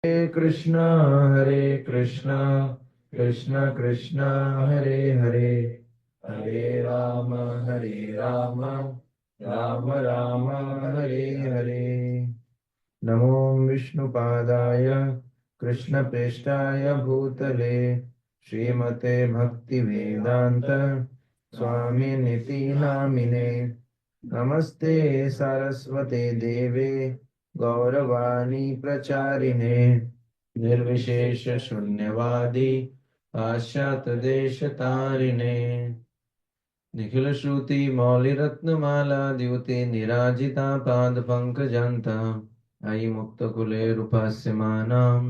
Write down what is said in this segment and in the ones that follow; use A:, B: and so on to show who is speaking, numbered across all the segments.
A: हरे कृष्णा कृष्ण कृष्ण हरे हरे हरे राम राम राम हरे हरे। नमो विष्णुपादाय कृष्णप्रेष्ठाय भूतले श्रीमते भक्तिवेदांत स्वामिनिति नामिने। नमस्ते सरस्वते देवे गौरवाणी प्रचारिणे निर्विशेष शून्यवादी पाश्चात्य देश तारिणे। निखिल श्रुति मौलिरत्नमाला द्युति निराजिता पाद पंकजंता अयि मुक्त कुले रूपास्यमानां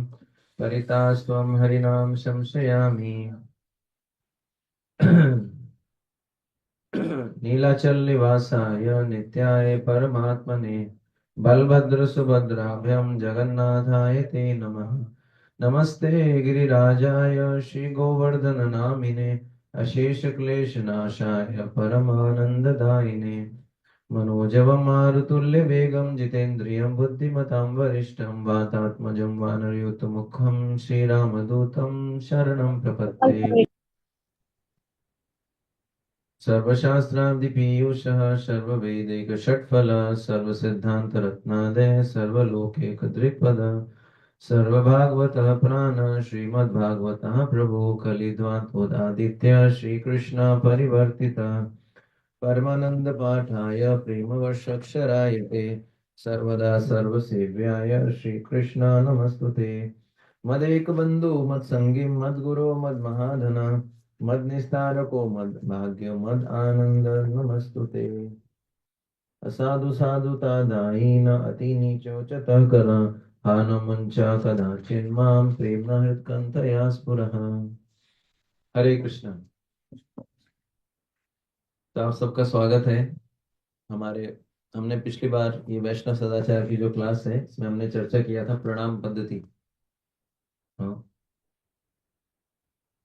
A: परितास्त्वं हरिनाम संशयामि। नीलाचल निवासाय नित्याय परमात्मने बलभद्र सुभद्राभ्यां जगन्नाथाय ते नमः। नमस्ते गिरिराजाय श्री गोवर्धन नामिने अशेष क्लेश नाशाय परमानंददायिने मनोजवं मारुतुल्य वेगं जितेन्द्रियं बुद्धिमतां वरिष्ठं वातात्मजं वानरयूथमुखं श्रीरामदूतं शरणं प्रपद्ये। सर्वशास्त्रादिपीयूषः सर्ववेदैकषट्फलः सर्वसिद्धान्तरत्नादयः सर्वलोकैकदृक्पदः सर्वभागवतः प्राणः श्रीमद्भागवतः प्रभो कलिद्वान्तोदादित्य श्रीकृष्ण परिवर्तितः परमानंद पाठाय प्रेमवर्षक्षराय ते सर्वदा सर्वसेव्याय श्रीकृष्ण नमस्तुते। मदेक बंधु मद संगी मद गुरु मद महाधन मद निस्तारको मद भाग्य मद आनंद नमस्तुते। असाधु साधुता दायीन अति नीचो च कर हान मंचा कदाचिन माम प्रेम हृत्कंठया स्फुरः। हरे कृष्ण। तो आप सबका स्वागत है हमारे। हमने पिछली बार ये वैष्णव सदाचार की जो क्लास है इसमें हमने चर्चा किया था प्रणाम पद्धति। हाँ,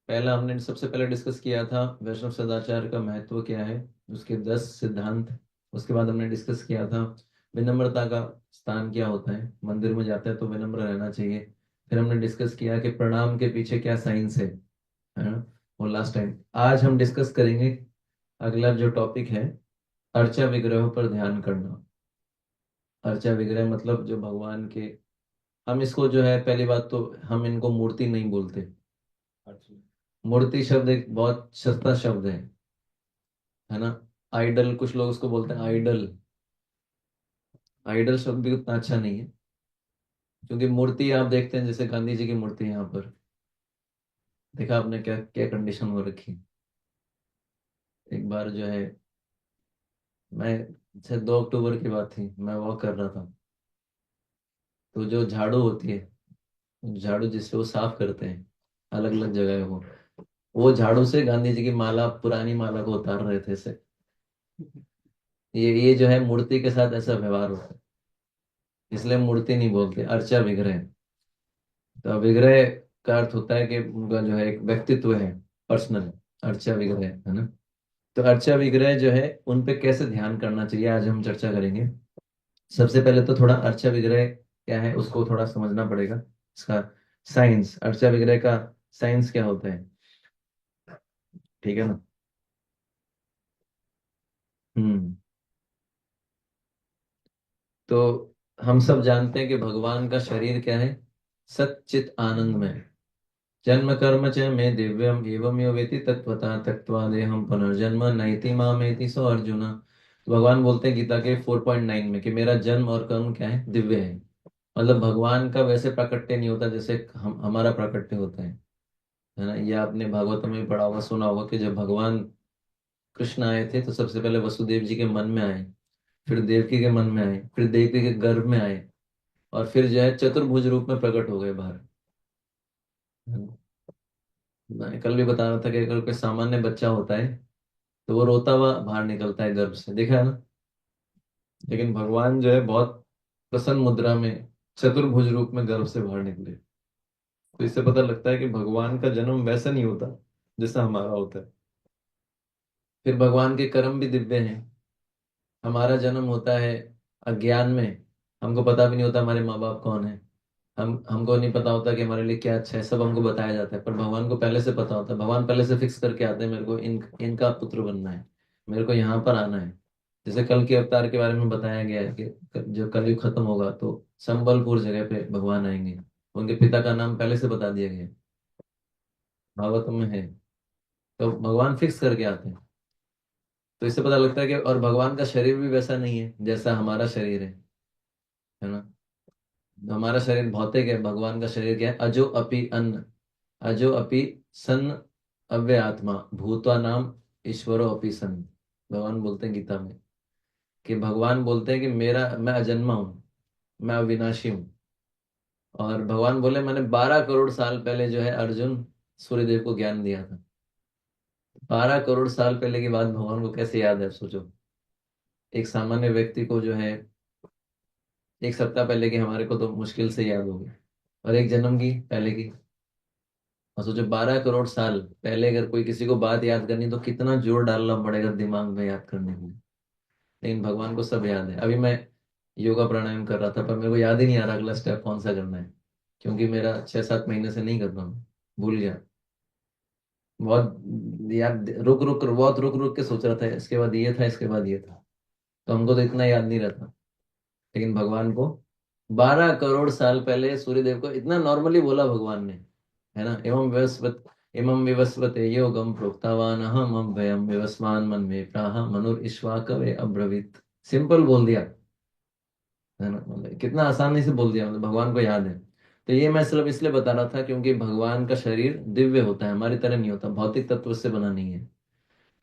A: पहला हमने सबसे पहले डिस्कस किया था वैष्णव सदाचार का महत्व क्या है, उसके 10 सिद्धांत। उसके बाद हमने डिस्कस किया था विनम्रता का स्थान क्या होता है, मंदिर में जाते हैं तो विनम्र रहना चाहिए। फिर हमने डिस्कस किया कि प्रणाम के पीछे क्या साइंस है ना। और लास्ट टाइम आज हम डिस्कस करेंगे अगला जो टॉपिक है अर्चा विग्रहों पर ध्यान करना। अर्चा विग्रह मतलब जो भगवान के, हम इसको जो है पहली बात तो हम इनको मूर्ति नहीं बोलते। मूर्ति शब्द एक बहुत सस्ता शब्द है ना। आइडल कुछ लोग उसको बोलते हैं आइडल। आइडल शब्द भी उतना अच्छा नहीं है क्योंकि मूर्ति आप देखते हैं जैसे गांधी जी की मूर्ति है यहाँ पर, देखा आपने क्या क्या कंडीशन हो रखी। एक बार जो है मैं, शायद 2 अक्टूबर की बात थी, मैं वॉक कर रहा था तो जो झाड़ू होती है, झाड़ू जिससे वो साफ करते हैं अलग अलग जगह वो झाड़ू से गांधी जी की माला, पुरानी माला को उतार रहे थे से। ये जो है मूर्ति के साथ ऐसा व्यवहार होता है, इसलिए मूर्ति नहीं बोलते, अर्चा विग्रह। तो विग्रह का अर्थ होता है कि उनका जो है एक व्यक्तित्व है, पर्सनल। अर्चा विग्रह है ना। तो अर्चा विग्रह जो है उन पे कैसे ध्यान करना चाहिए आज हम चर्चा करेंगे। सबसे पहले तो थोड़ा अर्चा विग्रह क्या है उसको थोड़ा समझना पड़ेगा, इसका साइंस, अर्चा विग्रह का साइंस क्या होता है। ठीक है ना। हम्म। तो हम सब जानते हैं कि भगवान का शरीर क्या है, सच्चित आनंदमय। जन्म कर्म च में दिव्यम एवं यो वेति तत्वता त्यक्त्वा देहम पुनर्जन्म नैति मामेति सो अर्जुन। तो भगवान बोलते हैं गीता के 4.9 में कि मेरा जन्म और कर्म क्या है, दिव्य है। मतलब भगवान का वैसे प्राकट्य नहीं होता जैसे हम हमारा प्राकट्य होता है ना। ये आपने भागवत में भी पढ़ा होगा, सुना होगा कि जब भगवान कृष्ण आए थे तो सबसे पहले वसुदेव जी के मन में आए, फिर देवकी के मन में आए, फिर देवकी के गर्भ में आए, और फिर जो है चतुर्भुज रूप में प्रकट हो गए बाहर। मैं कल भी बता रहा था कि अगर कोई सामान्य बच्चा होता है तो वो रोता हुआ बाहर निकलता है गर्भ से, देखा है ना। लेकिन भगवान जो है बहुत प्रसन्न मुद्रा में चतुर्भुज रूप में गर्भ से बाहर निकले। तो इससे पता लगता है कि भगवान का जन्म वैसा नहीं होता जैसा हमारा होता है। फिर भगवान के कर्म भी दिव्य हैं। हमारा जन्म होता है अज्ञान में, हमको पता भी नहीं होता हमारे माँ बाप कौन है। हमको नहीं पता होता कि हमारे लिए क्या अच्छा है, सब हमको बताया जाता है, पर भगवान को पहले से पता होता है। भगवान पहले से फिक्स करके आते हैं, मेरे को इनका पुत्र बनना है, मेरे को यहाँ पर आना है। जैसे कल के अवतार के बारे में बताया गया है कि जो कलयुग खत्म होगा तो संबलपुर जगह पे भगवान आएंगे। उनके पिता का नाम पहले से बता दिया गया है, भागवतम में है। तो भगवान फिक्स करके आते हैं। तो इससे पता लगता है कि और भगवान का शरीर भी वैसा नहीं है जैसा हमारा शरीर है ना। हमारा शरीर भौतिक है, भगवान का शरीर क्या है? अजो अपि अन्न, अजो अपि सन, अव्य आत्मा, भूतवा नाम ईश्वरो अपि सन। भगवान बोलते हैं गीता में कि भगवान बोलते हैं कि मेरा मैं अजन्मा हूँ, मैं अविनाशी हूँ। और भगवान बोले मैंने 12 करोड़ साल पहले जो है अर्जुन सूर्यदेव को ज्ञान दिया था। 12 करोड़ साल पहले की बात भगवान को कैसे याद है, आप सोचो। एक सामान्य व्यक्ति को जो है एक सप्ताह पहले की हमारे को तो मुश्किल से याद होगी, और एक जन्म की पहले की। और सोचो 12 करोड़ साल पहले अगर कोई किसी को बात याद करनी तो कितना जोर डालना पड़ेगा दिमाग में याद करने के लिए। लेकिन भगवान को सब याद है। अभी मैं योगा प्राणायाम कर रहा था, पर मेरे को याद ही नहीं आ रहा अगला स्टेप कौन सा करना है, क्योंकि मेरा 6-7 महीने से नहीं कर रहा हूँ, भूल गया। बहुत याद, बहुत रुक रुक के सोच रहा था, इसके बाद ये था, इसके बाद ये था। तो हमको तो इतना याद नहीं रहता, लेकिन भगवान को 12 करोड़ साल पहले सूर्यदेव को इतना नॉर्मली बोला भगवान ने, है ना। एवं विवस्वते योगम प्रोक्तवान अहम अव्ययम विवस्वान मन में प्राह मनुर ईश्वाकवे अब्रवीत। सिंपल बोल दिया, है ना। मतलब कितना आसानी से बोल दिया, मतलब भगवान को याद है। तो ये मैं सिर्फ इसलिए बता रहा था क्योंकि भगवान का शरीर दिव्य होता है, हमारी तरह नहीं होता, भौतिक तत्व से बना नहीं है।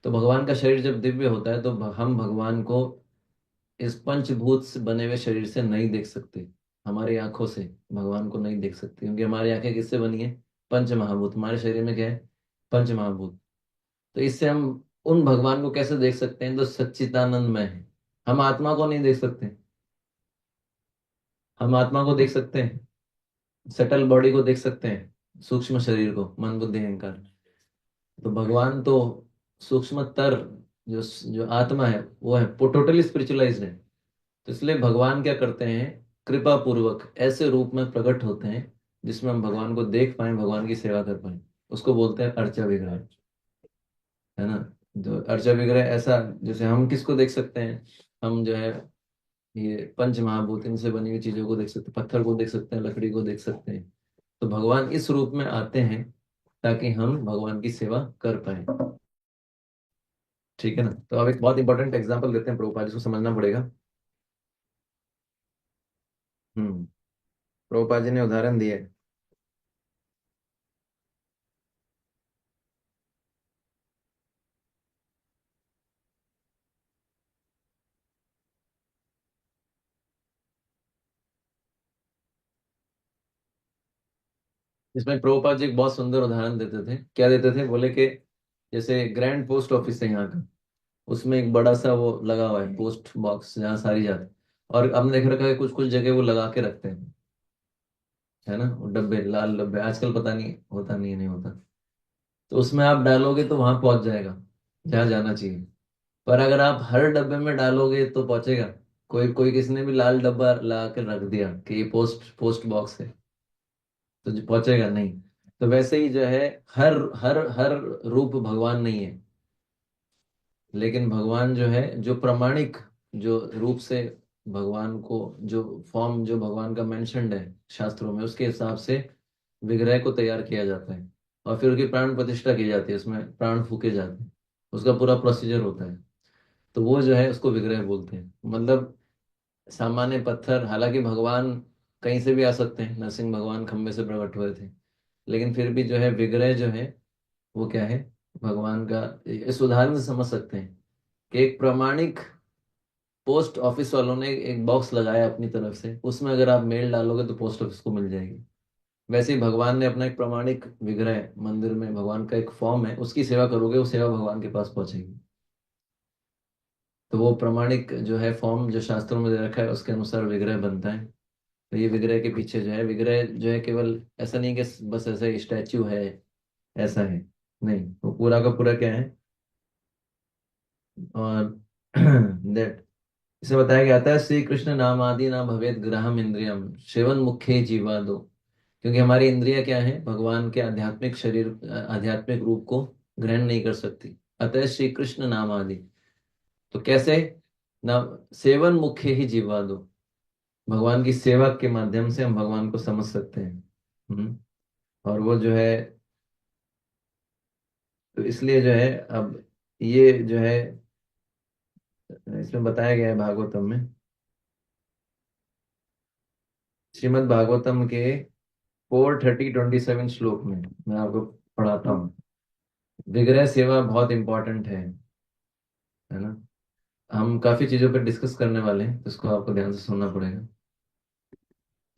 A: तो भगवान का शरीर जब दिव्य होता है तो हम भगवान को इस पंचभूत से बने हुए शरीर से नहीं देख सकते। हमारी आंखों से भगवान को नहीं देख सकते, क्योंकि हमारी आंखें किससे बनी है? पंच महाभूत। हमारे शरीर में क्या है? पंच महाभूत। तो इससे हम उन भगवान को कैसे देख सकते हैं जो सच्चिदानंदमय है? हम आत्मा को नहीं देख सकते। हम आत्मा को देख सकते हैं, सटल बॉडी को देख सकते हैं, सूक्ष्म शरीर को, मन बुद्धि अहंकार। तो भगवान तो सूक्ष्मतर, जो जो आत्मा है वो है, वो टोटली स्पिरिचुअलाइज्ड है। तो इसलिए भगवान क्या करते हैं? कृपा पूर्वक ऐसे रूप में प्रकट होते हैं जिसमें हम भगवान को देख पाए, भगवान की सेवा कर पाए। उसको बोलते हैं अर्चा विग्रह, है ना। तो अर्चा विग्रह ऐसा, जैसे हम किसको देख सकते हैं? हम जो है ये पंच महाभूत इनसे बनी हुई चीजों को देख सकते हैं, पत्थर को देख सकते हैं, लकड़ी को देख सकते हैं। तो भगवान इस रूप में आते हैं ताकि हम भगवान की सेवा कर पाए। ठीक है ना। तो अब एक बहुत इंपॉर्टेंट एग्जांपल देते हैं प्रभुपाद, जिसको समझना पड़ेगा। हम्म। प्रभुपाद जी ने उदाहरण दिया है। इसमें प्रभुपाद जी एक बहुत सुंदर उदाहरण देते थे। क्या देते थे? बोले कि जैसे ग्रैंड पोस्ट ऑफिस है यहाँ का, उसमें एक बड़ा सा वो लगा हुआ है पोस्ट बॉक्स जहाँ सारी जाती। और हमने देख रखा है कुछ कुछ जगह वो लगा के रखते हैं, है ना, वो डब्बे, लाल डब्बे। आजकल पता नहीं होता, नहीं नहीं होता। तो उसमें आप डालोगे तो वहां पहुंच जाएगा जहाँ जाना चाहिए। पर अगर आप हर डब्बे में डालोगे तो पहुंचेगा? कोई कोई किसी ने भी लाल डब्बा ला के रख दिया कि ये पोस्ट पोस्ट बॉक्स है, तो जो पहुंचेगा नहीं। तो वैसे ही जो है, हर हर हर रूप भगवान नहीं है। लेकिन भगवान जो है, जो प्रमाणिक, जो रूप से भगवान को, जो फॉर्म जो भगवान का मेंशन्ड है शास्त्रों में, उसके हिसाब से विग्रह को तैयार किया जाता है। और फिर उसकी प्राण प्रतिष्ठा की जाती है, उसमें प्राण फूके जाते हैं, उसका पूरा प्रोसीजर होता है। तो वो जो है उसको विग्रह बोलते हैं। मतलब सामान्य पत्थर, हालांकि भगवान कहीं से भी आ सकते हैं, नरसिंह भगवान खंबे से प्रकट हुए थे, लेकिन फिर भी जो है विग्रह जो है वो क्या है? भगवान का। इस उदाहरण से समझ सकते हैं कि एक प्रमाणिक पोस्ट ऑफिस वालों ने एक बॉक्स लगाया अपनी तरफ से, उसमें अगर आप मेल डालोगे तो पोस्ट ऑफिस को मिल जाएगी। वैसे ही भगवान ने अपना एक प्रमाणिक विग्रह, मंदिर में भगवान का एक फॉर्म है, उसकी सेवा करोगे वो सेवा भगवान के पास पहुंचेगी। तो वो प्रमाणिक जो है फॉर्म जो शास्त्रों में दे रखा है उसके अनुसार विग्रह बनता है। तो ये विग्रह के पीछे जो है, विग्रह जो है केवल ऐसा नहीं कि बस ऐसा स्टैचू है, ऐसा है नहीं, वो पूरा का पूरा क्या है? और दैट इसे बताया गया था श्री कृष्ण नाम आदि ना भवेद ग्रहम इंद्रियम सेवन मुख्य जीवा दो। क्योंकि हमारी इंद्रिया क्या है, भगवान के आध्यात्मिक शरीर आध्यात्मिक रूप को ग्रहण नहीं कर सकती। अतः श्री कृष्ण नाम आदि, तो कैसे, नाम सेवन मुख्य ही जीवा दो, भगवान की सेवा के माध्यम से हम भगवान को समझ सकते हैं। और वो जो है, तो इसलिए जो है अब ये जो है इसमें बताया गया है भागवतम में, श्रीमद् भागवतम के 4:30-27 श्लोक में मैं आपको पढ़ाता हूँ। विग्रह सेवा बहुत इंपॉर्टेंट है ना। हम काफी चीजों पर डिस्कस करने वाले हैं, तो इसको आपको ध्यान से सुनना पड़ेगा।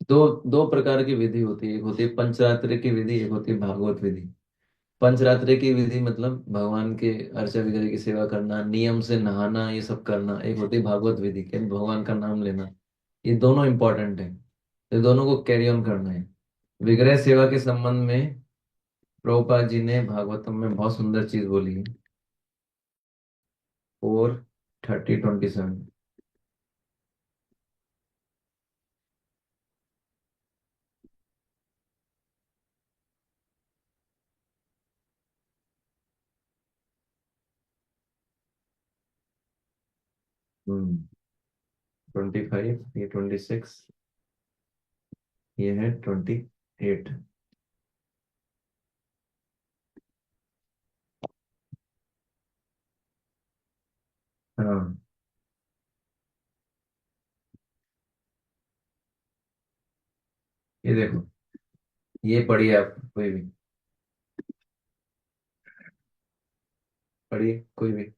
A: दो दो प्रकार की विधि होती है, एक होती है पंचरात्रि की विधि, एक होती है भागवत विधि। पंचरात्रि की विधि मतलब भगवान के अर्चा विग्रह की सेवा करना, नियम से नहाना, ये सब करना। एक होती है भागवत विधि के भगवान का नाम लेना। ये दोनों इंपॉर्टेंट है, ये दोनों को कैरी ऑन करना है। विग्रह सेवा के संबंध में प्रभुपाद जी ने भागवतम में बहुत सुंदर चीज बोली है। 4:30-27। 25, ये 26, ये है 28। हाँ, ये देखो, ये पढ़िए आप कोई भी, पढ़िए कोई भी।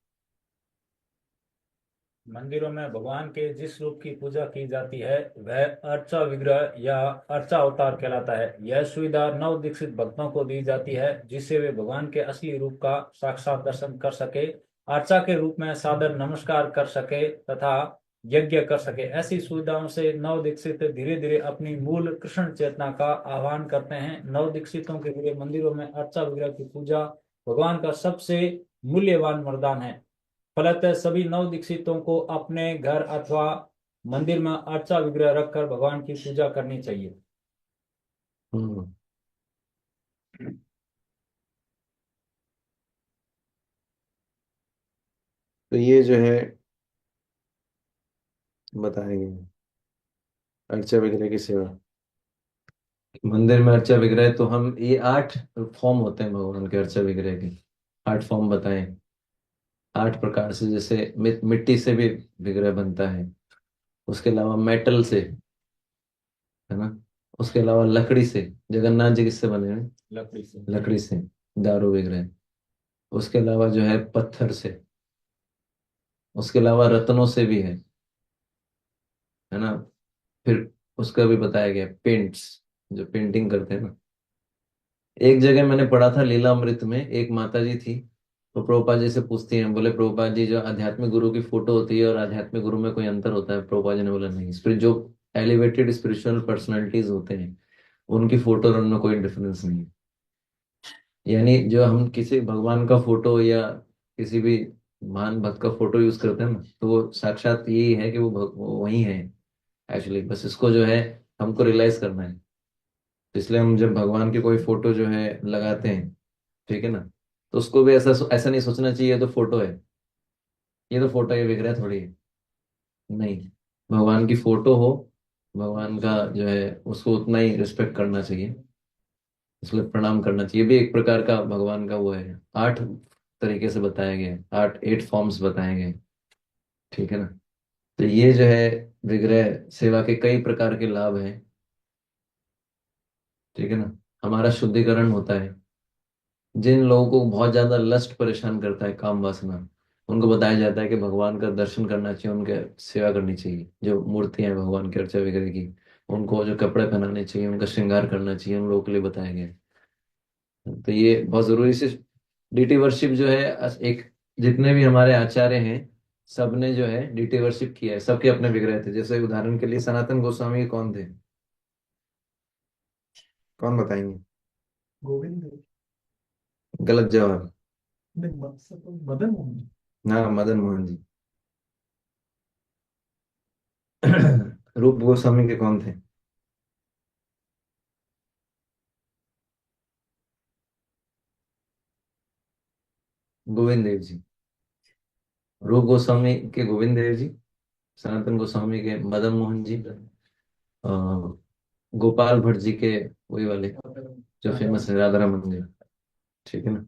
B: मंदिरों में भगवान के जिस रूप की पूजा की जाती है वह अर्चा विग्रह या अर्चा अवतार कहलाता है। यह सुविधा नव दीक्षित भक्तों को दी जाती है जिससे वे भगवान के असली रूप का साक्षात दर्शन कर सके, अर्चा के रूप में सादर नमस्कार कर सके तथा यज्ञ कर सके। ऐसी सुविधाओं से नव दीक्षित धीरे धीरे अपनी मूल कृष्ण चेतना का आह्वान करते हैं। नव दीक्षितों के लिए मंदिरों में अर्चा विग्रह की पूजा भगवान का सबसे मूल्यवान वरदान है। फलतः सभी नव दीक्षितों को अपने घर अथवा मंदिर में अर्चा विग्रह रखकर भगवान की पूजा करनी चाहिए।
A: हम्म तो ये जो है बताएंगे अर्चा विग्रह की सेवा। मंदिर में अर्चा विग्रह, तो हम ये 8 फॉर्म होते हैं भगवान के अर्चा विग्रह के। 8 फॉर्म बताएं। 8 प्रकार से, जैसे मिट्टी से भी विग्रह बनता है, उसके अलावा मेटल से, है ना। उसके अलावा लकड़ी से, जगन्नाथ जी किससे बने हैं,
B: लकड़ी से।
A: लकड़ी से, दारू विग्रह। उसके अलावा जो है पत्थर से, उसके अलावा रत्नों से भी है ना। फिर उसका भी बताया गया पेंट्स, जो पेंटिंग करते हैं ना। एक जगह मैंने पढ़ा था लीलामृत में, एक माता जी थी, तो प्रभुपाद जी से पूछती हैं, बोले प्रभुपाद जी, जो आध्यात्मिक गुरु की फोटो होती है और आध्यात्मिक गुरु में कोई अंतर होता है। प्रभुपाद जी ने बोला नहीं, जो एलिवेटेड स्पिरिचुअल पर्सनालिटीज होते हैं उनकी फोटो और उनमें कोई डिफरेंस नहीं है। यानी जो हम किसी भगवान का फोटो या किसी भी महान भक्त का फोटो यूज करते हैं ना, तो वो साक्षात यही है कि वो वही है एक्चुअली। बस इसको जो है हमको रियलाइज करना है। तो इसलिए हम जब भगवान की कोई फोटो जो है लगाते हैं, ठीक है ना, तो उसको भी ऐसा ऐसा नहीं सोचना चाहिए ये तो फोटो है, ये तो फोटो, ये विग्रह थोड़ी है। नहीं, भगवान की फोटो हो, भगवान का जो है उसको उतना ही रिस्पेक्ट करना चाहिए, इसलिए प्रणाम करना चाहिए। भी एक प्रकार का भगवान का वो है। 8 तरीके से बताया गया है, 8 फॉर्म्स बताए गए, ठीक है ना। तो ये जो है विग्रह सेवा के कई प्रकार के लाभ हैं, ठीक है ना। हमारा शुद्धिकरण होता है। जिन लोगों को बहुत ज्यादा लस्ट परेशान करता है, काम वासना, उनको बताया जाता है कि भगवान का दर्शन करना चाहिए, उनके सेवा करनी चाहिए। जो मूर्तियां हैं भगवान की अर्चा वगैरह की, उनको जो कपड़े पहनाने चाहिए, उनका श्रृंगार करना चाहिए, उन लोगों के लिए बताया गया है। तो ये बहुत जरूरी से डीटी वर्शिप जो है, एक जितने भी हमारे आचार्य हैं, सबने जो है डीटी वर्शिप किया है, सबके अपने विग्रह थे। जैसे उदाहरण के लिए सनातन गोस्वामी कौन थे, कौन बताएंगे।
B: गोविंद।
A: गलत जवाब।
B: नहीं, मदन मोहन।
A: हाँ, मदन मोहन जी। रूप गोस्वामी के कौन थे? गोविंद देव जी। रूप गोस्वामी के गोविंद देव जी, सनातन गोस्वामी के मदन मोहन जी, गोपाल भट्ट जी के वही वाले जो फेमस है राधा रमन जी। ठीक है ना?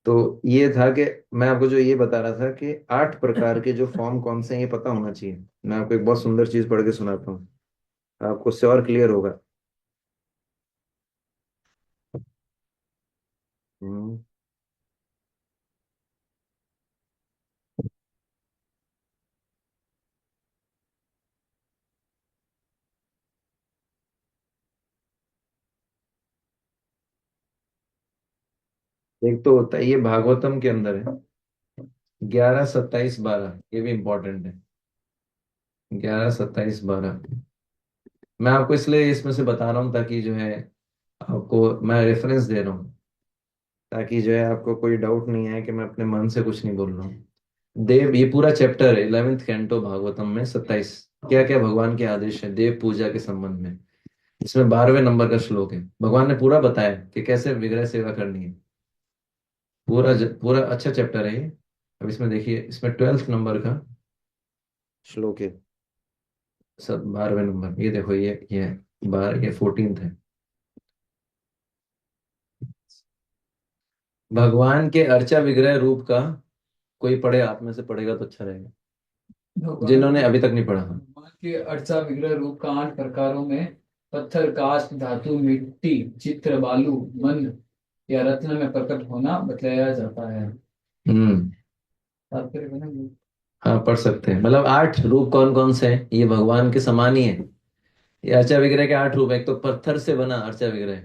A: तो ये था कि मैं आपको जो ये बता रहा था कि 8 प्रकार के जो फॉर्म कौन से हैं ये पता होना चाहिए। मैं आपको एक बहुत सुंदर चीज पढ़ के सुनाता हूँ, आपको उससे और क्लियर होगा। हम्म, एक तो होता है ये भागवतम के अंदर है, 11, 27, 12, ये भी इंपॉर्टेंट है। 11, 27, 12 मैं आपको इसलिए इसमें से बता रहा हूँ ताकि जो है आपको मैं रेफरेंस दे रहा हूँ, ताकि जो है आपको कोई डाउट नहीं है कि मैं अपने मन से कुछ नहीं बोल रहा हूँ। देव, ये पूरा चैप्टर है 11th कैंटो भागवतम में 27 क्या क्या भगवान के आदेश है देव पूजा के संबंध में। इसमें 12वें नंबर का श्लोक है, भगवान ने पूरा बताया कि कैसे विग्रह सेवा करनी है। पूरा अच्छा चैप्टर है ये। अब इसमें देखिए, इसमें 12th नंबर का श्लोक है, सब 12वें नंबर, ये देखो, ये 12, ये 14th है। भगवान के अर्चा विग्रह रूप का कोई पढ़े, आप में से पढ़ेगा तो अच्छा रहेगा,
C: भगवान
A: जिन्होंने अभी तक नहीं पढ़ा।
C: भगवान के अर्चा विग्रह रूप का 8 प्रकारों में पत्थर, काष्ठ, धातु, मिट्टी, चित्र, बालू, मन या रत्न में प्रकट होना बतलाया जाता है।
A: हम्म।
C: तात्पर्य बना।
A: हाँ, पढ़ सकते हैं। मतलब 8 रूप कौन कौन से हैं, ये भगवान के समान ही है। ये अर्चा विग्रह के 8 रूप है। एक तो पत्थर से बना अर्चा विग्रह,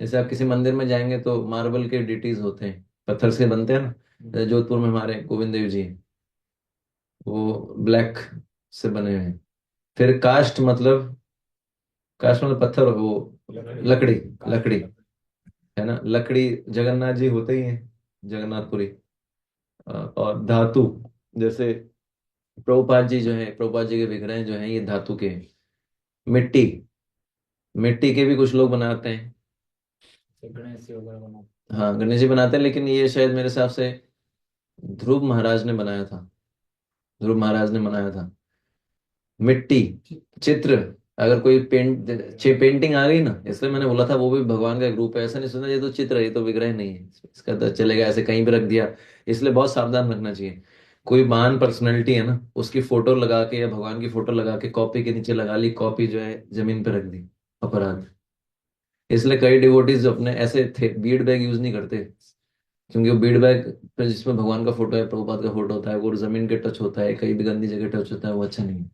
A: जैसे आप किसी मंदिर में जाएंगे तो मार्बल के डिटीज होते हैं, पत्थर से बनते हैं ना। जैसे जोधपुर में हमारे गोविंद देव जी हैं, वो ब्लैक से बने हुए हैं। फिर काष्ट मतलब पत्थर, वो लकड़ी, लकड़ी है ना, लकड़ी। जगन्नाथ जी होते ही हैं, जगन्नाथपुरी। और धातु, जैसे प्रभुपाद जी जो है, प्रभुपाद जी के विग्रह जो हैं ये धातु के हैं। मिट्टी, मिट्टी के भी कुछ लोग बनाते हैं।
B: गणेश जी वगैरह बना।
A: हाँ, गणेश जी बनाते हैं, लेकिन ये शायद मेरे हिसाब से ध्रुव महाराज ने बनाया था, ध्रुव महाराज ने बनाया था। मिट्टी, चित्र, अगर कोई पेंटिंग आ गई ना, इसलिए मैंने बोला था वो भी भगवान का एक रूप है। ऐसा नहीं सुना ये तो चित्र है, ये तो विग्रह नहीं है, इसका तो चलेगा ऐसे कहीं भी रख दिया। इसलिए बहुत सावधान रखना चाहिए। कोई महान पर्सनैलिटी है ना, उसकी फोटो लगा के या भगवान की फोटो लगा के कॉपी के नीचे लगा ली, कॉपी जो है जमीन पे रख दी, अपराध। इसलिए कई डिवोटीज जो अपने ऐसे थे बीड बैग यूज नहीं करते, क्योंकि वो बीड बैग पे जिसमें भगवान का फोटो है, प्रभुपाद का फोटो होता है, वो जमीन के टच होता है, कहीं भी गंदी जगह टच होता है, वो अच्छा नहीं है।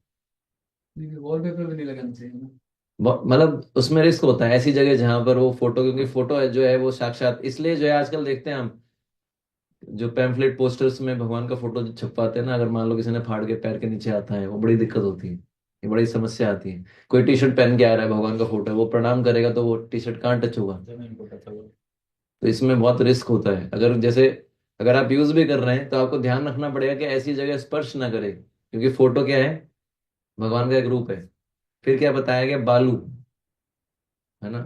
C: वॉलपेपर भी नहीं लगाना चाहिए ना।
A: मतलब उसमें रिस्क होता है ऐसी जगह जहां पर वो फोटो, क्योंकि फोटो है जो है वो साक्षात, इसलिए जो है आजकल देखते हैं हम जो पैम्फलेट पोस्टर्स में भगवान का फोटो छपवाते हैं ना, अगर मान लो किसी ने फाड़ के पैर के नीचे आता है, वो बड़ी दिक्कत होती है, ये बड़ी समस्या आती है। कोई टी शर्ट पहन के आ रहा है, भगवान का फोटो है, वो प्रणाम करेगा तो वो टी शर्ट कहाँ टच होगा?
B: जमीन को टच होगा।
A: तो इसमें बहुत रिस्क होता है। अगर आप यूज भी कर रहे हैं तो आपको ध्यान रखना पड़ेगा कि ऐसी जगह स्पर्श ना करे, क्योंकि फोटो क्या है, भगवान का एक रूप है। फिर क्या बताया गया, बालू, है ना।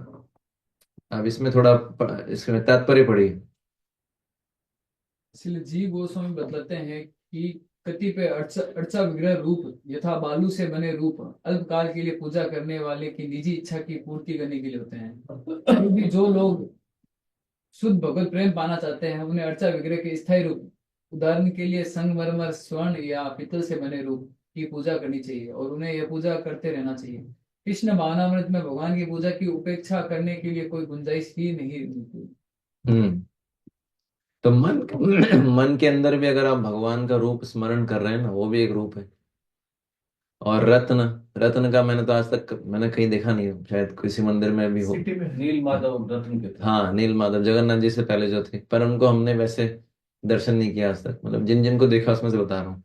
A: अब इसमें थोड़ा इसमें तात्पर्य पढ़िए।
C: इसलिए जी गोस्वामी बतलाते हैं कि कतिपय अर्चा अर्चा विग्रह रूप यथा बालू से बने रूप अल्पकाल के लिए पूजा करने वाले की निजी इच्छा की पूर्ति करने के लिए होते हैं, क्योंकि जो लोग शुद्ध भगवत प्रेम पाना चाहते हैं उन्हें अर्चा विग्रह के स्थायी रूप, उदाहरण के लिए संगमरमर, स्वर्ण या पित्तल से बने रूप की पूजा करनी चाहिए और उन्हें यह पूजा करते रहना चाहिए। कृष्ण भावनामृत में भगवान की पूजा की उपेक्षा करने के लिए कोई गुंजाइश ही नहीं मिलती।
A: हम्म। तो मन मन के अंदर भी अगर आप भगवान का रूप स्मरण कर रहे हैं ना, वो भी एक रूप है। और रत्न, रत्न का मैंने तो आज तक मैंने कहीं देखा नहीं है, शायद किसी मंदिर में भी हो।
B: सिटी में नील माधव रत्न के थे।
A: हाँ, नील माधव जगन्नाथ जी से पहले जो थे, पर उनको हमने वैसे दर्शन नहीं किया आज तक। मतलब जिन जिनको देखा उसमें से बता रहा हूँ।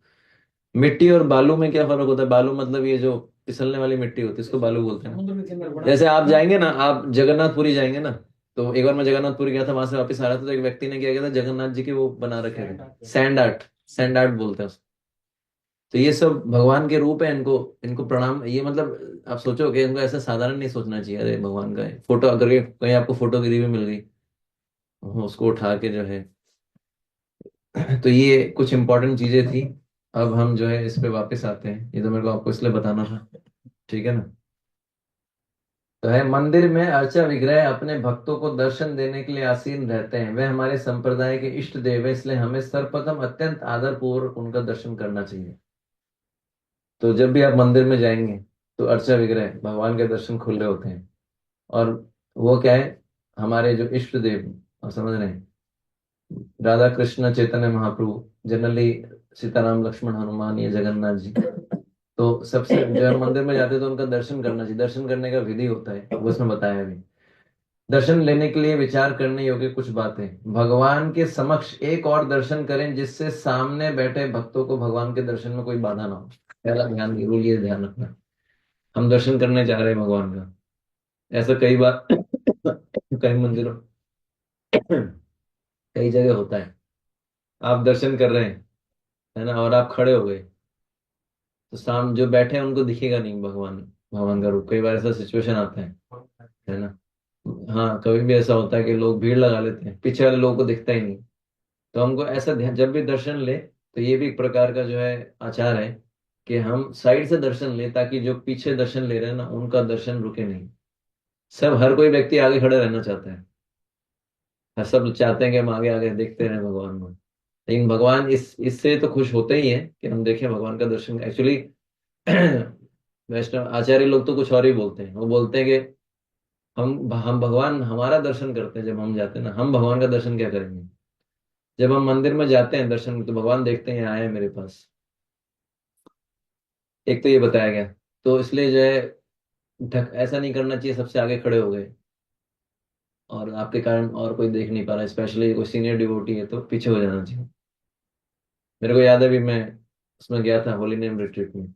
A: मिट्टी और बालू में क्या फर्क होता है? बालू मतलब ये जो फिसलने वाली मिट्टी होती है, इसको बालू बोलते हैं
B: समुद्र के अंदर
A: ना।
B: बड़ा
A: जैसे आप जाएंगे ना, आप जगन्नाथपुरी जाएंगे ना, तो एक बार मैं जगन्नाथपुरी गया था, वहां से वापस आ रहा था, तो एक व्यक्ति ने क्या किया था, जगन्नाथ जी के वो बना रखे थे, सैंड आर्ट, सैंड आर्ट बोलते हैं उसको। तो ये सब भगवान के रूप है, इनको इनको प्रणाम। ये मतलब आप सोचो कि इनको ऐसा साधारण नहीं सोचना चाहिए, अरे भगवान का है फोटो, अगर कहीं आपको फोटोगिरी भी मिल गई, उसको उठा के जो है। तो ये कुछ इंपॉर्टेंट चीजें थी। अब हम जो है इस पे वापस आते हैं, ये तो मेरे को आपको इसलिए बताना था, ठीक है ना। तो है, मंदिर में अर्चा विग्रह अपने भक्तों को दर्शन देने के लिए आसीन रहते हैं। वे हमारे संप्रदाय के इष्ट देव है, इसलिए हमें सर्वप्रथम अत्यंत आदर पूर्वक उनका दर्शन करना चाहिए। तो जब भी आप मंदिर में जाएंगे तो अर्चा विग्रह भगवान के दर्शन खुले होते हैं। और वो क्या है, हमारे जो इष्ट देव, आप समझ रहे हैं, राधा कृष्ण चैतन्य महाप्रभु, जनरली सीताराम लक्ष्मण हनुमान या जगन्नाथ जी। तो सबसे जब हम मंदिर में जाते हैं तो उनका दर्शन करना चाहिए। दर्शन करने का विधि होता है, वो उसमें बताया अभी। दर्शन लेने के लिए विचार करने योग्य कुछ बातें। भगवान के समक्ष एक और दर्शन करें जिससे सामने बैठे भक्तों को भगवान के दर्शन में कोई बाधा ना हो। पहला ध्यान रूल ये ध्यान रखना, हम दर्शन करने जा रहे हैं भगवान का। ऐसा कई बार कई मंदिरों कई जगह होता है, आप दर्शन कर रहे हैं, है ना, और आप खड़े हो गए, तो साम जो बैठे हैं उनको दिखेगा नहीं भगवान, भगवान का रूप। कई बार ऐसा सिचुएशन आता है ना। हाँ, कभी भी ऐसा होता है कि लोग भीड़ लगा लेते हैं, पीछे वाले लोगों को दिखता ही नहीं। तो हमको ऐसा जब भी दर्शन ले, तो ये भी एक प्रकार का जो है आचार है कि हम साइड से दर्शन ले, ताकि जो पीछे दर्शन ले रहे हैं ना उनका दर्शन रुके नहीं। सब हर कोई व्यक्ति आगे खड़े रहना चाहता है, हर सब चाहते हैं कि हम आगे आगे देखते रहें भगवान को। लेकिन भगवान इस इससे तो खुश होते ही है कि हम देखें भगवान का दर्शन। एक्चुअली वैष्णव आचार्य लोग तो कुछ और ही बोलते हैं। वो बोलते हैं कि हम भगवान हमारा दर्शन करते हैं जब हम जाते हैं ना, हम भगवान का दर्शन क्या करेंगे। जब हम मंदिर में जाते हैं दर्शन, तो भगवान देखते हैं आए हैं मेरे पास। एक तो ये बताया गया। तो इसलिए जो है ढक ऐसा नहीं करना चाहिए सबसे आगे खड़े हो गए और आपके कारण और कोई देख नहीं पा रहा, स्पेशली कोई सीनियर डिवोटी है तो पीछे हो जाना चाहिए। मेरे को याद है भी, मैं उसमें गया था होली नेम रिट्रीट में।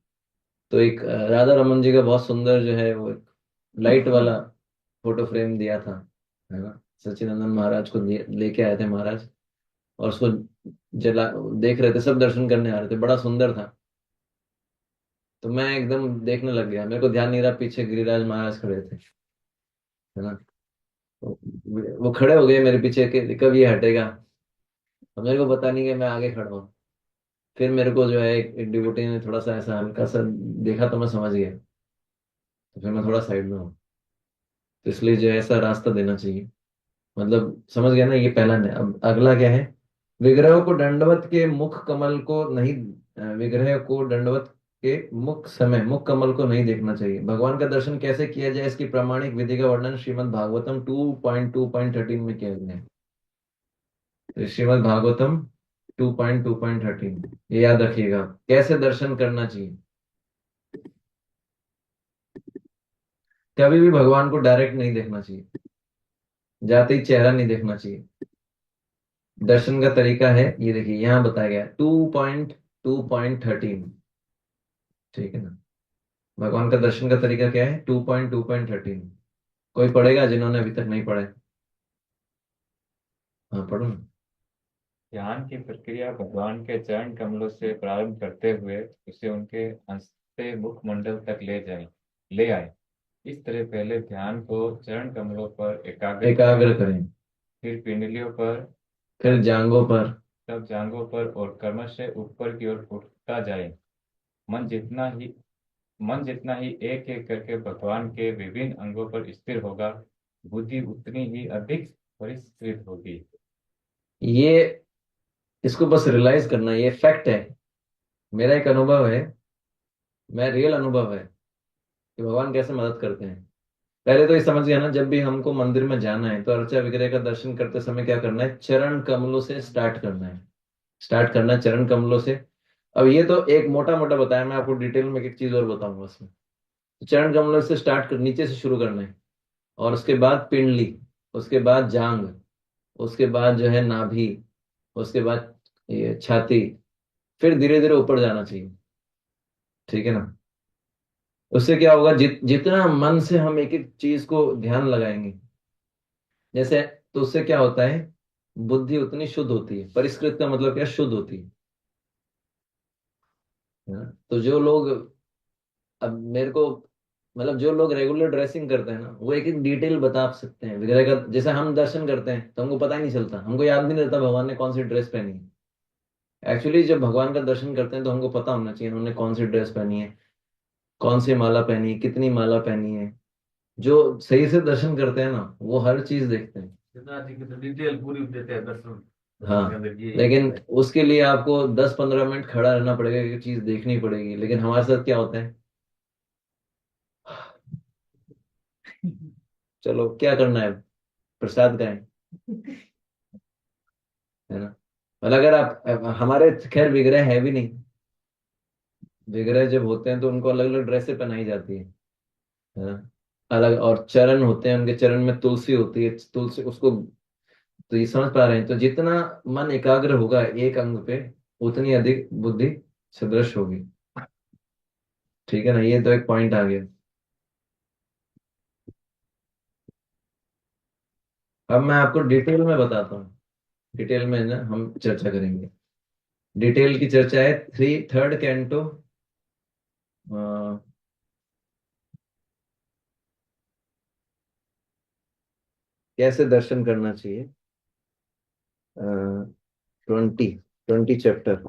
A: तो एक राधा रमन जी का बहुत सुंदर जो है वो लाइट वाला फोटो फ्रेम दिया था, है ना। सच्चिदानंद महाराज को लेके आए थे महाराज, और उसको जला देख रहे थे, सब दर्शन करने आ रहे थे, बड़ा सुंदर था। तो मैं एकदम देखने लग गया, मेरे को ध्यान नहीं रहा पीछे गिरिराज महाराज खड़े थे, है ना। तो वो खड़े हो गए मेरे पीछे कि कब ये हटेगा। अब मेरे को पता नहीं कि मैं आगे खड़ा हूँ। फिर मेरे को जो है एक डिवोटी ने थोड़ा सा ऐसा हल्का सा देखा, तो मैं समझ गया। तो फिर मैं थोड़ा साइड में हूँ। तो इसलिए जो है ऐसा रास्ता देना चाहिए। मतलब समझ गया ना, ये पहला ने। अब अगला क्या है, विग्रह को दंडवत के मुख कमल को नहीं, विग्रह को दंडवत के मुख कमल को नहीं देखना चाहिए। भगवान का दर्शन कैसे किया जाए, इसकी प्रामाणिक विधि का वर्णन श्रीमद् भागवतम 2.2.13 में किया गया है। तो श्रीमद् भागवतम 2.2.13, ये याद रखिएगा कैसे दर्शन करना चाहिए। कभी भी भगवान को डायरेक्ट नहीं देखना चाहिए, जाते ही चेहरा नहीं देखना चाहिए। दर्शन का तरीका है, ये देखिए यहाँ बताया गया 2.2.13, ठीक है ना। भगवान का दर्शन का तरीका क्या है, 2.2.13। कोई पढ़ेगा जिन्होंने अभी तक नहीं पढ़े। हाँ पढ़ो ना।
D: ध्यान की प्रक्रिया भगवान के चरण कमलों से प्रारंभ करते हुए उसे उनके हंसते मुखमंडल तक ले आए। इस तरह पहले ध्यान को चरण कमलों पर एकाग्र
A: एकाग्र करें,
D: फिर पिंडलियों पर,
A: फिर जांघों पर,
D: तब जांघों पर और क्रमशः ऊपर की ओर उठता जाए। मन जितना ही मन जितना ही एक एक करके भगवान के विभिन्न अंगों पर स्थिर होगा, बुद्धि उतनी ही अधिक परिष्कृत होगी।
A: ये इसको बस रियलाइज करना, ये फैक्ट है। मेरा एक अनुभव है, मैं रियल अनुभव है कि भगवान कैसे मदद करते हैं। पहले तो ये समझ गया ना, जब भी हमको मंदिर में जाना है तो अर्चा विग्रह का दर्शन करते समय क्या करना है, चरण कमलों से स्टार्ट करना है। स्टार्ट करना है चरण कमलों से। अब ये तो एक मोटा मोटा बताया, मैं आपको डिटेल में एक चीज और बताऊंगा उसमें। तो चरण कमलों से स्टार्ट कर, नीचे से शुरू करना है। और उसके बाद पिंडली, उसके बाद जांग, उसके बाद जो है नाभि, उसके बाद ये छाती, फिर धीरे धीरे ऊपर जाना चाहिए, ठीक है ना। उससे क्या होगा, जितना मन से हम एक एक चीज को ध्यान लगाएंगे, जैसे, तो उससे क्या होता है, बुद्धि उतनी शुद्ध होती है। परिष्कृत का मतलब क्या, शुद्ध होती है। है ना। तो जो लोग, अब मेरे को मतलब जो लोग रेगुलर ड्रेसिंग करते हैं ना, वो एक एक डिटेल बता सकते हैं विग्रह का। जैसे हम दर्शन करते हैं तो हमको पता ही नहीं चलता, हमको याद नहीं रहता भगवान ने कौन सी ड्रेस पहनी है। एक्चुअली जब भगवान का दर्शन करते हैं तो हमको पता होना चाहिए उन्होंने कौन सी ड्रेस पहनी है, कौन सी माला पहनी है, कितनी माला पहनी है। जो सही से दर्शन करते हैं ना, वो हर चीज देखते हैं।
E: सिद्धार्थ जी की तो डिटेल पूरी देते हैं दर्शन
A: हाँ,
E: के अंदर ये
A: लेकिन उसके लिए आपको 10-15 मिनट खड़ा रहना पड़ेगा, ये चीज देखनी पड़ेगी। लेकिन हमारे साथ क्या होता है, चलो क्या करना है, प्रसाद का है ना। मतलब अगर आप, हमारे खैर विग्रह है भी नहीं। विग्रह जब होते हैं तो उनको अलग अलग ड्रेसें पहनाई जाती है ना। अलग, और चरण होते हैं उनके, चरण में तुलसी होती है, तुलसी उसको। तो ये समझ पा रहे हैं, तो जितना मन एकाग्र होगा एक अंग पे, उतनी अधिक बुद्धि सदृश होगी। ठीक है ना, ये तो एक पॉइंट आ गया। अब मैं आपको डिटेल में बताता हूँ, डिटेल में ना हम चर्चा करेंगे। डिटेल की चर्चा है थर्ड कैंटो, कैसे दर्शन करना चाहिए, 20 चैप्टर।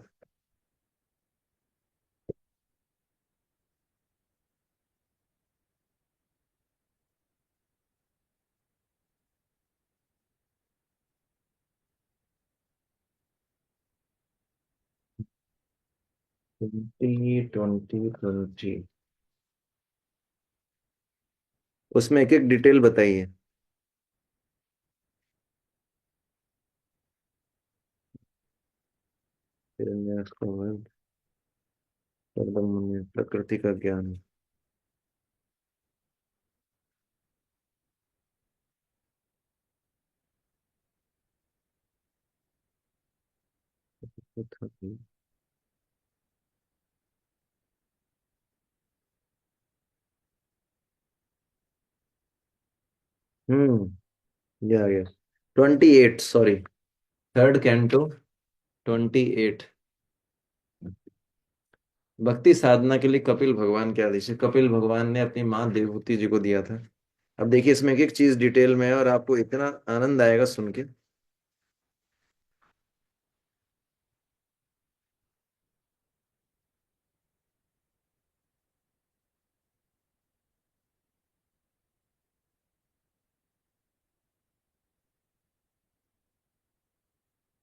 A: ट्वेंटी उसमें एक एक डिटेल बताइए। शिलान्यास का वर्ग, परब्रह्मण्य, प्रकृति का ज्ञान। ये आ गया 28, सॉरी, थर्ड कैंटो 28। भक्ति साधना के लिए कपिल भगवान के आदेश है। कपिल भगवान ने अपनी माँ देवहूति जी को दिया था। अब देखिए इसमें एक एक चीज डिटेल में है और आपको इतना आनंद आएगा सुन के।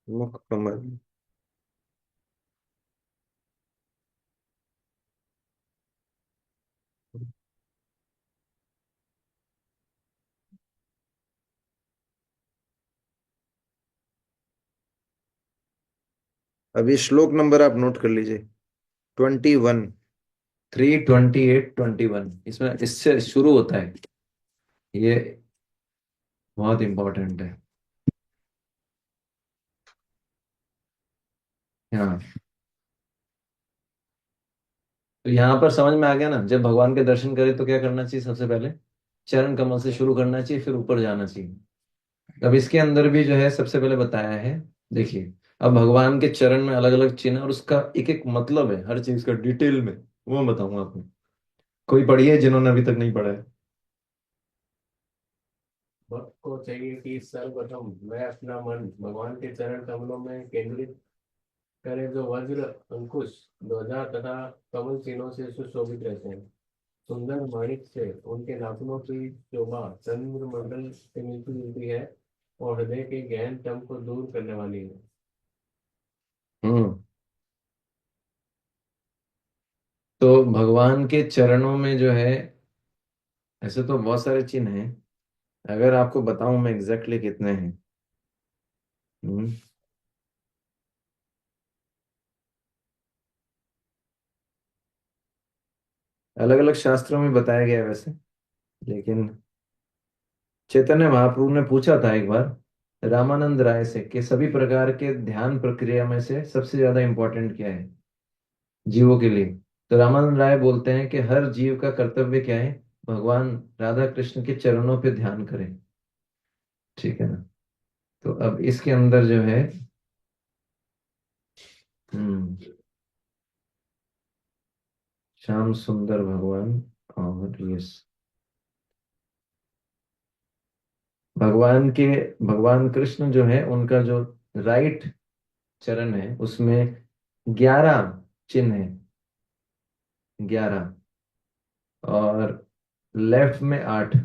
A: मुख कमल, अब ये श्लोक नंबर आप नोट कर लीजिए, 21, 3, 28, 21, इसमें इससे शुरू होता है। ये बहुत इंपॉर्टेंट है। हाँ, तो यहाँ पर समझ में आ गया ना, जब भगवान के दर्शन करें तो क्या करना चाहिए, सबसे पहले चरण कमल से शुरू करना चाहिए, फिर ऊपर जाना चाहिए। अब इसके अंदर भी जो है सबसे पहले बताया है, देखिए। अब भगवान के चरण में अलग अलग चिन्ह और उसका एक एक मतलब है, हर चीज का डिटेल में वो मैं बताऊंगा आपको। कोई पढ़िए जिन्होंने अभी तक नहीं पढ़ा है।
E: भक्त को चाहिए कि सर्वप्रथम वह अपना मन भगवान के चरण कमलों में केंद्रित करे, जो वज्र, अंकुश, ध्वजा तथा कमल चिन्हों से सुशोभित रहते हैं। सुंदर माणिक से उनके नाखूनों की शोभा चंद्रमंडल से मिलती जुलती है और हृदय के गहन तम को दूर करने वाली है।
A: हम्म तो भगवान के चरणों में जो है, ऐसे तो बहुत सारे चिन्ह हैं। अगर आपको बताऊं मैं एग्जैक्टली कितने हैं, हम्म अलग अलग शास्त्रों में बताया गया है वैसे। लेकिन चैतन्य महाप्रभु ने पूछा था एक बार रामानंद राय से कि सभी प्रकार के ध्यान प्रक्रिया में से सबसे ज्यादा इंपॉर्टेंट क्या है जीवों के लिए। तो रामानंद राय बोलते हैं कि हर जीव का कर्तव्य क्या है, भगवान राधा कृष्ण के चरणों पे ध्यान करें। ठीक है ना। तो अब इसके अंदर जो है, हम्म श्याम सुंदर भगवान। और ये भगवान कृष्ण जो है उनका जो राइट चरण है उसमें 11 चिन्ह है, 11। और लेफ्ट में 8।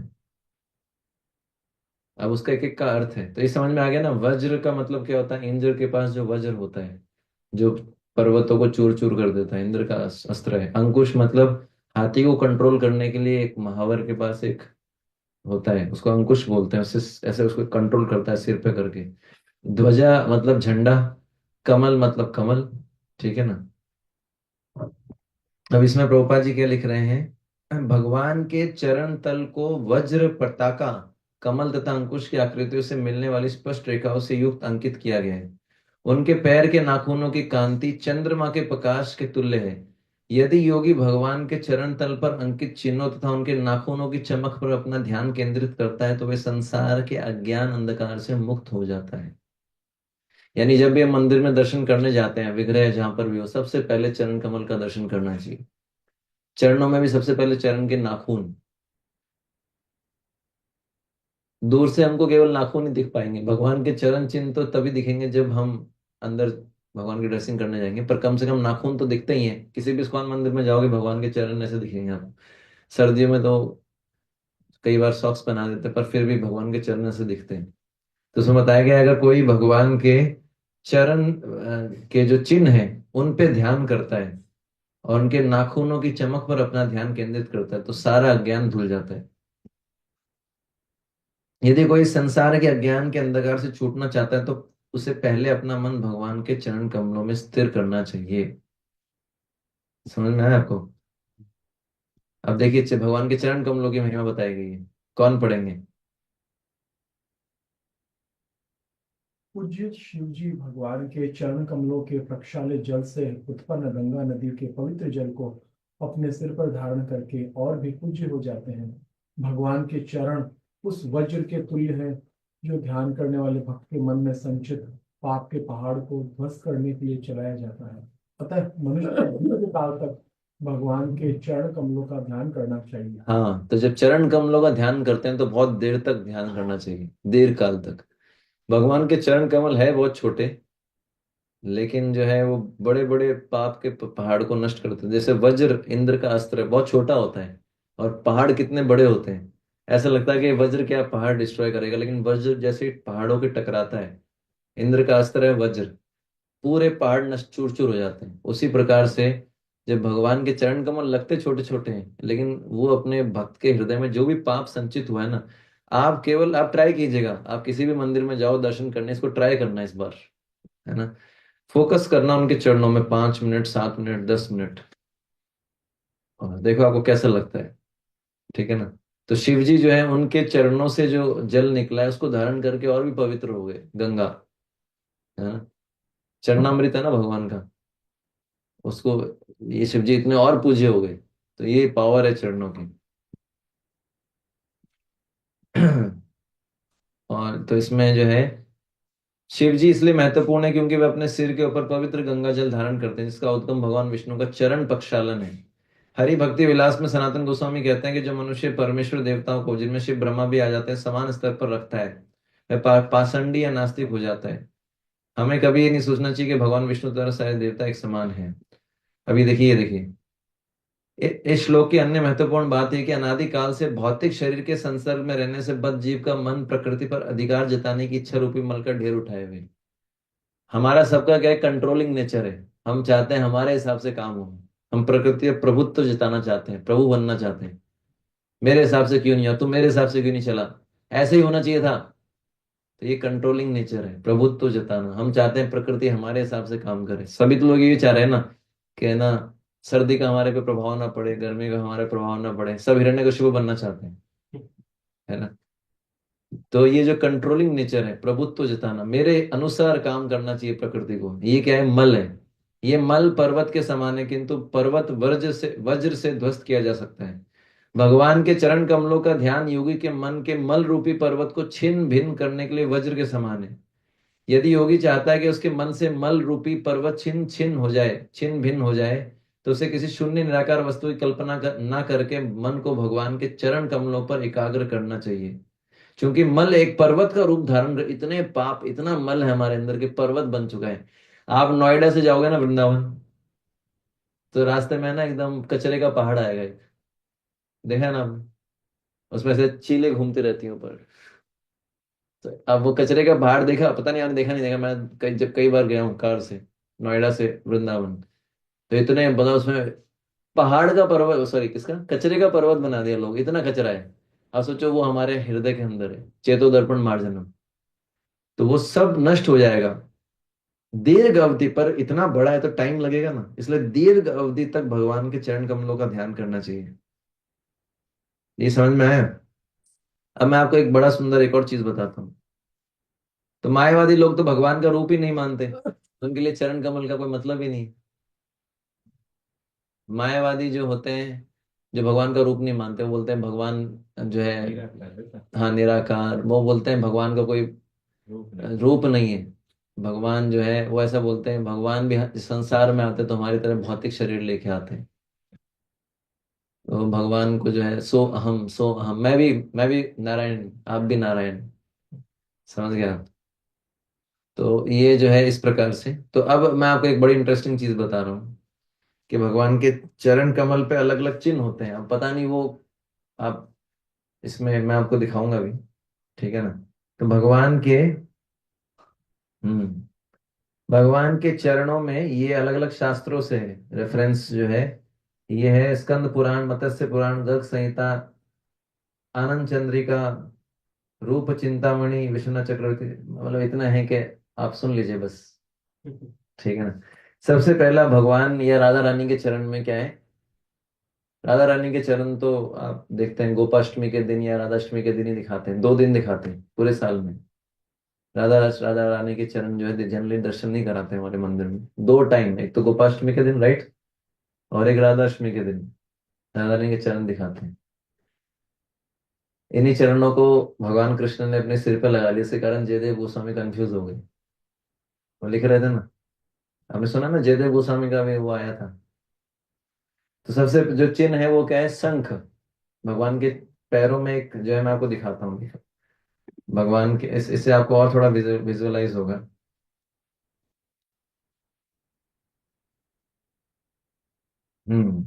A: अब उसका एक एक का अर्थ है, तो ये समझ में आ गया ना। वज्र का मतलब क्या होता है? इंद्र के पास जो वज्र होता है, जो पर्वतों को चूर चूर कर देता है, इंद्र का अस्त्र है। अंकुश मतलब हाथी को कंट्रोल करने के लिए एक महावर के पास एक होता है, उसको अंकुश बोलते हैं। उससे ऐसे उसको कंट्रोल करता है सिर पे करके। ध्वजा मतलब झंडा। कमल मतलब कमल। ठीक है ना। अब इसमें प्रभुपाद जी क्या लिख रहे हैं? भगवान के चरण तल को वज्र पताका, कमल तथा अंकुश की आकृतियों से मिलने वाली स्पष्ट रेखाओं से युक्त अंकित किया गया है। उनके पैर के नाखूनों की कांति चंद्रमा के प्रकाश के तुल्य है। यदि योगी भगवान के चरण तल पर अंकित चिन्हों तथा उनके नाखूनों की चमक पर अपना ध्यान केंद्रित करता है तो वे संसार के अज्ञान अंधकार से मुक्त हो जाता है। यानी जब भी हम मंदिर में दर्शन करने जाते हैं, विग्रह जहां पर भी हो, सबसे पहले चरण कमल का दर्शन करना चाहिए। चरणों में भी सबसे पहले चरण के नाखून। दूर से हमको केवल नाखून ही दिख पाएंगे, भगवान के चरण चिन्ह तो तभी दिखेंगे जब हम अंदर भगवान की ड्रेसिंग करने जाएंगे। पर कम से कम नाखून तो दिखते ही हैं। किसी भी इस्कॉन मंदिर में जाओगे भगवान के चरण ऐसे दिखेंगे आपको। सर्दियों में तो कई बार सॉक्स पहना देते हैं, पर फिर भी भगवान के चरण ऐसे दिखते हैं। तो उसमें बताया गया है, अगर कोई भगवान के चरण के जो चिन्ह है उन पे ध्यान करता है और उनके नाखूनों की चमक पर अपना ध्यान केंद्रित करता है तो सारा अज्ञान धुल जाता है। यदि कोई संसार के अज्ञान के अंधकार से छूटना चाहता है तो उसे पहले अपना मन भगवान के चरण कमलों में स्थिर करना चाहिए। समझ में आया आपको? अब देखिए भगवान के चरण कमलों की महिमा बताई गई है। कौन पढ़ेंगे?
F: पूज्य शिव जी भगवान के चरण कमलों के प्रक्षालित जल से उत्पन्न गंगा नदी के पवित्र जल को अपने सिर पर धारण करके और भी पूज्य हो जाते हैं। भगवान के चरण उस वज्र के तुल्य है जो ध्यान करने वाले भक्त के मन में संचित पाप के पहाड़ को ध्वस्त करने के लिए चलाया जाता है। अतः मनुष्य को दीर्घ काल तक भगवान के चरण कमलों का ध्यान करना चाहिए।
A: हाँ, तो जब चरण कमलों का ध्यान करते हैं तो बहुत देर तक ध्यान करना चाहिए, देर काल तक। भगवान के चरण कमल है बहुत छोटे, लेकिन जो है वो बड़े बड़े पाप के पहाड़ को नष्ट करते हैं। जैसे वज्र इंद्र का अस्त्र है, बहुत छोटा होता है, और पहाड़ कितने बड़े होते हैं। ऐसा लगता है कि वज्र क्या पहाड़ डिस्ट्रॉय करेगा, लेकिन वज्र जैसे ही पहाड़ों के टकराता है, इंद्र का अस्त्र है वज्र, पूरे पहाड़ नष्ट चूर चूर हो जाते हैं। उसी प्रकार से जब भगवान के चरण कमल लगते छोटे छोटे हैं, लेकिन वो अपने भक्त के हृदय में जो भी पाप संचित हुआ है ना, आप ट्राई कीजिएगा। आप किसी भी मंदिर में जाओ दर्शन करने, इसको ट्राई करना इस बार, है ना। फोकस करना उनके चरणों में 5 मिनट, 7 मिनट, 10 मिनट, और देखो आपको कैसा लगता है। ठीक है ना। तो शिव जी जो है उनके चरणों से जो जल निकला है उसको धारण करके और भी पवित्र हो गए, गंगा, है ना। चरणामृत है ना भगवान का, उसको ये शिव जी इतने और पूज्य हो गए। तो ये पावर है चरणों की। और तो इसमें जो है शिव जी इसलिए महत्वपूर्ण है क्योंकि वे अपने सिर के ऊपर पवित्र गंगा जल धारण करते हैं, जिसका उद्गम भगवान विष्णु का चरण प्रक्षालन है। हरि भक्ति विलास में सनातन गोस्वामी कहते हैं कि जो मनुष्य परमेश्वर देवताओं को, जिनमें शिव ब्रह्मा भी आ जाते हैं, समान स्तर पर रखता है, वह पाषंडी या नास्तिक हो जाता है। हमें कभी ये नहीं सोचना चाहिए कि भगवान विष्णु द्वारा सारे देवता एक समान है। अभी देखिए इस श्लोक की अन्य महत्वपूर्ण बात है कि अनादिकाल से भौतिक शरीर के संसर्ग में रहने से बद्ध जीव का मन प्रकृति पर अधिकार जताने की इच्छा रूपी मल का ढेर उठाए हुए। हमारा सबका क्या है? कंट्रोलिंग नेचर है। हम चाहते हैं हमारे हिसाब से काम हो। हम प्रकृति पर प्रभुत्व जताना चाहते हैं, प्रभु बनना चाहते हैं। मेरे हिसाब से क्यों नहीं हुआ, तुम मेरे हिसाब से क्यों नहीं चला, ऐसे ही होना चाहिए था। तो ये कंट्रोलिंग नेचर है, प्रभुत्व जताना। हम चाहते हैं प्रकृति हमारे हिसाब से काम करे। सभी तो लोग ये चाह रहे हैं ना कि ना सर्दी का हमारे पे प्रभाव ना पड़े, गर्मी का हमारे प्रभाव ना पड़े। सब हिरण्यकशिपु बनना चाहते हैं, है ना। तो ये जो कंट्रोलिंग नेचर है, प्रभुत्व जताना, मेरे अनुसार काम करना चाहिए प्रकृति को, ये क्या है? मल है। ये मल पर्वत के समान है, किंतु पर्वत वज्र से ध्वस्त किया जा सकता है। भगवान के चरण कमलों का ध्यान योगी के मन के मल रूपी पर्वत को छिन्न भिन्न करने के लिए वज्र के समान है। यदि योगी चाहता है कि उसके मन से मल रूपी पर्वत छिन्न छिन्न भिन्न हो जाए, तो उसे किसी शून्य निराकार वस्तु की कल्पना ना करके मन को भगवान के चरण कमलों पर एकाग्र करना चाहिए। क्योंकि मल एक पर्वत का रूप धारण इतने पाप, इतना मल है हमारे अंदर के पर्वत बन चुका है। आप नोएडा से जाओगे ना वृंदावन, तो रास्ते में ना एकदम कचरे का पहाड़ आएगा एक, देखा है ना आपने? उसमें से चीलें घूमती रहती हैं ऊपर। तो अब वो कचरे का पहाड़ देखा, पता नहीं आपने देखा नहीं देखा, मैं कई बार गया हूँ कार से, नोएडा से वृंदावन। तो इतने बड़ा उसमें पहाड़ का पर्वत, सॉरी किसका, कचरे का पर्वत बना दिया लोग, इतना कचरा है। आप सोचो वो हमारे हृदय के अंदर है, चेतो दर्पण मार्जनम, तो वो सब नष्ट हो जाएगा दीर्घ अवधि पर। इतना बड़ा है तो टाइम लगेगा ना, इसलिए दीर्घ अवधि तक भगवान के चरण कमलों का ध्यान करना चाहिए। ये समझ में आया? अब मैं आपको एक बड़ा सुंदर एक और चीज बताता हूँ। तो मायावादी लोग तो भगवान का रूप ही नहीं मानते, उनके लिए चरण कमल का कोई मतलब ही नहीं। मायावादी जो होते हैं, जो भगवान का रूप नहीं मानते, वो बोलते हैं भगवान जो है, हाँ निराकार, वो बोलते हैं भगवान का कोई रूप नहीं है। भगवान जो है वो ऐसा बोलते हैं, भगवान भी संसार में आते तो हमारी तरह भौतिक शरीर लेके आते हैं। तो भगवान को जो है सो अहम, सो अहम, मैं भी नारायण, आप भी नारायण, समझ गया? तो ये जो है इस प्रकार से। तो अब मैं आपको एक बड़ी इंटरेस्टिंग चीज बता रहा हूँ कि भगवान के चरण कमल पे अलग अलग चिन्ह होते हैं। अब पता नहीं वो, आप इसमें मैं आपको दिखाऊंगा भी, ठीक है ना? तो हम्म भगवान के चरणों में ये अलग अलग शास्त्रों से रेफरेंस जो है, ये है स्कंद पुराण, मत्स्य पुराण, गर्ग संहिता, आनंद चंद्रिका, रूप चिंतामणि, विश्वनाथ चक्रवर्ती, मतलब इतना है कि आप सुन लीजिए बस, ठीक है ना? सबसे पहला भगवान या राधा रानी के चरण में क्या है? राधा रानी के चरण तो आप देखते हैं गोपाष्टमी के दिन या राधाष्टमी के दिन ही दिखाते हैं, 2 दिन दिखाते हैं पूरे साल में। राधा रानी के चरण जो है जनरली दर्शन नहीं कराते हैं हमारे मंदिर में, 2 टाइम, एक तो गोपाष्टमी के दिन, राइट, और एक राधाष्टमी के दिन राधा रानी के चरण दिखाते हैं। इन्हीं चरणों को भगवान कृष्ण ने अपने सिर पर लगा लिया, इसके कारण जयदेव गोस्वामी कंफ्यूज हो गए। वो लिख रहे थे ना, आपने सुना ना, जयदेव गोस्वामी का भी वो आया था। तो सबसे जो चिन्ह है वो क्या है? शंख। भगवान के पैरों में एक जो है, मैं आपको दिखाता हूँ, भगवान के इससे आपको और थोड़ा विजुअलाइज होगा। हम्म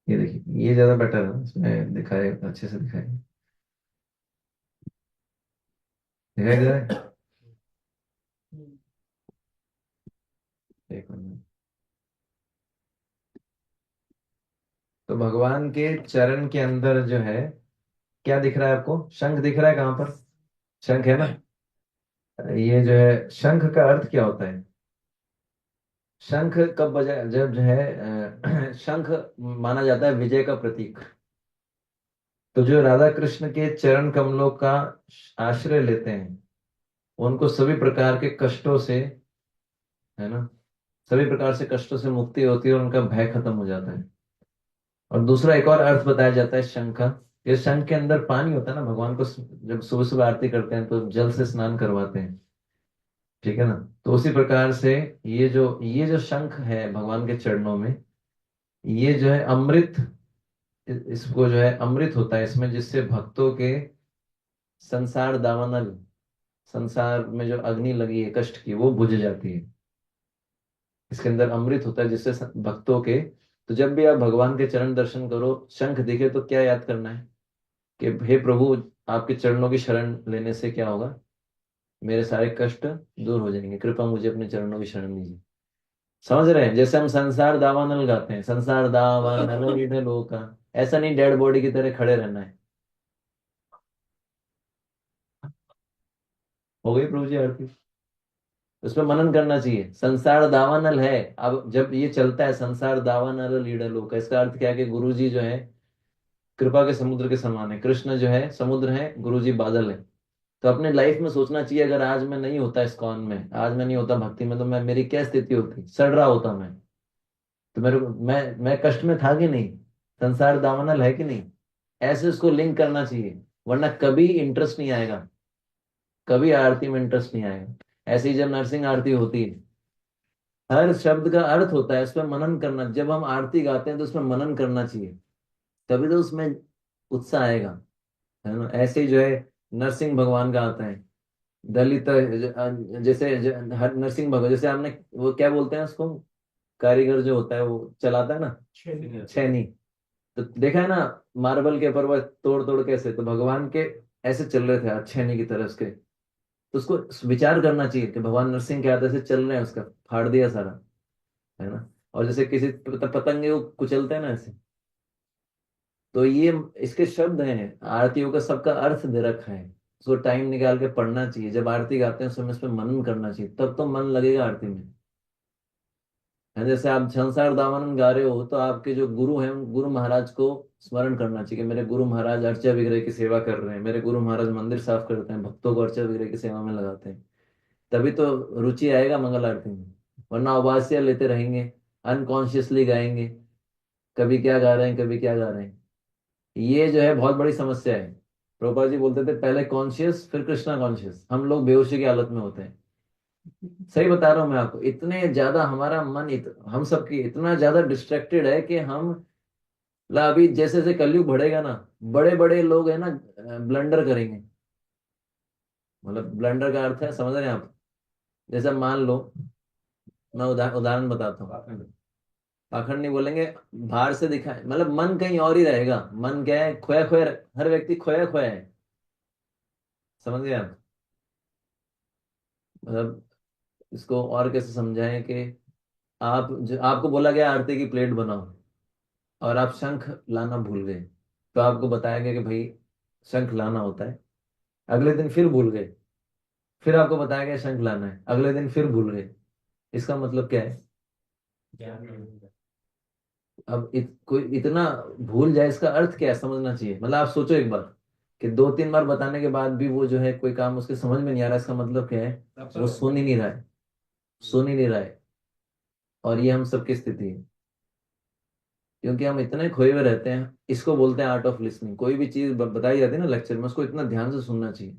A: ये देखिए, ये ज्यादा बेटर है, इसमें दिखाए, अच्छे से दिखाए, दिखाई दे रहा है? एक मिनट। तो भगवान के चरण के अंदर जो है क्या दिख रहा है आपको? शंख दिख रहा है कहाँ पर? शंख है ना? ये जो है शंख का अर्थ क्या होता है? शंख कब बजा, जब जो है शंख माना जाता है विजय का प्रतीक। तो जो राधा कृष्ण के चरण कमलों का आश्रय लेते हैं, उनको सभी प्रकार के कष्टों से, है ना, सभी प्रकार से कष्टों से मुक्ति होती है और उनका भय खत्म हो जाता है। और दूसरा एक और अर्थ बताया जाता है शंख का, ये शंख के अंदर पानी होता है ना, भगवान को जब सुबह सुबह आरती करते हैं तो जल से स्नान करवाते हैं, ठीक है ना? तो उसी प्रकार से ये जो शंख है भगवान के चरणों में, ये जो है अमृत, इसको जो है अमृत होता है इसमें, जिससे भक्तों के संसार दावानल, संसार में जो अग्नि लगी है कष्ट की, वो बुझ जाती है। इसके अंदर अमृत होता है जिससे भक्तों के, तो जब भी आप भगवान के चरण दर्शन करो, शंख दिखे तो क्या याद करना है कि हे प्रभु, आपके चरणों की शरण लेने से क्या होगा? मेरे सारे कष्ट दूर हो जाएंगे, कृपा मुझे अपने चरणों की शरण दीजिए। समझ रहे हैं? जैसे हम संसार दावानल गाते हैं, संसार दावानल लीढ़े लोका, ऐसा नहीं डेड बॉडी की तरह खड़े रहना है। हो गई प्रभु जी आरती? उसमें मनन करना चाहिए, संसार दावानल है। अब जब ये चलता है संसार दावानल लीढ़े लोका, इसका अर्थ क्या है कि गुरु जी जो है कृपा के समुद्र के समान है, कृष्ण जो है समुद्र है, गुरु जी बादल है। तो अपने लाइफ में सोचना चाहिए, अगर आज मैं नहीं होता इस्कॉन में, आज मैं नहीं होता भक्ति में, तो मैं, मेरी क्या स्थिति होती? सड़ रहा होता मैं। तो मेरे को, मैं कष्ट में था कि नहीं? संसार दावानल है कि नहीं? ऐसे उसको लिंक करना चाहिए, वरना कभी इंटरेस्ट नहीं आएगा, कभी आरती में इंटरेस्ट नहीं आएगा। ऐसे ही जब नरसिंह आरती होती है, हर शब्द का अर्थ होता है, उसमें मनन करना। जब हम आरती गाते हैं तो उसमें मनन करना चाहिए, तभी तो उसमें उत्साह आएगा, है ना। ऐसे ही जो है नरसिंह भगवान का आता है, दलित जैसे नरसिंह भगवान, जैसे आपने वो क्या बोलते हैं उसको, कारीगर जो होता है वो चलाता है ना, छेनी। तो देखा है ना, मार्बल के पर्वत तोड़ तोड़ कैसे, तो भगवान के ऐसे चल रहे थे हाथ छेनी की तरह उसके। तो उसको विचार करना चाहिए कि भगवान नरसिंह के हाथ ऐसे चल रहे हैं, उसका फाड़ दिया सारा, है ना। और जैसे किसी पतंगे को कुचलते हैं ना ऐसे। तो ये इसके शब्द हैं, आरतियों का सबका अर्थ दे रखा है, उसको टाइम निकाल के पढ़ना चाहिए। जब आरती गाते हैं उस समय उस पर मनन करना चाहिए, तब तो मन लगेगा आरती में, है। जैसे आप संसार दामन गा रहे हो तो आपके जो गुरु हैं उन गुरु महाराज को स्मरण करना चाहिए कि मेरे गुरु महाराज अर्चा विग्रह की सेवा कर रहे हैं, मेरे गुरु महाराज मंदिर साफ करते हैं, भक्तों को अर्चा विग्रह की सेवा में लगाते हैं। तभी तो रुचि आएगा मंगल आरती में। वरना उपास्य लेते रहेंगे, अनकॉन्शियसली गाएंगे, कभी क्या गा रहे हैं कभी क्या गा रहे हैं। ये जो है बहुत बड़ी समस्या है। प्रभुपाद जी बोलते थे पहले कॉन्शियस फिर कृष्णा कॉन्शियस, हम लोग बेहोशी की हालत में होते हैं। सही बता रहा हूं मैं आपको, इतने ज्यादा हमारा मन हम सबकी इतना ज्यादा डिस्ट्रैक्टेड है कि हम अभी जैसे जैसे कलयुग बढ़ेगा ना, बड़े बड़े लोग है ना ब्लंडर करेंगे। मतलब ब्लंडर का अर्थ है, समझ रहे हैं आप। जैसे मान लो, मैं उदाहरण बताता हूँ। पाखंड नहीं बोलेंगे, बाहर से दिखाए, मतलब मन कहीं और ही रहेगा। मन क्या है, खोया खोया, हर व्यक्ति खोया खोया है, समझ गए आप। मतलब इसको और कैसे समझाएं कि आपको बोला गया आरती की प्लेट बनाओ, और आप शंख लाना भूल गए। तो आपको बताया गया कि भाई शंख लाना होता है। अगले दिन फिर भूल गए, फिर आपको बताया गया शंख लाना है, अगले दिन फिर भूल गए। इसका मतलब क्या है। अब कोई इतना भूल जाए, इसका अर्थ क्या है समझना चाहिए। मतलब आप सोचो एक बार कि 2-3 बार बताने के बाद भी वो जो है कोई काम उसके समझ में नहीं आ रहा, इसका मतलब क्या है, वो सुन ही नहीं रहा है, सुन ही नहीं रहा है। और ये हम सबकी स्थिति है, क्योंकि हम इतने खोए हुए रहते हैं। इसको बोलते हैं आर्ट ऑफ लिसनिंग। कोई भी चीज बताई जाती है ना लेक्चर में, उसको इतना ध्यान से सुनना चाहिए,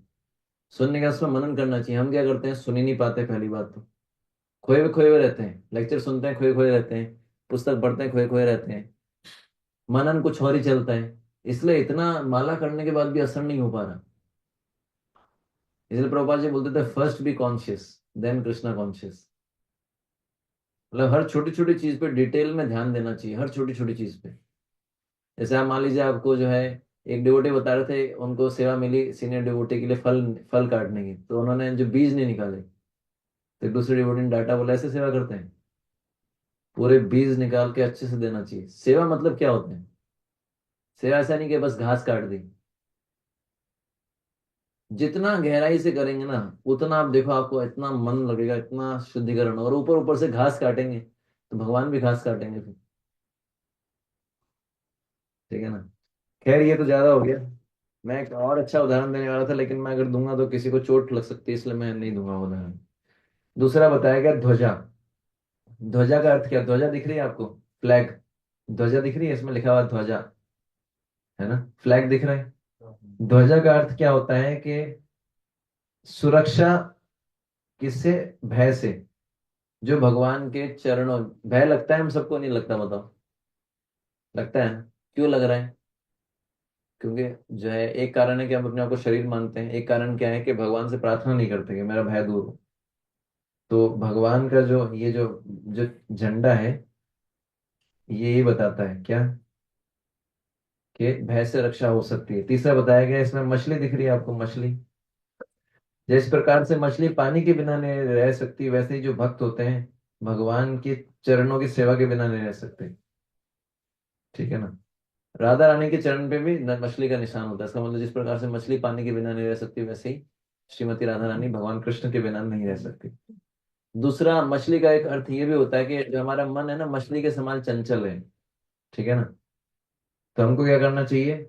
A: सुनने का उसमें मनन करना चाहिए। हम क्या करते हैं, सुन ही नहीं पाते। पहली बात तो खोए हुए रहते हैं, लेक्चर सुनते हैं खोए खोए रहते हैं, पुस्तक पढ़ते हैं खोए खोए रहते हैं, मनन कुछ और ही चलता है। इसलिए इतना माला करने के बाद भी असर नहीं हो पा रहा। इसलिए प्रभुपाद जी बोलते थे first be conscious then Krishna conscious. मतलब हर छोटी छोटी चीज पे डिटेल में ध्यान देना चाहिए, हर छोटी छोटी चीज पे। जैसे आप मान लीजिए, आपको जो है एक डिवोटी बता रहे थे, उनको सेवा मिली सीनियर डिवोटी के लिए फल फल काटने की, तो उन्होंने जो बीज नहीं निकाले, तो एक दूसरे डिवोटी ने डाटा, बोला ऐसे सेवा करते हैं, पूरे बीज निकाल के अच्छे से देना चाहिए। सेवा मतलब क्या होता है, सेवा ऐसा नहीं कि बस घास काट दी। जितना गहराई से करेंगे ना, उतना आप देखो आपको इतना मन लगेगा, इतना शुद्धिकरण। और ऊपर ऊपर से घास काटेंगे तो भगवान भी घास काटेंगे फिर, ठीक है ना। खैर ये तो ज्यादा हो गया। मैं एक और अच्छा उदाहरण देने वाला था, लेकिन मैं अगर दूंगा तो किसी को चोट लग सकती है, इसलिए मैं नहीं दूंगा उदाहरण। दूसरा बताया गया ध्वजा। ध्वजा का अर्थ क्या, ध्वजा दिख रही है आपको, फ्लैग, ध्वजा दिख रही है, इसमें लिखा हुआ ध्वजा, है ना, फ्लैग दिख रहा है। ध्वजा का अर्थ क्या होता है कि सुरक्षा। किससे, भय से। जो भगवान के चरणों, भय लगता है हम सबको, नहीं लगता बताओ, लगता है ना। क्यों लग रहा है, क्योंकि जो है एक कारण है कि हम अपने आप को शरीर मानते हैं, एक कारण क्या है कि भगवान से प्रार्थना नहीं करते कि मेरा भय दूर हो। तो भगवान का जो ये जो जो झंडा है, ये बताता है क्या, कि भय से रक्षा हो सकती है। तीसरा बताया गया, इसमें मछली दिख रही है आपको, मछली। जिस प्रकार से मछली पानी के बिना नहीं रह सकती, वैसे ही जो भक्त होते हैं भगवान के चरणों की सेवा के बिना नहीं रह सकते, ठीक है ना। राधा रानी के चरण पे भी मछली का निशान होता है। इसका मतलब जिस प्रकार से मछली पानी के बिना नहीं रह सकती, वैसे ही श्रीमती राधा रानी भगवान कृष्ण के बिना नहीं रह सकती। दूसरा, मछली का एक अर्थ ये भी होता है कि जो हमारा मन है ना, मछली के समान चंचल है, ठीक है ना। तो हमको क्या करना चाहिए,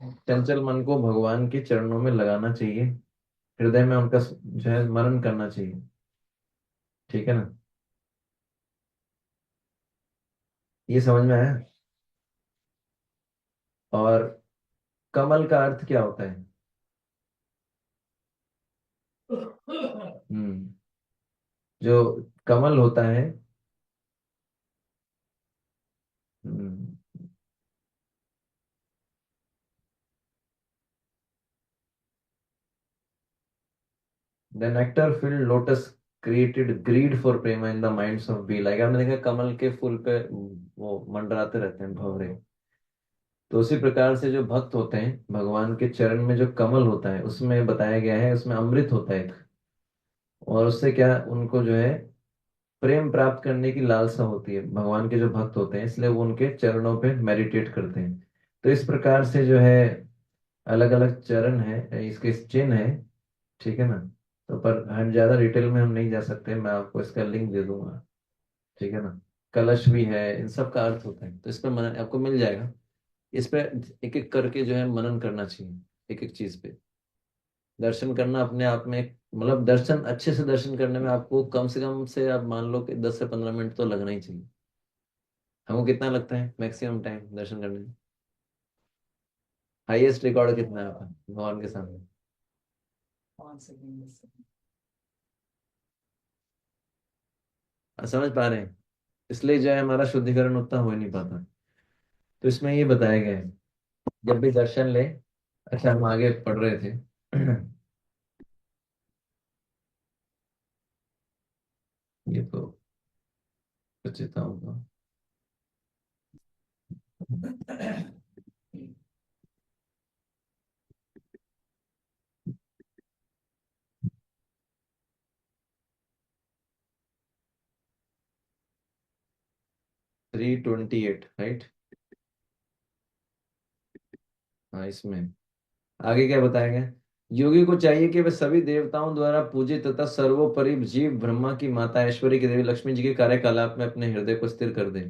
A: चंचल मन को भगवान के चरणों में लगाना चाहिए, हृदय में उनका जो है स्मरण करना चाहिए, ठीक है ना। ये समझ में आया। और कमल का अर्थ क्या होता है। जो कमल होता है, the nectar filled lotus created greed for prem in the minds of bee, like आपने देखा कमल के फूल पे वो मंडराते रहते हैं भंवरे। तो उसी प्रकार से जो भक्त होते हैं भगवान के चरण में, जो कमल होता है उसमें बताया गया है, उसमें अमृत होता है एक, और उससे क्या उनको जो है प्रेम प्राप्त करने की लालसा होती है भगवान के जो भक्त होते हैं, इसलिए वो उनके चरणों पे मेडिटेट करते हैं। तो इस प्रकार से जो है अलग अलग चरण है, इसके चिन्ह है, ठीक है ना। तो पर हम ज्यादा डिटेल में हम नहीं जा सकते, मैं आपको इसका लिंक दे दूंगा, ठीक है ना। कलश भी है, इन सब का अर्थ होता है, तो इस पर मनन आपको मिल जाएगा। इस पे एक एक करके जो है मनन करना चाहिए, एक एक चीज पे दर्शन करना अपने आप में मतलब दर्शन अच्छे से दर्शन करने में आपको कम से आप मान लो कि 10 से 15 मिनट तो लगना ही चाहिए। हमको कितना लगता है मैक्सिमम टाइम दर्शन करने में? हाईएस्ट रिकॉर्ड कितना है आपका भगवान के सामने?
C: 5 सेकंड 10 सेकंड।
A: समझ पा रहे हैं? इसलिए जो है हमारा शुद्धिकरण उतना हो ही नहीं पाता। तो इसमें ये बताया गया है जब भी दर्शन ले। अच्छा, हम आगे पढ़ रहे थे। ये तो चेता होगा। 328 राइट। हाँ, इसमें आगे क्या बताया गया? योगी को चाहिए कि वह सभी देवताओं द्वारा पूजित तथा सर्वोपरि जीव ब्रह्मा की माता ऐश्वर्य की देवी लक्ष्मी जी के कार्यकलाप में अपने हृदय को स्थिर कर दे।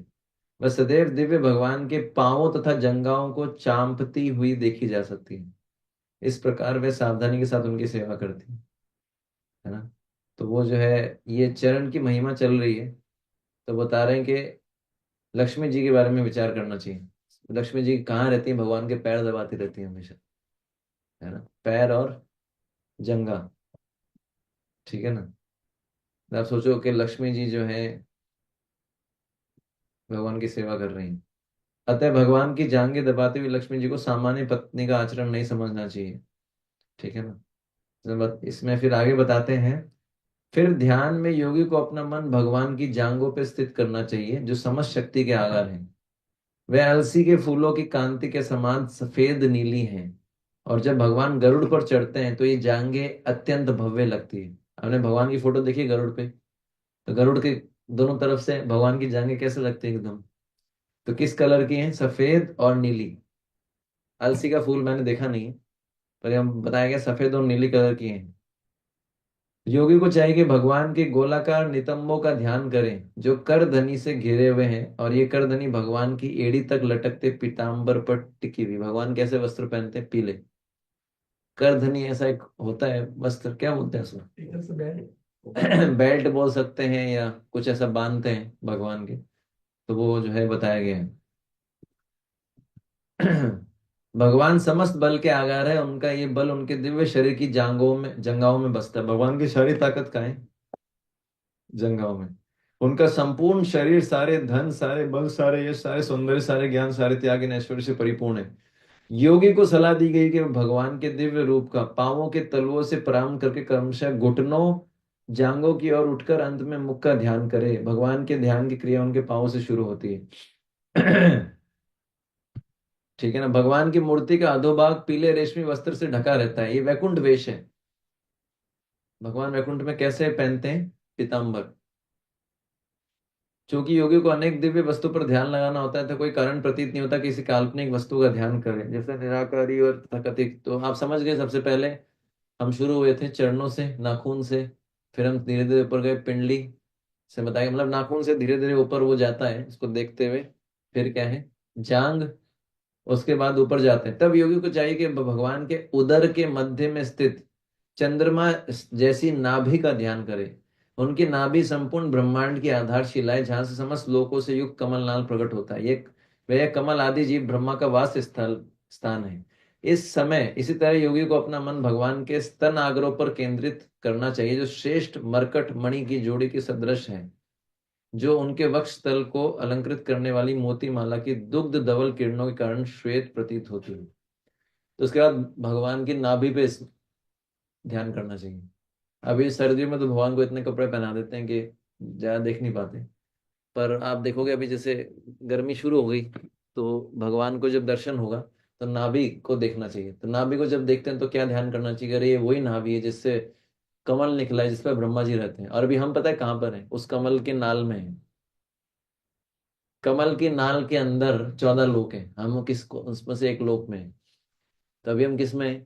A: वह सदैव दिव्य भगवान के पांवों तथा जंघाओं को चांपती हुई देखी जा सकती है। इस प्रकार वह सावधानी के साथ उनकी सेवा करती है ना। तो वो जो है ये चरण की महिमा चल रही है, तो बता रहे हैं कि लक्ष्मी जी के बारे में विचार करना चाहिए। लक्ष्मी जी कहाँ रहती है? भगवान के पैर दबाती रहती है हमेशा, है ना, पैर और जंगा, ठीक है ना। तो आप सोचो कि लक्ष्मी जी जो है भगवान की सेवा कर रही हैं। अतः भगवान की जांघें दबाते हुए लक्ष्मी जी को सामान्य पत्नी का आचरण नहीं समझना चाहिए, ठीक है ना। इसमें फिर आगे बताते हैं, फिर ध्यान में योगी को अपना मन भगवान की जांघों पर स्थित करना चाहिए जो समस्त शक्ति के आधार हैं। वह अलसी के फूलों की कांति के समान सफेद नीली हैं, और जब भगवान गरुड़ पर चढ़ते हैं तो ये जांघें अत्यंत भव्य लगती है। आपने भगवान की फोटो देखी गरुड़ पे? तो गरुड़ के दोनों तरफ से भगवान की जांघें कैसे लगती है? एकदम। तो किस कलर की हैं? सफेद और नीली। अलसी का फूल मैंने देखा नहीं है, पर हम बताया गया सफेद और नीली कलर की हैं। योगी को चाहिए कि भगवान के गोलाकार नितंबों का ध्यान करें जो करधनी से घिरे हुए हैं, और ये करधनी भगवान की एड़ी तक लटकते पीताम्बर पर टिकी हुई। भगवान कैसे वस्त्र पहनते हैं? पीले। करधनी ऐसा एक होता है वस्त्र, क्या बोलते हैं उसको?
F: एकदम से बैठ
A: बेल्ट बोल सकते हैं, या कुछ ऐसा बांधते हैं भगवान के। तो वो जो है बताया गया है। भगवान समस्त बल के आगार है, उनका ये बल उनके दिव्य शरीर की जांघों में जंगाओं में बसता है। भगवान की सारी ताकत कहाँ है? जंगाओं में। उनका संपूर्ण शरीर सारे धन, सारे बल, सारे यश, सारे सौंदर्य, सारे ज्ञान, सारे त्याग इन ऐश्वर्य से परिपूर्ण है। योगी को सलाह दी गई कि वह भगवान के दिव्य रूप का पांवों के तलुओं से प्रारंभ करके क्रमशः घुटनों, जांघों की ओर उठकर अंत में मुख का ध्यान करे। भगवान के ध्यान की क्रिया उनके पांवों से शुरू होती है। ठीक है ना। भगवान की मूर्ति का अधोभाग पीले रेशमी वस्त्र से ढका रहता है, ये वैकुंठ वेश है। भगवान वैकुंठ में कैसे पहनते हैं? पीताम्बर। क्योंकि योगी को अनेक दिव्य वस्तु पर ध्यान लगाना होता है, तो कोई कारण प्रतीत नहीं होता किसी काल्पनिक वस्तु का ध्यान करें, जैसे निराकारी और तथाकथित। तो आप समझ गए, सबसे पहले हम शुरू हुए थे चरणों से, नाखून से, फिर हम धीरे धीरे ऊपर गए पिंडली से, बताया मतलब नाखून से धीरे धीरे ऊपर वो जाता है इसको देखते हुए। फिर क्या है? जांग। उसके बाद ऊपर जाते हैं। तब योगी को चाहिए कि भगवान के उदर के मध्य में स्थित चंद्रमा जैसी नाभि का ध्यान करे। उनकी नाभि संपूर्ण ब्रह्मांड की आधारशिला है, जहां से समस्त लोकों से युक्त कमल नाल प्रकट होता है। ये वह कमल आदि जीव ब्रह्मा का वास स्थल स्थान है। इस समय इसी तरह योगी को अपना मन भगवान के स्तन आग्रों पर केंद्रित करना चाहिए, जो श्रेष्ठ मरकट मणि की जोड़ी के सदृश है, जो उनके वक्ष तल को अलंकृत करने वाली मोती माला की दुग्ध धवल किरणों के कारण श्वेत प्रतीत होती है। तो उसके बाद भगवान की नाभि पे ध्यान करना चाहिए। अभी सर्दियों में तो भगवान को इतने कपड़े पहना देते हैं कि ज्यादा देख नहीं पाते। पर आप देखोगे अभी जैसे गर्मी शुरू हो गई, तो भगवान को जब दर्शन होगा तो नाभि को देखना चाहिए। तो नाभि को जब देखते हैं तो क्या ध्यान करना चाहिए, अरे ये वही नाभि है जिससे कमल निकला है, जिस पर ब्रह्मा जी रहते हैं। और अभी हम पता है कहाँ पर है, उस कमल के नाल में है। कमल की नाल के अंदर 14 लोक हैं, हम उसमें से एक लोक में है। तो अभी हम किस में हैं?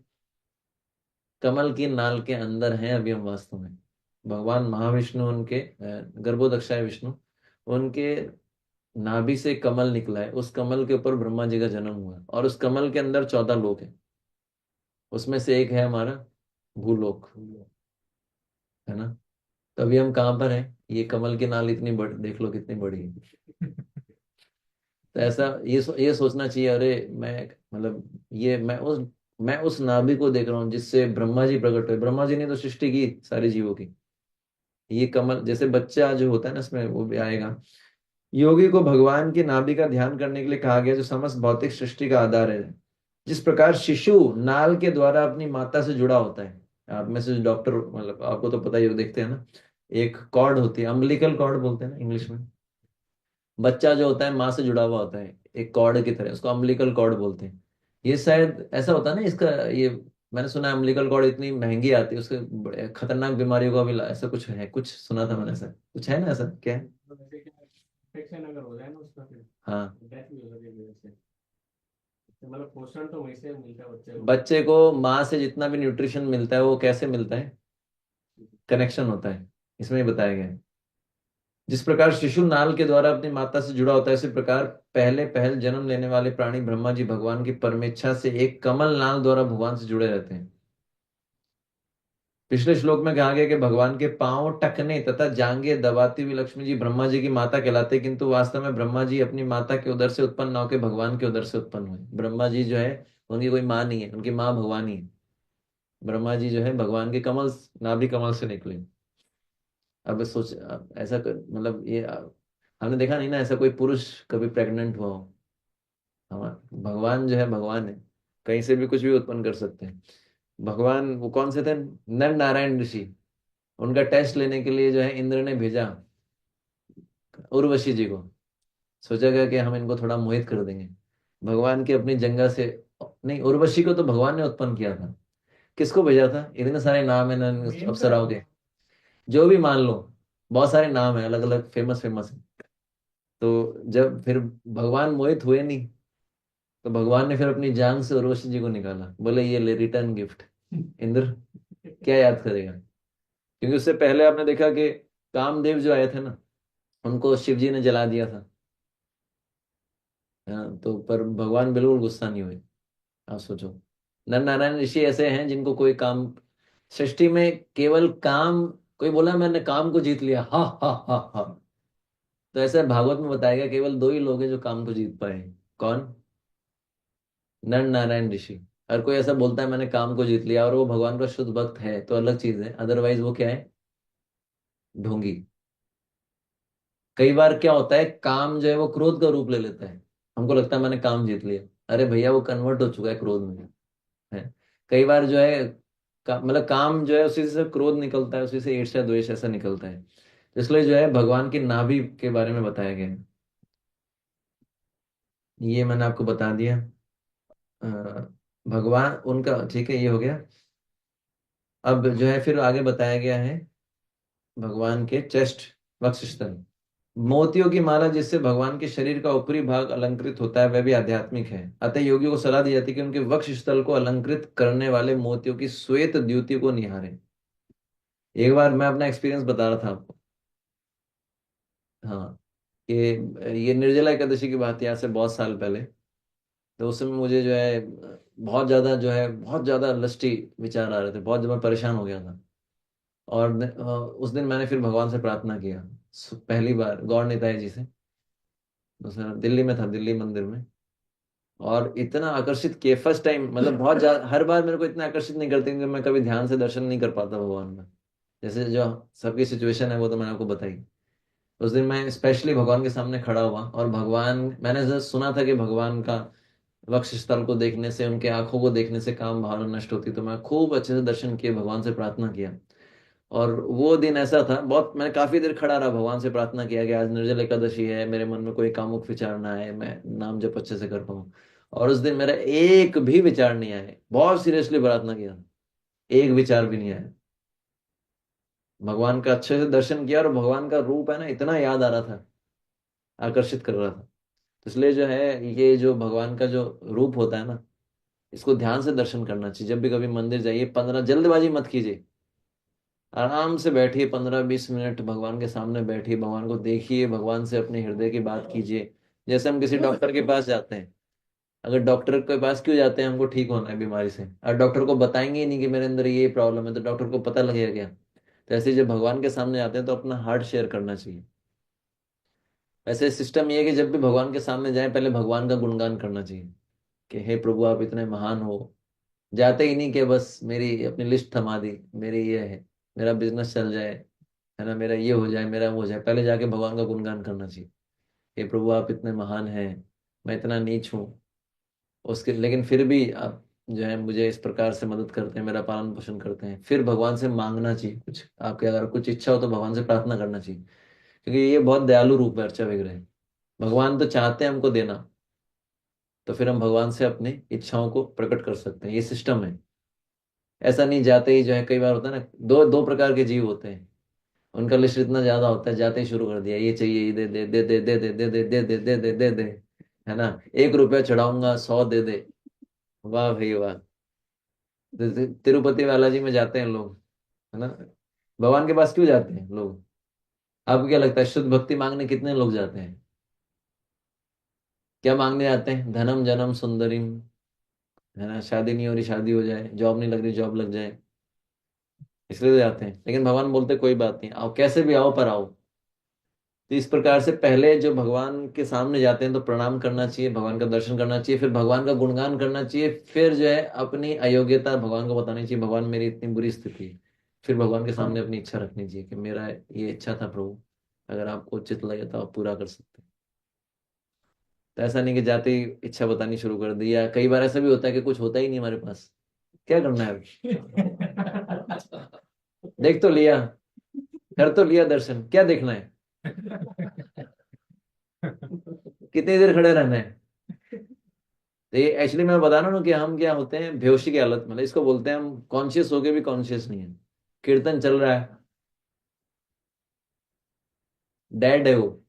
A: कमल की नाल के अंदर हैं अभी हम वास्तव में। भगवान महाविष्णु उनके गर्भोदक्षाय विष्णु, उनके नाभि से कमल निकला है, उस कमल के ऊपर ब्रह्मा जी का जन्म हुआ है, और उस कमल के अंदर 14 लोक है। उसमें से एक है हमारा भूलोक, है ना। तो अभी हम कहाँ पर हैं? ये कमल की नाल इतनी बड़ी, देख लो कितनी बड़ी है। तो ऐसा ये सोचना चाहिए, अरे मैं मतलब ये मैं उस नाभि को देख रहा हूँ जिससे ब्रह्मा जी प्रकट हुए। ब्रह्मा जी ने तो सृष्टि की सारी जीवों की। ये कमल जैसे बच्चा जो होता है ना, इसमें वो भी आएगा। योगी को भगवान की नाभि का ध्यान करने के लिए कहा गया, जो समस्त भौतिक सृष्टि का आधार है। जिस प्रकार शिशु नाल के द्वारा अपनी माता से जुड़ा होता है, आप में से डॉक्टर मतलब आपको तो पता ही हो, देखते हैं ना, एक कॉर्ड होती है, अम्बिलिकल कॉर्ड बोलते हैं ना इंग्लिश में। बच्चा जो होता है माँ से जुड़ा हुआ होता है एक कॉर्ड की तरह, उसको अम्बिलिकल कॉर्ड बोलते हैं। ये शायद ऐसा होता है ना इसका, ये मैंने सुना है अम्बिलिकल कॉर्ड इतनी महंगी आती है, उसके बड़े खतरनाक बीमारियों का भी ऐसा कुछ है, कुछ सुना था मैंने, ऐसा कुछ है ना, ऐसा क्या है?
E: इन्फेक्शन अगर हो जाए ना उसका, फिर
A: हाँ,
E: डेथ भी हो सकती है वजह से। तो मतलब पोषण तो वहीं से मिलता है बच्चे को।
A: बच्चे को माँ से जितना भी न्यूट्रिशन मिलता है वो कैसे मिलता है? कनेक्शन होता है, इसमें ही बताया गया है। जिस प्रकार शिशु नाल के द्वारा अपनी माता से जुड़ा होता है, इसी प्रकार पहल जन्म लेने वाले प्राणी ब्रह्मा जी भगवान की परमेच्छा से एक कमल नाल द्वारा भगवान से जुड़े रहते हैं। पिछले श्लोक में कहा गया कि भगवान के पांव टकने तथा जांघें दबाती हुई लक्ष्मी जी ब्रह्मा जी की माता कहलाते, किंतु वास्तव में ब्रह्मा जी अपनी माता के उदर से उत्पन्न न होकर भगवान के उदर से उत्पन्न हुए। ब्रह्मा जी जो है उनकी कोई माँ नहीं है, उनकी माँ भगवान ही है। ब्रह्मा जी जो है भगवान के कमल, नाभि कमल से निकले। अब सोच, अब ऐसा मतलब ये हमने देखा नहीं ना ऐसा कोई पुरुष कभी प्रेग्नेंट हुआ हो। हमारा भगवान जो है भगवान है, कहीं से भी कुछ भी उत्पन्न कर सकते हैं। भगवान वो कौन से थे, नर नारायण ऋषि, उनका टेस्ट लेने के लिए जो है इंद्र ने भेजा उर्वशी जी को। सोचा गया कि हम इनको थोड़ा मोहित कर देंगे। भगवान की अपनी जंगा से, नहीं, उर्वशी को तो भगवान ने उत्पन्न किया था। किसको भेजा था? इतने सारे नाम है ना अप्सराओं के, जो भी मान लो, बहुत सारे नाम है, अलग अलग फेमस फेमस है। तो जब फिर भगवान मोहित हुए नहीं, तो भगवान ने फिर अपनी जांग से उर्वशी जी को निकाला, बोले ये ले रिटर्न गिफ्ट। इंद्र क्या याद करेगा? क्योंकि उससे पहले आपने देखा कि कामदेव जो आए थे ना, उनको शिव जी ने जला दिया था। हाँ, तो पर भगवान बिल्कुल गुस्सा नहीं हुए। आप सोचो, नर नारायण ऋषि ऐसे हैं जिनको कोई काम, सृष्टि में केवल काम, कोई बोला मैंने काम को जीत लिया, हा हा हा हा। तो ऐसे भागवत में बताया गया केवल दो ही लोग हैं जो काम को जीत पाए हैं। कौन? नर नारायण ऋषि। हर कोई ऐसा बोलता है मैंने काम को जीत लिया, और वो भगवान का शुद्ध भक्त है तो अलग चीज है, अदरवाइज वो क्या है? ढोंगी। कई बार क्या होता है, काम जो है वो क्रोध का रूप ले लेता है। हमको लगता है मैंने काम जीत लिया, अरे भैया वो कन्वर्ट हो चुका है क्रोध में, है। कई बार जो है मतलब काम जो है उसी से क्रोध निकलता है, उसी से ईर्ष्या द्वेष ऐसा निकलता है। तो इसलिए जो है भगवान की नाभि के बारे में बताया गया है। ये मैंने आपको बता दिया। अ, भगवान उनका ठीक है, ये हो गया। अब जो है फिर आगे बताया गया है भगवान के चेस्ट, वक्षस्थल। मोतियों की माला जिससे भगवान के शरीर का ऊपरी भाग अलंकृत होता है वह भी आध्यात्मिक है। अतः योगियों को सलाह दी जाती है कि उनके वक्ष स्थल को अलंकृत करने वाले मोतियों की श्वेत द्युति को निहारें। एक बार मैं अपना एक्सपीरियंस बता रहा था आपको। हाँ, ये निर्जला एकादशी की बात है, आज से बहुत साल पहले। तो उस समय मुझे जो है बहुत ज्यादा जो है बहुत ज्यादा लस्टी विचार आ रहे थे, बहुत जब मैं परेशान हो गया था। और उस दिन मैंने फिर भगवान से प्रार्थना किया, पहली बार गौर निताई जी से। दूसरा दिल्ली में था, दिल्ली मंदिर में। और इतना आकर्षित किए फर्स्ट टाइम, मतलब बहुत ज्यादा, हर बार मेरे को इतना आकर्षित नहीं करते क्योंकि मैं कभी ध्यान से दर्शन नहीं कर पाता भगवान का। जैसे जो सबकी सिचुएशन है वो तो मैंने आपको बताई। उस दिन मैं स्पेशली भगवान के सामने खड़ा हुआ, और भगवान, मैंने जब सुना था कि भगवान का वक्ष स्थल को देखने से, उनके आंखों को देखने से काम भावना नष्ट होती, तो मैं खूब अच्छे से दर्शन किए, भगवान से प्रार्थना किया। और वो दिन ऐसा था, बहुत मैंने काफी देर खड़ा रहा, भगवान से प्रार्थना किया कि आज निर्जल एकादशी है, मेरे मन में कोई कामुक विचार ना आए, मैं नाम जप अच्छे से कर पाऊँ। और उस दिन मेरा एक भी विचार नहीं आया, बहुत सीरियसली प्रार्थना किया, एक विचार भी नहीं आया। भगवान का अच्छे से दर्शन किया, और भगवान का रूप है ना इतना याद आ रहा था, आकर्षित कर रहा था। तो इसलिए जो है, ये जो भगवान का जो रूप होता है ना, इसको ध्यान से दर्शन करना चाहिए। जब भी कभी मंदिर जाइए, 15 जल्दबाजी मत कीजिए, आराम से बैठिए, 15-20 मिनट भगवान के सामने बैठिए, भगवान को देखिए, भगवान से अपने हृदय की बात कीजिए। जैसे हम किसी डॉक्टर के पास जाते हैं, अगर डॉक्टर के पास क्यों जाते हैं, हमको ठीक होना है बीमारी से, और डॉक्टर को बताएंगे ही नहीं कि मेरे अंदर ये प्रॉब्लम है, तो डॉक्टर को पता लगेगा क्या। तो ऐसे ही जब भगवान के सामने आते हैं तो अपना हार्ट शेयर करना चाहिए। वैसे सिस्टम ये है कि जब भी भगवान के सामने जाए, पहले भगवान का गुणगान करना चाहिए कि हे प्रभु आप इतने महान हो। जाते ही नहीं कि बस मेरी अपनी लिस्ट थमा दी, मेरी ये है, मेरा बिजनेस चल जाए, है ना, मेरा ये हो जाए, मेरा वो हो जाए। पहले जाके भगवान का गुणगान करना चाहिए, हे प्रभु आप इतने महान हैं, मैं इतना नीच हूँ, उसके लेकिन फिर भी आप जो है मुझे इस प्रकार से मदद करते हैं, मेरा पालन पोषण करते हैं। फिर भगवान से मांगना चाहिए कुछ, आपके अगर कुछ इच्छा हो तो भगवान से प्रार्थना करना चाहिए, क्योंकि ये बहुत दयालु रूप है अर्चा विग्रह। भगवान तो चाहते हैं हमको देना, तो फिर हम भगवान से अपनी इच्छाओं को प्रकट कर सकते हैं, ये सिस्टम है। ऐसा नहीं जाते ही जो है, कई बार होता है ना, दो दो प्रकार के जीव होते हैं, उनका लिस्ट इतना ज्यादा होता है, जाते ही शुरू कर दिया, ये चाहिए, ये दे दे दे दे दे दे दे दे दे दे दे दे दे दे, है ना, 1 रुपया चढ़ाऊंगा, 100 दे दे। वाह भाई वाह। तिरुपति बालाजी में जाते हैं लोग, है ना, भगवान के पास क्यों जाते हैं लोग? आपको क्या लगता है, शुद्ध भक्ति मांगने कितने लोग जाते हैं? क्या मांगने जाते हैं? धनम जनम सुंदरीम, है ना, शादी नहीं हो रही शादी हो जाए, जॉब नहीं लग रही जॉब लग जाए, इसलिए तो जाते हैं। लेकिन भगवान बोलते कोई बात नहीं, आओ कैसे भी आओ पर आओ। तो इस प्रकार से पहले जो भगवान के सामने जाते हैं तो प्रणाम करना चाहिए, भगवान का दर्शन करना चाहिए, फिर भगवान का गुणगान करना चाहिए, फिर जो है अपनी अयोग्यता भगवान को बतानी चाहिए, भगवान मेरी इतनी बुरी स्थिति है। फिर भगवान के सामने अपनी इच्छा रखनी चाहिए कि मेरा ये इच्छा था प्रभु, अगर आपको उचित लगे तो आप पूरा कर सकते हैं। तो ऐसा नहीं कि जाते ही इच्छा बतानी शुरू कर दी, या कई बार ऐसा भी होता है कि कुछ होता ही नहीं हमारे पास, क्या करना है अभी? देख तो लिया, कर तो लिया दर्शन, क्या देखना है? कितनी देर खड़े रहना है? तो ये एक्चुअली मैं बता रहा हूँ ना कि हम क्या होते हैं, बेहोशी की हालत में, मतलब इसको बोलते हैं हम कॉन्शियस होके भी कॉन्शियस नहीं है। कीर्तन चल रहा है, डेड है वो,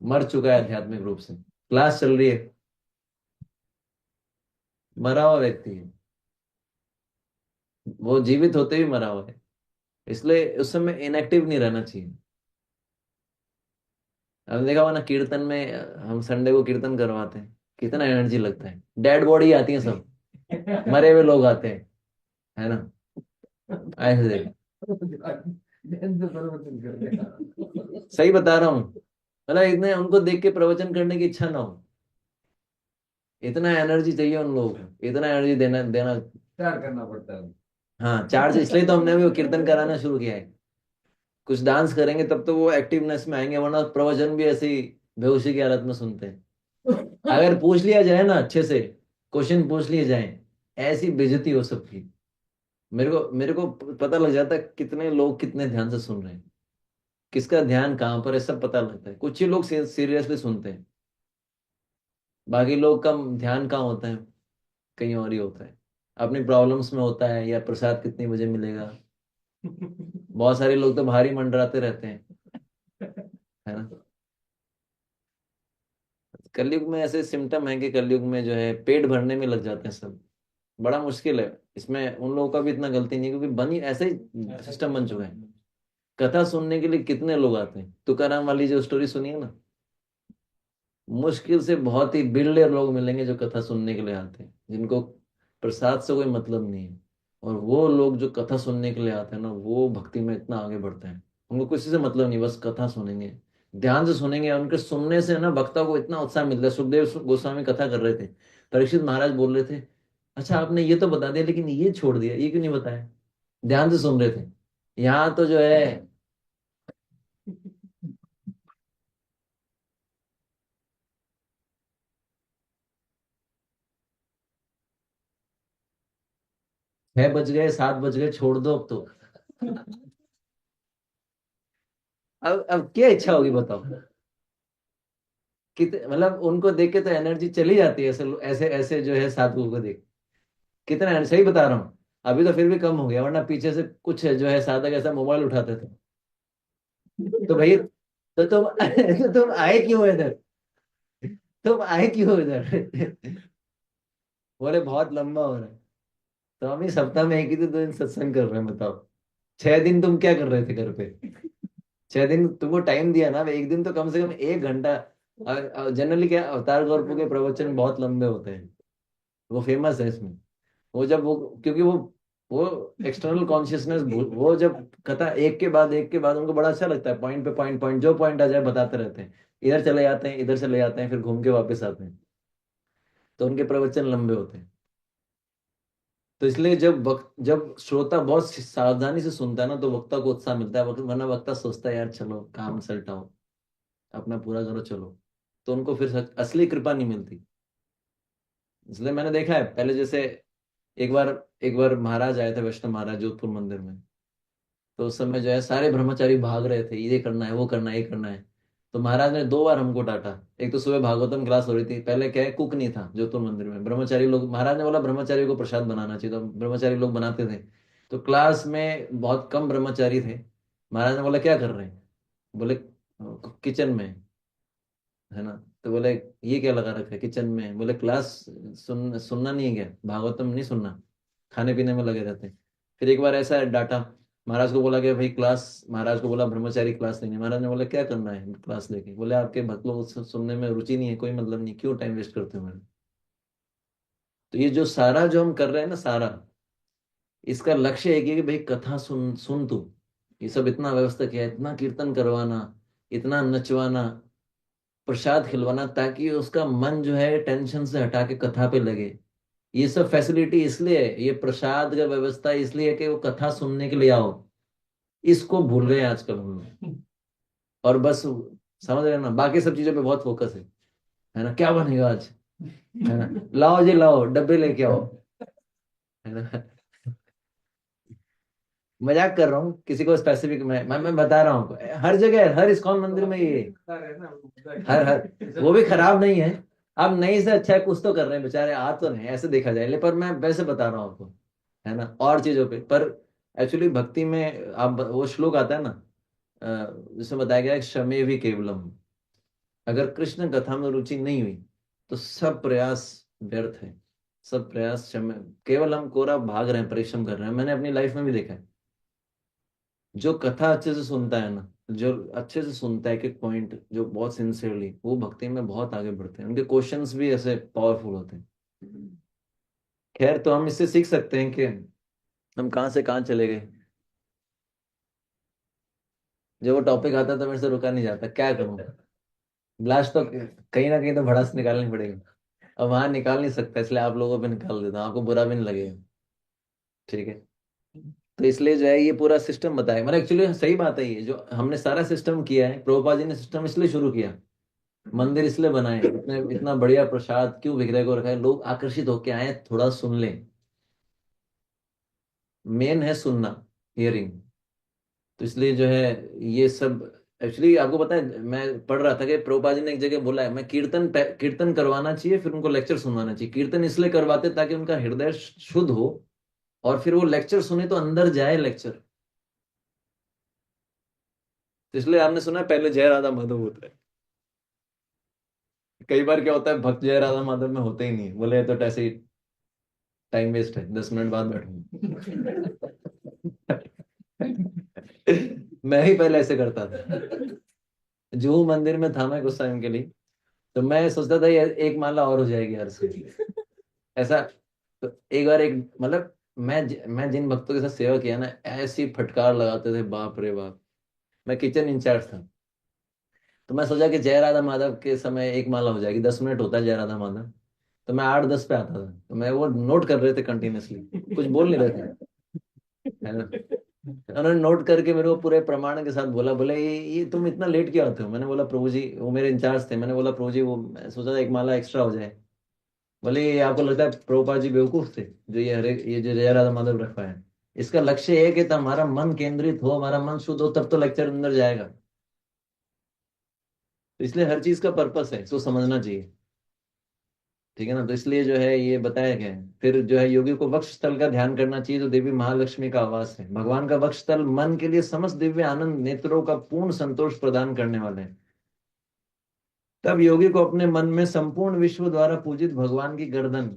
A: मर चुका है आध्यात्मिक रूप से, क्लास चल रही है, मरा हुआ व्यक्ति है, वो जीवित होते भी मरा हुआ है। इसलिए उस समय इनएक्टिव नहीं रहना चाहिए। हमने देखा हुआ ना, कीर्तन में हम संडे को कीर्तन करवाते हैं, कितना एनर्जी लगता है, डेड बॉडी आती है सब, मरे हुए लोग आते हैं, है ना, ऐसे देख, सही बता रहा हूँ, मतलब इतने उनको देख के प्रवचन करने की इच्छा ना हो, इतना एनर्जी चाहिए उन लोगों को, इतना एनर्जी देना देना
C: प्यार करना पड़ता है।
A: हाँ, चार्ज, इसलिए तो हमने भी वो कीर्तन कराना शुरू किया है। कुछ डांस करेंगे तब तो वो एक्टिवनेस में आएंगे, वरना प्रवचन भी ऐसे ही बेहोशी की हालत में सुनते हैं। अगर पूछ लिया जाए ना अच्छे से, क्वेश्चन पूछ लिए जाए, ऐसी बेइज्जती हो सबकी, मेरे को पता लग जाता है कितने लोग कितने ध्यान से सुन रहे हैं, किसका ध्यान कहाँ पर है, सब पता लगता है। कुछ ही लोग सीरियसली सुनते हैं, बाकी लोग का ध्यान कहाँ होता है, कहीं और ही होता है, अपनी प्रॉब्लम्स में होता है, या प्रसाद कितने बजे मिलेगा। बहुत सारे लोग तो बाहर ही मंडराते रहते हैं, है ना। कलयुग में ऐसे सिम्टम है कि कलयुग में जो है पेट भरने में लग जाते हैं सब, बड़ा मुश्किल है। इसमें उन लोगों का भी इतना गलती नहीं है, क्योंकि बनी ऐसे ही सिस्टम बन चुका है। कथा सुनने के लिए कितने लोग आते हैं, तुकाराम वाली जो स्टोरी सुनी है ना, मुश्किल से बहुत ही बिरले लोग मिलेंगे जो कथा सुनने के लिए आते हैं, जिनको प्रसाद से कोई मतलब नहीं है। और वो लोग जो कथा सुनने के लिए आते हैं ना, वो भक्ति में इतना आगे बढ़ते हैं, उनको किसी से मतलब नहीं, बस कथा सुनेंगे, ध्यान से सुनेंगे। उनके सुनने से ना वक्ता को इतना उत्साह मिलता है। सुखदेव गोस्वामी कथा कर रहे थे, परीक्षित महाराज बोल रहे थे, अच्छा आपने ये तो बता दिया लेकिन ये छोड़ दिया, ये क्यों नहीं बताया? ध्यान से सुन रहे थे। यहाँ तो जो है 6 बज गए, 7 बज गए, छोड़ दो अब तो। अब क्या इच्छा होगी बताओ। मतलब उनको देख के तो एनर्जी चली जाती है, ऐसे ऐसे ऐसे जो है साधुओं को देख। कितना सही बता रहा हूँ। अभी तो फिर भी कम हो गया, वरना पीछे से कुछ जो है साधक ऐसा मोबाइल उठाते थे। तो भाई तो तुम तो तुम आए क्यों इधर, तुम आए क्यों इधर। बोले बहुत लंबा हो रहा है। तो हम इस सप्ताह में एक ही तो 2 दिन सत्संग कर रहे हैं, बताओ। 6 दिन तुम क्या कर रहे थे घर पे। 6 दिन तुमको टाइम दिया ना, एक दिन तो कम से कम 1 घंटा। जनरली क्या अवतार गौरव के प्रवचन बहुत लंबे होते हैं, वो फेमस है इसमें। वो जब वो क्योंकि वो एक्सटर्नल कॉन्शियसनेस, वो जब कथा एक के बाद एक के बाद उनको बड़ा अच्छा लगता है, पॉइंट पे पॉइंट पॉइंट जो पॉइंट आ जाए बताते रहते हैं। इधर चले जाते हैं, इधर चले जाते हैं, फिर घूम के वापस आते हैं। तो उनके प्रवचन लंबे होते हैं। तो इसलिए जब श्रोता बहुत सावधानी से सुनता है ना, तो वक्ता को उत्साह मिलता है। वरना वक्ता सोचता है यार चलो काम सलटाओ, अपना पूरा करो चलो। तो उनको फिर असली कृपा नहीं मिलती। इसलिए मैंने देखा है पहले, जैसे एक बार एक बार महाराज आए थे, वैष्णव महाराज जोधपुर मंदिर में। तो उस समय जो है सारे ब्रह्मचारी भाग रहे थे, ये करना है वो करना है ये करना है। तो महाराज ने 2 बार हमको डांटा। एक तो सुबह भागवतम क्लास हो रही थी, पहले क्या है कुक नहीं था जोधपुर मंदिर में, ब्रह्मचारी लोग, महाराज ने बोला ब्रह्मचारी को प्रसाद बनाना चाहिए, तो ब्रह्मचारी लोग बनाते थे। तो क्लास में बहुत कम ब्रह्मचारी थे। महाराज ने बोला क्या कर रहे हैं, बोले किचन में, है ना। तो बोले ये क्या लगा रखा है किचन में, बोले क्लास सुनना नहीं है क्या, भागवतम नहीं सुनना, खाने पीने में लगे रहते हैं। फिर एक बार ऐसा डाटा, महाराज को बोला कि भाई क्लास, महाराज को बोला ब्रह्मचारी क्लास लेनी है। महाराज ने बोला क्या करना है क्लास लेके, बोले आपके भक्त लोग सुनने में रुचि नहीं है, कोई मतलब नहीं, क्यों टाइम वेस्ट करते हो मेरा। तो ये जो सारा जो हम कर रहे हैं ना सारा, इसका लक्ष्य एक है कि भाई कथा सुन सुन तू। ये सब इतना व्यवस्था किया है, इतना कीर्तन करवाना, इतना नचवाना, प्रसाद खिलवाना, ताकि उसका मन जो है टेंशन से हटा के कथा पे लगे। ये सब फैसिलिटी इसलिए है, ये प्रसाद का व्यवस्था इसलिए है कि वो कथा सुनने के लिए आओ। इसको भूल रहे हैं आजकल हम लोग। और बस समझ रहे हैं ना, बाकी सब चीजों पे बहुत फोकस है ना, क्या बनेगा आज, है ना, लाओ जी लाओ डब्बे लेके आओ, है ना। मजाक कर रहा हूँ, किसी को स्पेसिफिक मैं बता रहा हूँ, हर जगह हर इस्कॉन मंदिर में ये हर हर वो भी खराब नहीं है। अब नहीं से अच्छा है, कुछ तो कर रहे हैं बेचारे, आ तो नहीं ऐसे देखा जाए, लेकिन पर मैं वैसे बता रहा हूँ आपको, है ना, और चीजों पे। पर एक्चुअली भक्ति में आप वो श्लोक आता है ना, जिसमें बताया गया है क्षमे भी केवलम। अगर कृष्ण कथा में रुचि नहीं हुई तो सब प्रयास व्यर्थ है। सब प्रयास क्षमे, केवल हम कोरा भाग रहे हैं, परिश्रम कर रहे हैं। मैंने अपनी लाइफ में भी देखा है, जो कथा अच्छे से सुनता है ना, जो अच्छे से सुनता है, एक पॉइंट जो बहुत सिंसियरली, वो भक्ति में बहुत आगे बढ़ते हैं, उनके क्वेश्चंस भी ऐसे पावरफुल होते हैं। खैर, तो हम इससे सीख सकते हैं कि हम कहाँ से कहाँ चले गए। जब वो टॉपिक आता है तो मेरे से रुका नहीं जाता, क्या करूँ। ब्लास्ट तो कहीं ना कहीं तो भड़ास निकालनी पड़ेगी। अब वहां निकाल नहीं सकता, इसलिए आप लोगों पे निकाल देता हूँ, आपको बुरा भी नहीं लगेगा। ठीक है। तो इसलिए जो है ये पूरा सिस्टम बताया, मतलब एक्चुअली सही बात है, ये जो हमने सारा सिस्टम किया है, प्रभुपाद जी ने सिस्टम इसलिए शुरू किया, मंदिर इसलिए बनाए, इतने इतना बढ़िया प्रसाद क्यों विग्रह को रखा है, लोग आकर्षित होके आए, थोड़ा सुन लें। मेन है सुनना, हियरिंग। तो इसलिए जो है ये सब, एक्चुअली आपको पता है, मैं पढ़ रहा था कि प्रभुपाद जी ने एक जगह बोला है, मैं कीर्तन करवाना चाहिए, फिर उनको लेक्चर सुनवाना चाहिए। कीर्तन इसलिए करवाते ताकि उनका हृदय शुद्ध हो, और फिर वो लेक्चर सुने तो अंदर जाए लेक्चर। तो इसलिए आपने सुना है पहले जय राधा माधव होता है। कई बार क्या होता है, भक्त जय राधा माधव में होते ही नहीं, बोले ये तो ऐसे ही टाइम वेस्ट है, 10 मिनट बाद बैठूंगा। मैं ही पहले ऐसे करता था। जूहू मंदिर में था मैं कुछ टाइम के लिए, तो मैं सोचता था यार एक माला और हो जाएगी यार से, ऐसा। तो एक बार एक मतलब मैं जिन भक्तों के साथ सेवा किया ना, ऐसी फटकार लगाते थे, बाप रे बाप। मैं किचन इंचार्ज था, तो मैं सोचा कि जय राधा माधव के समय एक माला हो जाएगी, 10 मिनट होता है जय राधा माधव। तो मैं 8-10 पे आता था, तो मैं वो नोट कर रहे थे कंटिन्यूअसली, कुछ बोल नहीं रहे थे, है ना। उन्होंने नोट करके मेरे को पूरे प्रमाण के साथ बोला, बोले ये तुम इतना लेट क्यों आते हो। मैंने बोला प्रभु जी, वो मेरे इंचार्ज थे, मैंने बोला प्रभु जी वो मैं सोचा था एक माला एक्स्ट्रा हो जाए। बोले ये आपको लगता है प्रभुपाद जी बेवकूफ थे, जो ये जो जय राधा माधव रखा है, इसका लक्ष्य ये है कि हमारा मन केंद्रित हो, हमारा मन शुद्ध हो, तब तो लेक्चर अंदर जाएगा। तो इसलिए हर चीज का पर्पस है, इसको समझना चाहिए। ठीक है ना, तो इसलिए जो है ये बताया गया है। फिर जो है योगी को वक्ष स्थल का ध्यान करना चाहिए, जो देवी महालक्ष्मी का आवास है। भगवान का वक्ष स्थल मन के लिए समस्त दिव्य आनंद, नेत्रों का पूर्ण संतोष प्रदान करने वाले हैं। तब योगी को अपने मन में संपूर्ण विश्व द्वारा पूजित भगवान की गर्दन,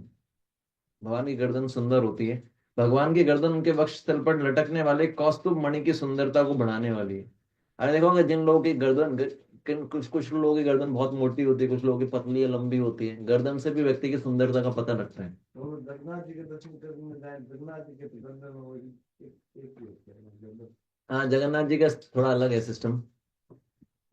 A: भगवान की गर्दन सुंदर होती है, भगवान की गर्दन उनके वक्ष स्थल पर लटकने वाले कौस्तुभ मणि की सुंदरता को बढ़ाने वाली है। अरे देखोगे जिन लोगों की गर्दन, कुछ कुछ लोगों की गर्दन बहुत मोटी होती है, कुछ लोगों की पतली या लंबी होती है, गर्दन से भी व्यक्ति की सुंदरता का पता लगता है।
F: तो जगन्नाथ जी के दर्शन करने में जाए, जगन्नाथ जी के गर्दन में वो एक ही होते हैं गर्दन।
A: हाँ, जगन्नाथ जी का थोड़ा अलग है सिस्टम।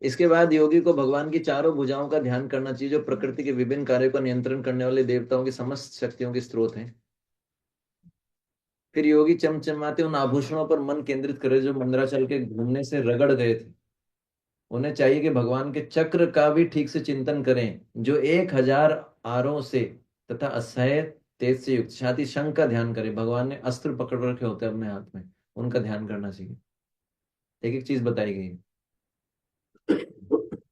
A: इसके बाद योगी को भगवान की चारों भुजाओं का ध्यान करना चाहिए, जो प्रकृति के विभिन्न कार्यों का नियंत्रण करने वाले देवताओं की समस्त शक्तियों के स्रोत हैं। फिर योगी चमचमाते उन आभूषणों पर मन केंद्रित करे जो मंदराचल के घूमने से रगड़ गए थे। उन्हें चाहिए कि भगवान के चक्र का भी ठीक से चिंतन करें, जो 1000 आरों से तथा असह्य तेज से युक्त। साथ ही शंख का ध्यान करें, भगवान ने अस्त्र पकड़ रखे होते हैं अपने हाथ में, उनका ध्यान करना चाहिए। एक एक चीज बताई गई है,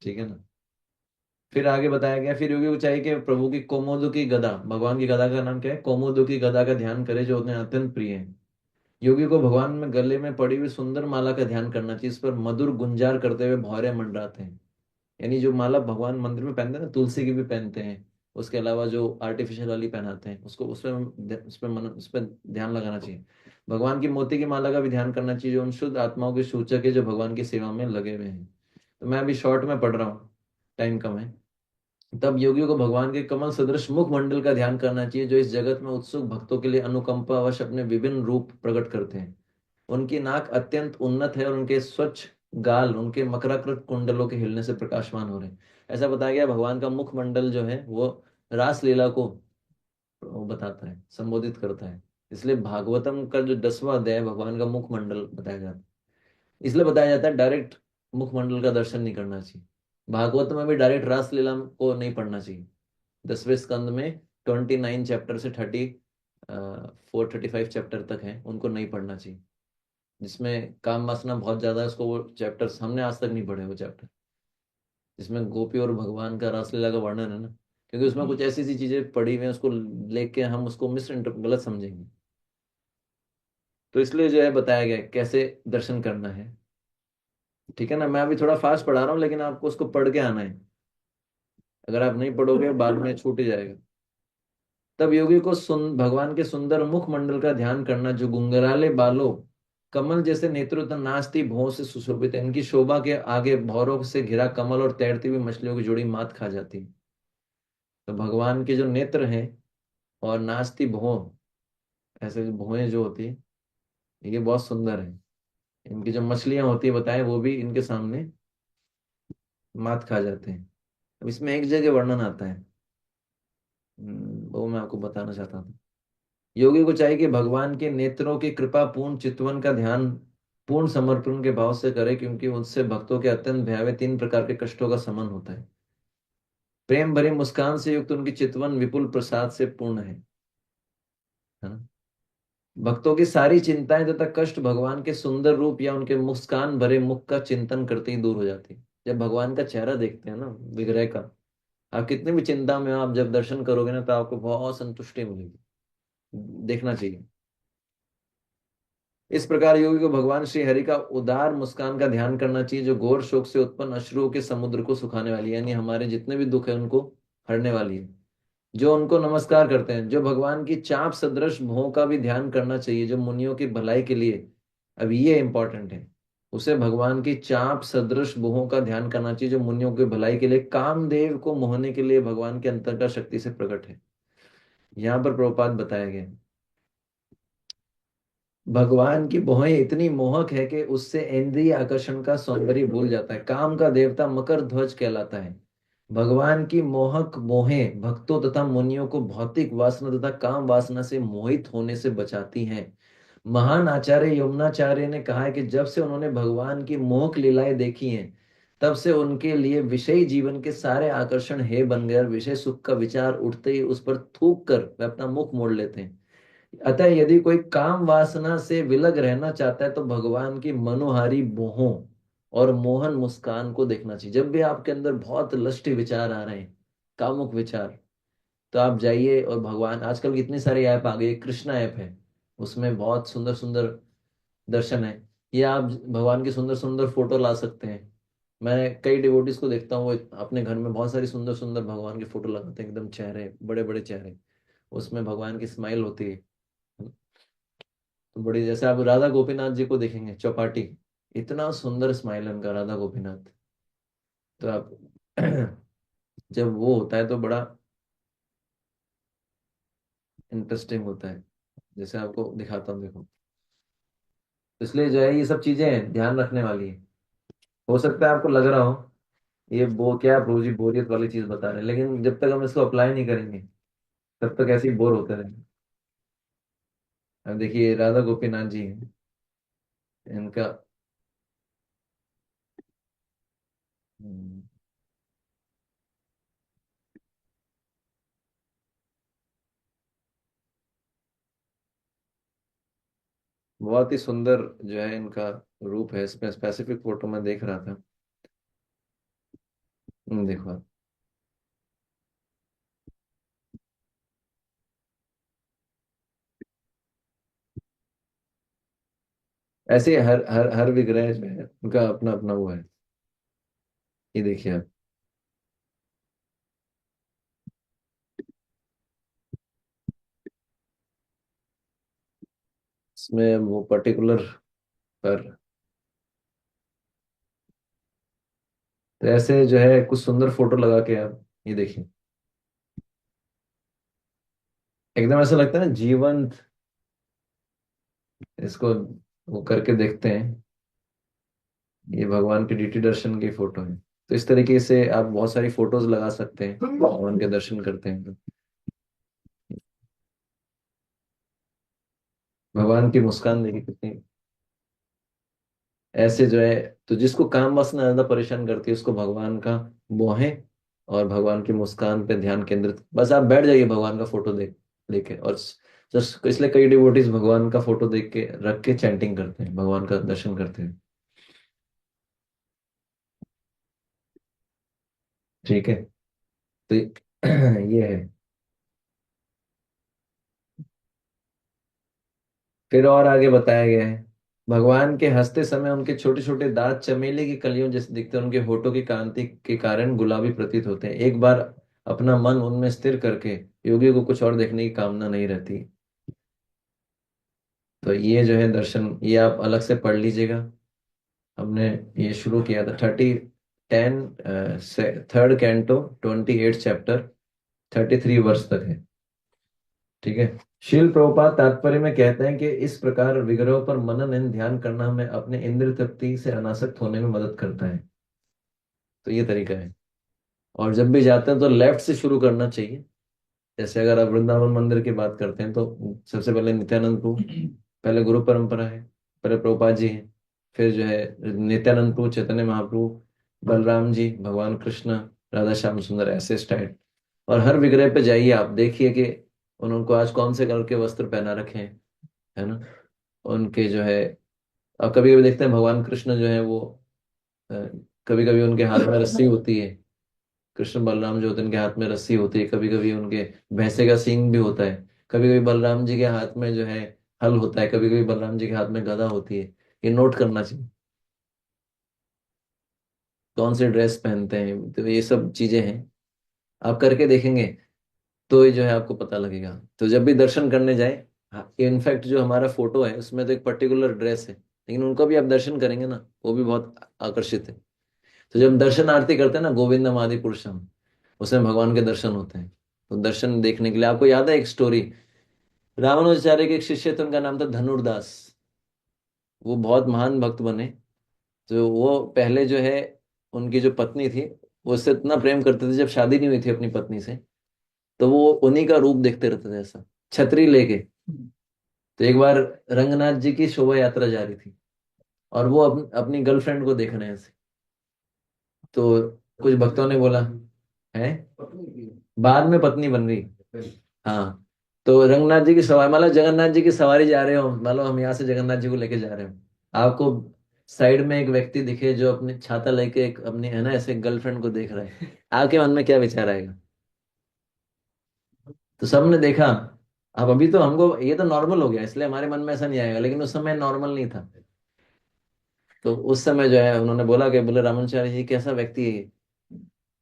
A: ठीक है ना। फिर आगे बताया गया, फिर योगी को चाहिए कि प्रभु की कोमोदु की गदा, भगवान की गदा का नाम क्या है, कोमोदु की गदा का ध्यान करे, जो उन्हें अत्यंत प्रिय है। योगी को भगवान में गले में पड़ी हुई सुंदर माला का ध्यान करना चाहिए, इस पर मधुर गुंजार करते हुए भौरे मंडराते हैं। यानी जो माला भगवान मंदिर में पहनते हैं ना, तुलसी की भी पहनते हैं, उसके अलावा जो आर्टिफिशियल वाली पहनाते हैं, उसको उस पर ध्यान लगाना चाहिए। भगवान की मोती की माला का भी ध्यान करना चाहिए, जो उन शुद्ध आत्माओं के सूचक है जो भगवान की सेवा में लगे हुए हैं। तो मैं अभी शॉर्ट में पढ़ रहा हूँ, टाइम कम है। तब योगियों को भगवान के कमल सदृश मुख मंडल का ध्यान करना चाहिए, जो इस जगत में उत्सुक भक्तों के लिए अनुकंपा अवश अपने विभिन्न रूप प्रकट करते हैं। उनकी नाक अत्यंत उन्नत है और उनके स्वच्छ गाल उनके मकराकृत कुंडलों के हिलने से प्रकाशमान हो रहे हैं। ऐसा बताया गया भगवान का मुख मंडल जो है वो रास लीला को वो बताता है, संबोधित करता है। इसलिए भागवतम का जो 10वां अध्याय है, भगवान का मुख मंडल बताया जाता है। इसलिए बताया जाता है डायरेक्ट मुखमंडल का दर्शन नहीं करना चाहिए। भागवत में भी डायरेक्ट रास लीला को नहीं पढ़ना चाहिए। 10वें स्कंद में 29 चैप्टर से 35 चैप्टर तक है, उनको नहीं पढ़ना चाहिए। जिसमें काम वासना बहुत ज्यादा है, उसको वो चैप्टर्स हमने आज तक नहीं पढ़े, वो चैप्टर जिसमें गोपी और भगवान का रासलीला का वर्णन है ना, क्योंकि उसमें कुछ ऐसी सी चीजें पड़ी हुई हैं, उसको लेके हम उसको गलत समझेंगे। तो इसलिए जो है बताया गया है कैसे दर्शन करना है। ठीक है ना, मैं अभी थोड़ा फास्ट पढ़ा रहा हूँ, लेकिन आपको उसको पढ़ के आना है। अगर आप नहीं पढ़ोगे बाद में छूट ही जाएगा। तब योगी को भगवान के सुंदर मुख मंडल का ध्यान करना, जो गुंगराले बालों, कमल जैसे नेत्रों तथा नाचती भौं से सुशोभित है। इनकी शोभा के आगे भौरों से घिरा कमल और तैरती हुई मछलियों की जोड़ी मात खा जाती है। तो भगवान के जो नेत्र हैं और नाचती भौं, ऐसे भौएं जो होती है, ये बहुत सुंदर है। इनकी जो मछलियां होती है बताए, वो भी इनके सामने मात खा जाते हैं। अब इसमें एक जगह वर्णन आता है, वो मैं आपको बताना चाहता था। योगी को चाहिए कि भगवान के नेत्रों की कृपा पूर्ण चितवन का ध्यान पूर्ण समर्पण के भाव से करे, क्योंकि उससे भक्तों के अत्यंत भयावह 3 प्रकार के कष्टों का समन होता है। प्रेम भरी मुस्कान से युक्त उनकी चितवन विपुल प्रसाद से पूर्ण है ना। भक्तों की सारी चिंताएं तथा कष्ट भगवान के सुंदर रूप या उनके मुस्कान भरे मुख का चिंतन करते ही दूर हो जाती है। जब भगवान का चेहरा देखते हैं ना, विग्रह का, आप कितनी भी चिंता में हो, आप जब दर्शन करोगे ना, तो आपको बहुत संतुष्टि मिलेगी। देखना चाहिए। इस प्रकार योगी को भगवान श्री हरि का उदार मुस्कान का ध्यान करना चाहिए, जो घोर शोक से उत्पन्न अश्रुओं के समुद्र को सुखाने वाली है, यानी हमारे जितने भी दुख है उनको हरने वाली है। जो उनको नमस्कार करते हैं, जो भगवान की चाप सदृश भों का भी ध्यान करना चाहिए, जो मुनियों की भलाई के लिए, अब ये इंपॉर्टेंट है, उसे भगवान की चाप सदृश भों का ध्यान करना चाहिए, जो मुनियों की भलाई के लिए, कामदेव को मोहने के लिए भगवान के अंतर्गत शक्ति से प्रकट है। यहाँ पर प्रभुपाद बताया गया है, भगवान की भौहें इतनी मोहक है कि उससे इंद्रिय आकर्षण का सौंदर्य भूल जाता है। काम का देवता मकर ध्वज कहलाता है। भगवान की मोहक मोहें भक्तों तथा मुनियों को भौतिक वासना तथा काम वासना से मोहित होने से बचाती हैं। महान आचार्य यमुनाचार्य ने कहा है कि जब से उन्होंने भगवान की मोहक लीलाएं देखी हैं, तब से उनके लिए विषयी जीवन के सारे आकर्षण हे बन गए और विषय सुख का विचार उठते ही उस पर थूक कर वे अपना मुख मोड़ लेते हैं। अतः यदि कोई काम वासना से विलग रहना चाहता है, तो भगवान की मनोहारी मोहों और मोहन मुस्कान को देखना चाहिए। जब भी आपके अंदर बहुत लष्टी विचार आ रहे हैं, कामुक विचार, तो आप जाइए और भगवान, आजकल कितनी सारी ऐप आ गई है, कृष्णा ऐप है, उसमें बहुत सुंदर सुंदर दर्शन है। या आप भगवान की सुंदर सुंदर फोटो ला सकते हैं। मैं कई डिवोटीज को देखता हूँ, वो अपने घर में बहुत सारी सुंदर सुंदर भगवान की फोटो लगाते हैं, एकदम चेहरे बड़े बड़े चेहरे, उसमें भगवान की स्माइल होती है। तो बड़ी, जैसे आप राधा गोपीनाथ जी को देखेंगे चौपाटी, इतना सुंदर स्माइल है उनका, राधा गोपीनाथ। तो आप जब वो होता है तो बड़ा इंटरेस्टिंग होता है। जैसे आपको दिखाता हूँ, देखो। इसलिए जो है ये सब चीजें ध्यान रखने वाली है। हो सकता है आपको लग रहा हो ये वो क्या प्रभु जी बोरियत वाली चीज बता रहे हैं, लेकिन जब तक हम इसको अप्लाई नहीं करेंगे तब तक ऐसे ही बोर होते रहेंगे। अब देखिए राधा गोपीनाथ जी हैं, इनका हम्म, बहुत ही सुंदर जो है इनका रूप है। इसमें स्पेसिफिक फोटो में देख रहा था। देखो आप। ऐसे ही हर हर हर विग्रह जो है उनका अपना अपना वो है। ये देखिए आप। इसमें वो पर्टिकुलर पर, तो ऐसे जो है कुछ सुंदर फोटो लगा के आप ये देखिए, एकदम ऐसा लगता है ना जीवंत। इसको वो करके देखते हैं, ये भगवान के डीटी दर्शन की फोटो है। तो इस तरीके से आप बहुत सारी फोटोज लगा सकते हैं, भगवान के दर्शन करते हैं तो। भगवान की मुस्कान देखिए कितनी, ऐसे जो है। तो जिसको काम वासना ज्यादा परेशान करती है उसको भगवान का मोहे और भगवान की मुस्कान पे ध्यान केंद्रित, बस आप बैठ जाइए भगवान का फोटो देख लेके। और जस्ट इसलिए कई डिवोटीज भगवान का फोटो देख के रख के चैंटिंग करते हैं, भगवान का दर्शन करते हैं। ठीक है। तो ये है। फिर और आगे बताया गया है, भगवान के हंसते समय उनके छोटे छोटे दांत चमेली की कलियों जैसे दिखते हैं, उनके होठों की कांति के कारण गुलाबी प्रतीत होते हैं। एक बार अपना मन उनमें स्थिर करके योगी को कुछ और देखने की कामना नहीं रहती। तो ये जो है दर्शन, ये आप अलग से पढ़ लीजिएगा। हमने ये शुरू किया था 10 थर्ड कैंटो 28 चैप्टर 33 वर्ष तक है। ठीक है। शील प्रभुपाद तात्पर्य में कहते हैं कि इस प्रकार विग्रहों पर मनन एवं ध्यान करना हमें अपने इंद्रिय तृप्ति से अनासक्त होने में मदद करता है। तो ये तरीका है। और जब भी जाते हैं तो लेफ्ट से शुरू करना चाहिए। जैसे अगर आप वृंदावन मंदिर की बात करते हैं तो सबसे पहले नित्यानंद प्रभु, पहले गुरु परंपरा है, पहले प्रभुपाद जी हैं, फिर जो है नित्यानंद प्रभु, चैतन्य महाप्रभु, बलराम जी, भगवान कृष्ण, राधा श्याम सुंदर, ऐसे स्टाइल। और हर विग्रह पे जाइए, आप देखिए कि उनको आज कौन से कलर के वस्त्र पहना रखे हैं, है ना। उनके जो है, अब कभी कभी देखते हैं भगवान कृष्ण जो है वो कभी कभी उनके हाथ में रस्सी होती है। कृष्ण बलराम जो होते हैं उनके हाथ में रस्सी होती है, कभी कभी उनके भैंसे का सींग भी होता है, कभी कभी बलराम जी के हाथ में जो है हल होता है, कभी कभी बलराम जी के हाथ में गदा होती है। ये नोट करना चाहिए, कौन सी ड्रेस पहनते हैं, तो ये सब चीजें हैं। आप करके देखेंगे तो ये जो है आपको पता लगेगा। तो जब भी दर्शन करने जाए, इनफैक्ट जो हमारा फोटो है उसमें तो एक पर्टिकुलर ड्रेस है, लेकिन उनको भी आप दर्शन करेंगे ना, वो भी बहुत आकर्षित है। तो जब दर्शन आरती करते हैं ना, गोविंदम आदि पुरुषम, उसमें भगवान के दर्शन होते हैं। तो दर्शन देखने के लिए, आपको याद है एक स्टोरी, रामानुजाचार्य के एक शिष्य थे, उनका नाम था धनुर्दास। वो बहुत महान भक्त बने। तो वो पहले जो है, उनकी जो पत्नी थी, वो उससे इतना प्रेम करते थे, जब शादी नहीं हुई थी अपनी पत्नी से, तो वो उन्हीं का रूप देखते रहते थे ऐसा, छतरी लेके। तो एक बार रंगनाथ जी की शोभा यात्रा जा रही थी, और वो अपनी गर्लफ्रेंड को देख रहे हैं ऐसे। तो कुछ भक्तों ने बोला है, बाद में पत्नी बन गई। हाँ। तो रंगनाथ जी की सवारी, मतलब जगन्नाथ जी की सवारी जा रहे हो, मतलब हम यहाँ से जगन्नाथ जी को लेके जा रहे हो, आपको साइड में एक व्यक्ति दिखे जो अपनी छाता लेके एक अपनी है ना ऐसे गर्लफ्रेंड को देख रहा है, आपके मन में क्या विचार आएगा? तो सबने देखा। अब अभी तो हमको ये तो नॉर्मल हो गया, इसलिए हमारे मन में ऐसा नहीं आएगा, लेकिन उस समय नॉर्मल नहीं था। तो उस समय जो है उन्होंने बोला कि बोले रामानुचार्य जी कैसा व्यक्ति है ये?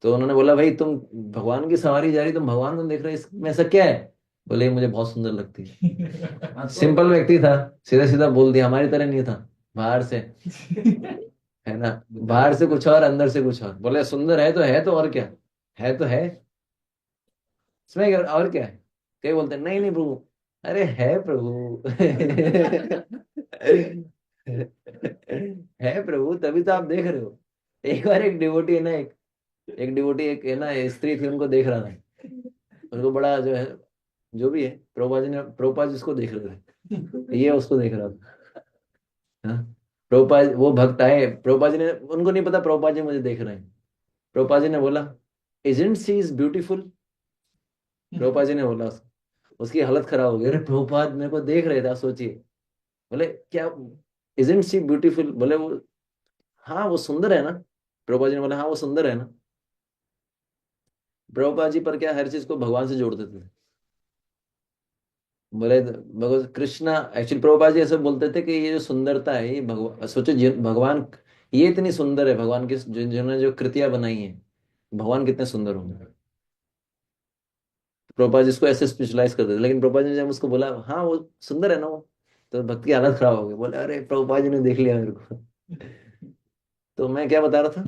A: तो उन्होंने बोला भाई तुम भगवान की सवारी जा रही, तुम भगवान को देख रहे, इसमें ऐसा क्या है? बोले "ये मुझे बहुत सुंदर लगती है"। सिंपल व्यक्ति था, सीधा सीधा बोल दिया, हमारी तरह नहीं था बाहर से, है ना, बाहर से कुछ और अंदर से कुछ और। बोले सुंदर है तो और क्या, है तो है, इसमें और क्या है? कई बोलते हैं नहीं नहीं प्रभु, अरे है प्रभु। है प्रभु, तभी तो आप देख रहे हो। एक बार एक डिवोटी है ना, एक डिवोटी एक है ना स्त्री थी, उनको देख रहा था। उनको बड़ा जो है, जो भी है, प्रभुपाद जी जिसको देख रहे थे, ये उसको देख रहा था। हाँ? प्रभुपाद वो भक्त आए, प्रभुपाद जी ने, उनको नहीं पता प्रभुपाद जी मुझे देख रहे हैं। प्रभुपाद जी ने बोला isn't she is beautiful. Prabhupada ji ने बोला उसकी हालत खराब हो गई, अरे प्रभुपाद मेरे को देख रहे थे, आप सोचिए। बोले क्या, इजंट सी ब्यूटीफुल? बोले वो, हाँ वो सुंदर है ना। प्रभुपाद जी ने बोला हाँ वो सुंदर है ना। प्रभुपाद जी पर क्या हर चीज को भगवान से जोड़ देते थे। बोले भगवान कृष्णा, एक्चुअली प्रभुपाद जी ऐसे बोलते थे कि ये जो सुंदरता है ये भगवान, सोचो भगवान ये इतनी सुंदर है, भगवान की जिन्होंने जो कृतियां बनाई हैं, भगवान कितने सुंदर होंगे। प्रभुपाद जी इसको ऐसे स्पेशलाइज कर देते, लेकिन प्रभुपाद जी ने जब उसको बोला हाँ वो सुंदर है ना वो, तो भक्त की हालत खराब हो गई। बोले अरे प्रभुपाद जी ने देख लिया मेरे को। तो मैं क्या बता रहा था,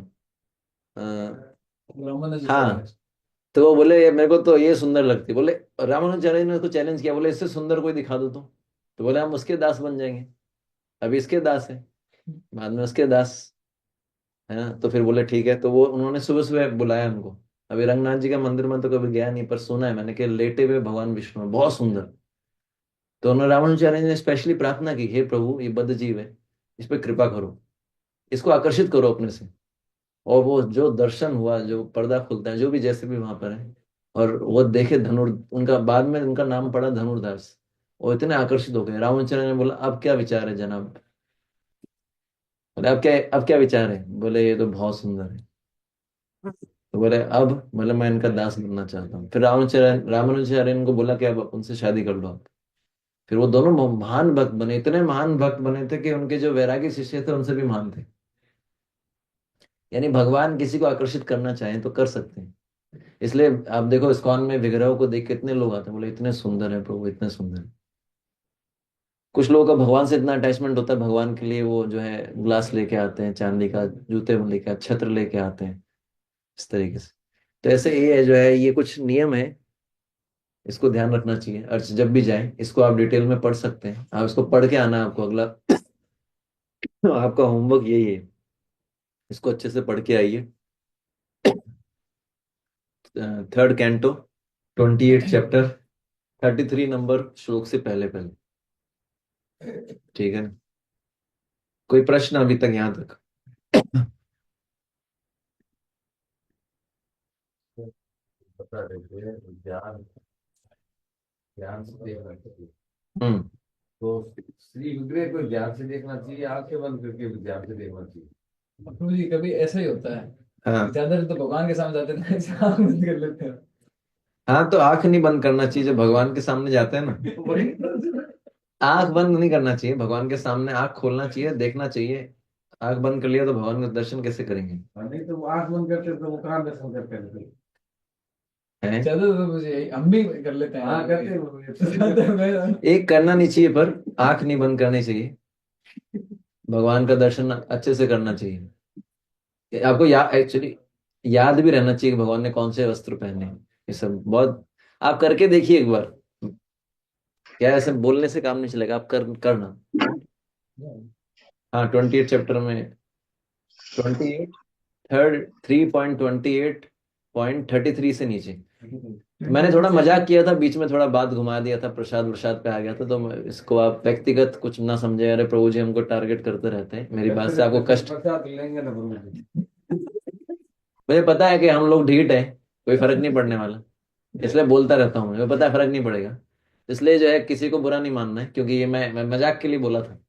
A: हाँ, तो वो बोले मेरे को तो ये सुंदर लगती। बोले रामानुजाचार्य ने उसको चैलेंज किया, बोले इससे सुंदर कोई दिखा दो तो बोले हम उसके दास बन जाएंगे। अभी इसके दास है, बाद में उसके दास, है ना। तो फिर बोले ठीक है, तो वो उन्होंने सुबह सुबह बुलाया उनको। अभी रंगनाथ जी का मंदिर में तो कभी गया नहीं, पर सुना है मैंने कि लेटे हुए भगवान विष्णु हैं, बहुत सुंदर। तो उन्होंने रामानुजाचार्य ने स्पेशली प्रार्थना की, हे प्रभु ये बद्ध जीव है, इस पे कृपा करो, इसको आकर्षित करो अपने से। और वो जो दर्शन हुआ, जो पर्दा खुलता है, जो भी जैसे भी वहां पर है, और वो देखे उनका बाद में उनका नाम पड़ा धनुर्दास। वो इतने आकर्षित हो गए। रामानुजाचार्य ने बोला अब क्या विचार है जनाब? बोले अब क्या विचार है? बोले ये तो बहुत सुंदर है। तो बोले अब, बोले मैं इनका दास बनना चाहता हूँ। फिर रामानुजाचार्य ने को बोला कि अब उनसे शादी कर लो आप। फिर वो दोनों महान भक्त बने, इतने महान भक्त बने थे कि उनके जो वैरागी शिष्य थे उनसे भी महान थे। यानी भगवान किसी को आकर्षित करना चाहें तो कर सकते हैं। इसलिए आप देखो इस्कॉन में विग्रहों को देख के कितने लोग आते हैं, बोले इतने सुंदर है प्रभु, इतने सुंदर है। कुछ लोगों का भगवान से इतना अटैचमेंट होता है, भगवान के लिए वो जो है ग्लास लेके आते हैं, चांदी का जूते में लेके छत्र लेके आते हैं, इस तरीके से। तो ऐसे ये है जो है, ये कुछ नियम है, इसको ध्यान रखना चाहिए। अर्च जब भी जाए, इसको आप डिटेल में पढ़ सकते हैं, आप इसको पढ़ के आना आपको अगला। आपका होमवर्क यही है, इसको अच्छे से पढ़ के आइए। थर्ड कैंटो 28 चैप्टर 33 नंबर श्लोक से पहले पहले, ठीक है ना? कोई प्रश्न अभी तक यहाँ तक?
E: बता देते हैं ध्यान, ध्यान से देखना चाहिए।
A: हम्म।
E: तो श्री विग्रह को ध्यान से देखना चाहिए, आंखें बंद करके भी ध्यान से देखना चाहिए।
C: प्रभु जी कभी ऐसा ही होता है,
A: हाँ
C: ज्यादा तो भगवान के सामने जाते हैं ऐसे आँख बंद कर लेते हैं।
A: हाँ, तो आंख नहीं बंद करना चाहिए जब भगवान के सामने जाते हैं ना। आंख बंद नहीं करना चाहिए, भगवान के सामने आंख खोलना चाहिए, देखना चाहिए। आंख बंद कर लिया तो भगवान का दर्शन कैसे करेंगे?
E: नहीं तो वो आंख बंद करते तो वो कहाँ दर्शन करते हैं?
A: हैं?
C: ज्यादा तो मुझे हम भी कर लेते हैं।
E: हाँ करते
C: ज्यादा
E: हैं।
C: मैं-
A: एक करना नहीं चाहिए, पर आंख नहीं बंद करनी चाहिए, भगवान का दर्शन अच्छे से करना चाहिए। आपको एक्चुअली याद भी रहना चाहिए कि भगवान ने कौन से वस्त्र पहने हैं। ये सब बहुत, आप करके देखिए एक बार, क्या ऐसे बोलने से काम नहीं चलेगा, आप करना। हाँ 28 चैप्टर में 28 थर्ड 3.28.33 से नीचे। मैंने थोड़ा मजाक किया था बीच में, थोड़ा बात घुमा दिया था, प्रसाद प्रसाद पे आ गया था, तो इसको आप व्यक्तिगत कुछ ना समझे, अरे प्रभु जी हमको टारगेट करते रहते हैं, मेरी बात से आपको कष्ट।
E: लेंगे ना प्रभु जी।
A: मुझे पता है कि हम लोग ढीठ है, कोई फर्क नहीं पड़ने वाला, इसलिए बोलता रहता हूँ, मुझे पता है फर्क नहीं पड़ेगा। इसलिए जो है किसी को बुरा नहीं मानना है, क्योंकि ये मैं मजाक के लिए बोला था।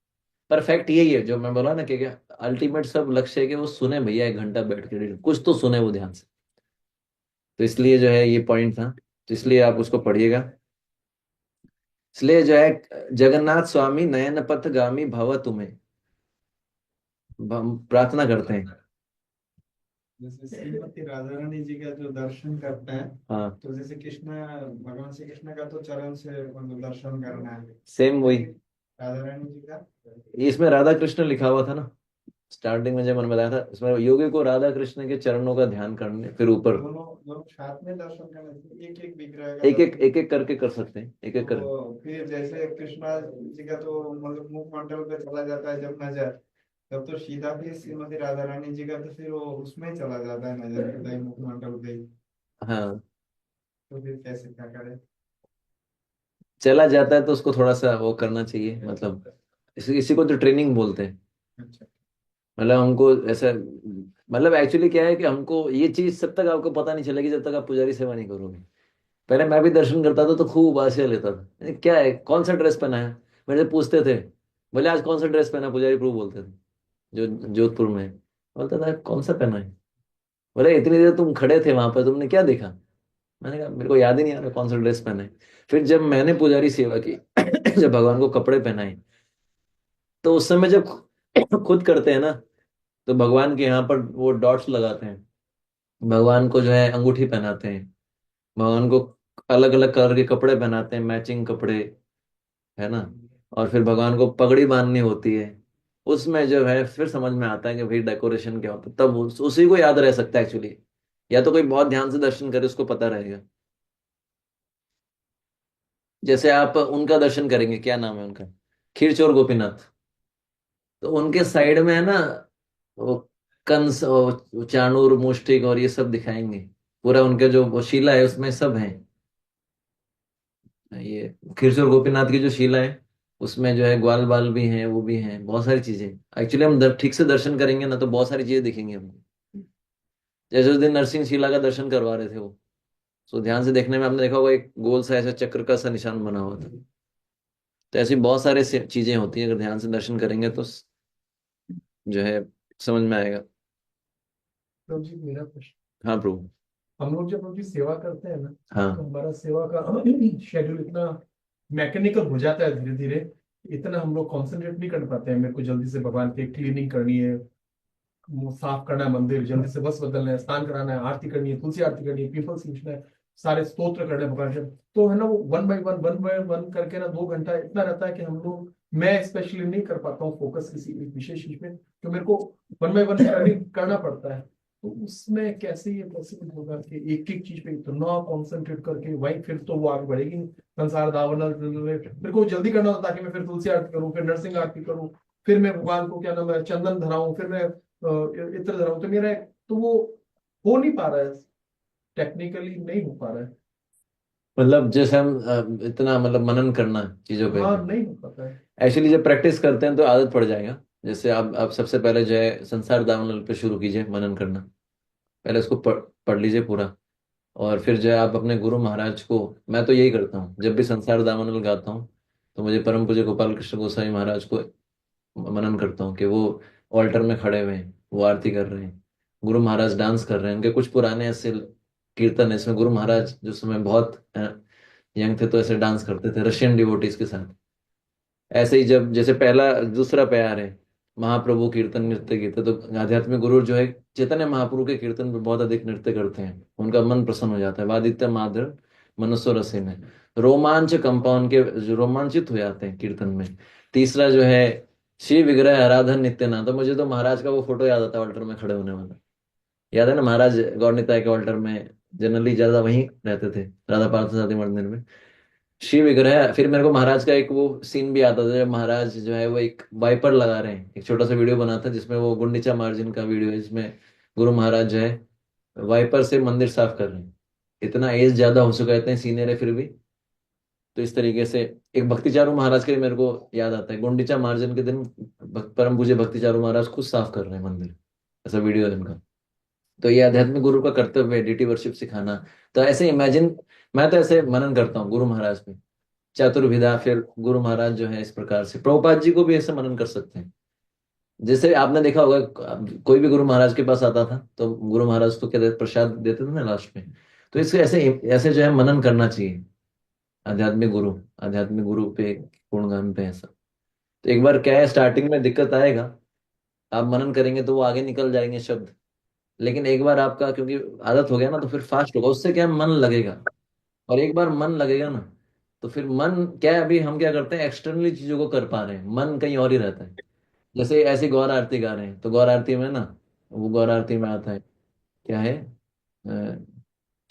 A: पर फैक्ट यही है जो मैं बोला ना कि अल्टीमेट सब लक्ष्य है कि वो सुने भैया 1 घंटा बैठ के, कुछ तो सुने वो ध्यान से। तो इसलिए जो है ये पॉइंट था, तो इसलिए आप उसको पढ़िएगा। इसलिए जो है जगन्नाथ स्वामी नयन पथगामी भव तुम्हें, हम प्रार्थना करते हैं।
F: जैसे श्रीमती राधा रानी जी का जो दर्शन करते हैं,
A: हाँ
F: तो जैसे कृष्ण, भगवान श्री कृष्ण का तो चरण से मतलब दर्शन करना है,
A: सेम वही,
F: राधा रानी जी का
A: इसमें राधा कृष्ण लिखा हुआ था ना, स्टार्टिंग में जब मैंने बताया था, इसमें योगी को राधा कृष्ण के चरणों का ध्यान करने, फिर ऊपर
F: दोनों दोनों साथ में दर्शन करना चाहिए, एक एक विग्रह का
A: एक एक
F: दर्शन।
A: एक एक करके कर सकते हैं, एक एक करके।
F: तो फिर जैसे कृष्णा जी का तो मतलब मुखमंडल पे चला जाता है जब नजर, तब तो सीधा फिर श्रीमती राधा रानी जी का तो फिर वो उसमें ही चला जाता है नजर, सीधा ही मुखमंडल पे ही।
A: हाँ
F: तो फिर कैसे क्या करे?
A: चला जाता है तो उसको थोड़ा सा वो करना चाहिए, मतलब इसी को तो ट्रेनिंग बोलते हैं।
F: अच्छा।
A: मतलब हमको ऐसा, मतलब एक्चुअली क्या है कि हमको ये चीज सब तक आपको पता नहीं चलेगी जब तक आप पुजारी सेवा नहीं करोगे। पहले मैं भी दर्शन करता था तो खूब आसिया लेता था, क्या है कौन सा ड्रेस पहना है, मेरे से पूछते थे, बोले आज कौन सा ड्रेस पहना है?" पुजारी प्रभु बोलते थे जो जोधपुर में है। बोलता था कौन सा पहना है, बोले इतनी देर तुम खड़े थे वहां पर, तुमने क्या देखा? मैंने कहा मेरे को याद ही नहीं आ रहा कौन सा ड्रेस पहना है। फिर जब मैंने पुजारी सेवा की जब भगवान को कपड़े पहनाए, तो उस समय जब खुद करते हैं ना, तो भगवान के यहाँ पर वो डॉट्स लगाते हैं, भगवान को जो है अंगूठी पहनाते हैं, भगवान को अलग अलग कलर के कपड़े पहनाते हैं, मैचिंग कपड़े, है ना। और फिर भगवान को पगड़ी बांधनी होती है, उसमें जो है फिर समझ में आता है कि भाई डेकोरेशन क्या होता है, तब उसी को याद रह सकता है एक्चुअली। या तो कोई बहुत ध्यान से दर्शन करे उसको पता रहेगा। जैसे आप उनका दर्शन करेंगे, क्या नाम है उनका, खीरचोर गोपीनाथ, तो उनके साइड में है ना वो कंस और चाणूर मुष्टिक और ये सब दिखाएंगे, पूरा उनके जो वो शिला है उसमें सब है। ये खीरचोर गोपीनाथ की जो शिला है उसमें जो है ग्वाल बाल भी हैं, वो भी हैं, बहुत सारी चीजें। एक्चुअली हम ठीक से दर्शन करेंगे ना तो बहुत सारी चीजें दिखेंगी हमको। जैसे उस दिन नरसिंह शिला का दर्शन करवा रहे थे वो, तो ध्यान से देखने में आपने देखा होगा एक गोल सा ऐसा चक्र का सा निशान बना हुआ था। तो ऐसी बहुत सारे चीजें होती हैं, अगर ध्यान से दर्शन करेंगे तो जो है समझ में आएगा।
F: प्रभु जी मेरा प्रश्न,
A: हाँ प्रभु।
F: हम लोग जब उनकी सेवा करते हैं ना,
A: हाँ
F: तो हमारा सेवा का शेड्यूल इतना मैकेनिकल हो जाता है धीरे धीरे, इतना हम लोग कॉन्सेंट्रेट नहीं कर पाते हैं। मेरे को जल्दी से भगवान की क्लीनिंग करनी है, वो साफ करना है मंदिर, जल्दी से बस बदलना है, स्नान कराना है, आरती करनी है, तुलसी आरती करनी है, पीपल सींचना है, सारे स्तोत्र करने हैं भगवान के। तो है ना वो वन बाय वन करके ना 2 घंटा इतना रहता है कि हम लोग, मैं स्पेशली नहीं कर पाता हूँ फोकस किसी एक विशेष चीज में, तो मेरे को वन बाय वन करना पड़ता है। तो उसमें कैसे ये पॉसिबल होगा कि एक एक चीज पे इतना कॉन्सेंट्रेट करके, वही फिर तो वो आगे बढ़ेगी नहीं। संसार दावन, मेरे को जल्दी करना होता ताकि मैं फिर तुलसी आरती करूँ, फिर नरसिंह आरती करूँ, फिर मैं भगवान को क्या नाम है चंदन धराऊं, फिर मैं इत्र धराऊं। तो मेरा तो वो हो नहीं पा रहा है, टेक्निकली नहीं हो पा रहा है।
A: मतलब जैसे हम इतना मतलब मनन करना चीजों पे,
F: हाँ नहीं हो पाता है।
A: एक्चुअली जब प्रैक्टिस करते हैं तो आदत पड़ जाएगा। जैसे आप सबसे पहले जो है संसार दामनल पे शुरू कीजिए मनन करना, पहले उसको पढ़ लीजिए पूरा। और फिर जो है आप अपने गुरु महाराज को, मैं तो यही करता हूँ जब भी संसार दामनल गाता हूँ, तो मुझे परम पूज्य गोपाल कृष्ण गोसाई महाराज को मनन करता हूँ कि वो ऑल्टर में खड़े हुए हैं, वो आरती कर रहे हैं, गुरु महाराज डांस कर रहे हैं। उनके कुछ पुराने ऐसे कीर्तन है, इसमें गुरु महाराज जो समय बहुत यंग थे तो ऐसे डांस करते थे रशियन डिवोटीज के साथ। ऐसे ही जब जैसे पहला दूसरा प्यार है महाप्रभु कीर्तन नृत्य गीत, तो आध्यात्मिक गुरु जो है चैतन्य महाप्रभु के कीर्तन पर बहुत अधिक नृत्य करते हैं, उनका मन प्रसन्न हो जाता है। वादित्य माधुर मनुष्य रसे में रोमांच कंपाउंड के जो रोमांचित हो जाते हैं कीर्तन में। तीसरा जो है श्री विग्रह आराधन नित्य ना, तो मुझे तो महाराज का वो फोटो याद आता है ऑल्टर में खड़े होने वाला। याद है ना, महाराज गौरनिताई के ऑल्टर में जनरली ज्यादा वहीं रहते थे, राधा पार्थ शादी मंदिर में शिव विग्रह। फिर मेरे को महाराज का एक वो सीन भी आता था जब महाराज जो है वो एक वाइपर लगा रहे हैं, एक छोटा सा वीडियो बना था जिसमें वो गुंडीचा मार्जिन का वीडियो है, जिसमें गुरु महाराज जो है वाइपर से मंदिर साफ कर रहे हैं। इतना एज ज्यादा हो चुका है, इतने सीनियर है फिर भी। तो इस तरीके से एक भक्ति चारू महाराज के मेरे को याद आता है, गुंडीचा मार्जिन के दिन परम पूज्य भक्ति चारू महाराज खुद साफ कर रहे हैं मंदिर, ऐसा वीडियो है इनका। तो ये आध्यात्मिक गुरु का कर्तव्य है, डीटी वर्शिप सिखाना। तो ऐसे इमेजिन, मैं तो ऐसे मनन करता हूँ गुरु महाराज पे चतुर्विधा। फिर गुरु महाराज जो है इस प्रकार से, प्रभुपाद जी को भी ऐसे मनन कर सकते हैं। जैसे आपने देखा होगा, कोई भी गुरु महाराज के पास आता था तो गुरु महाराज तो क्या देते, प्रसाद देते थे ना लास्ट में। तो इससे ऐसे ऐसे जो है मनन करना चाहिए, आध्यात्मिक गुरु, आध्यात्मिक गुरु पे, गुणगान पे ऐसा। तो एक बार क्या है, स्टार्टिंग में दिक्कत आएगा, आप मनन करेंगे तो वो आगे निकल जाएंगे शब्द। लेकिन एक बार आपका क्योंकि आदत हो गया ना, तो फिर फास्ट होगा, उससे क्या है, मन लगेगा। और एक बार मन लगेगा ना, तो फिर मन क्या है, अभी हम क्या करते हैं, एक्सटर्नली चीजों को कर पा रहे हैं, मन कहीं और ही रहता है। जैसे ऐसी गौर आरती गा रहे हैं, तो गौर आरती में ना, वो गौर आरती में आता है, क्या है,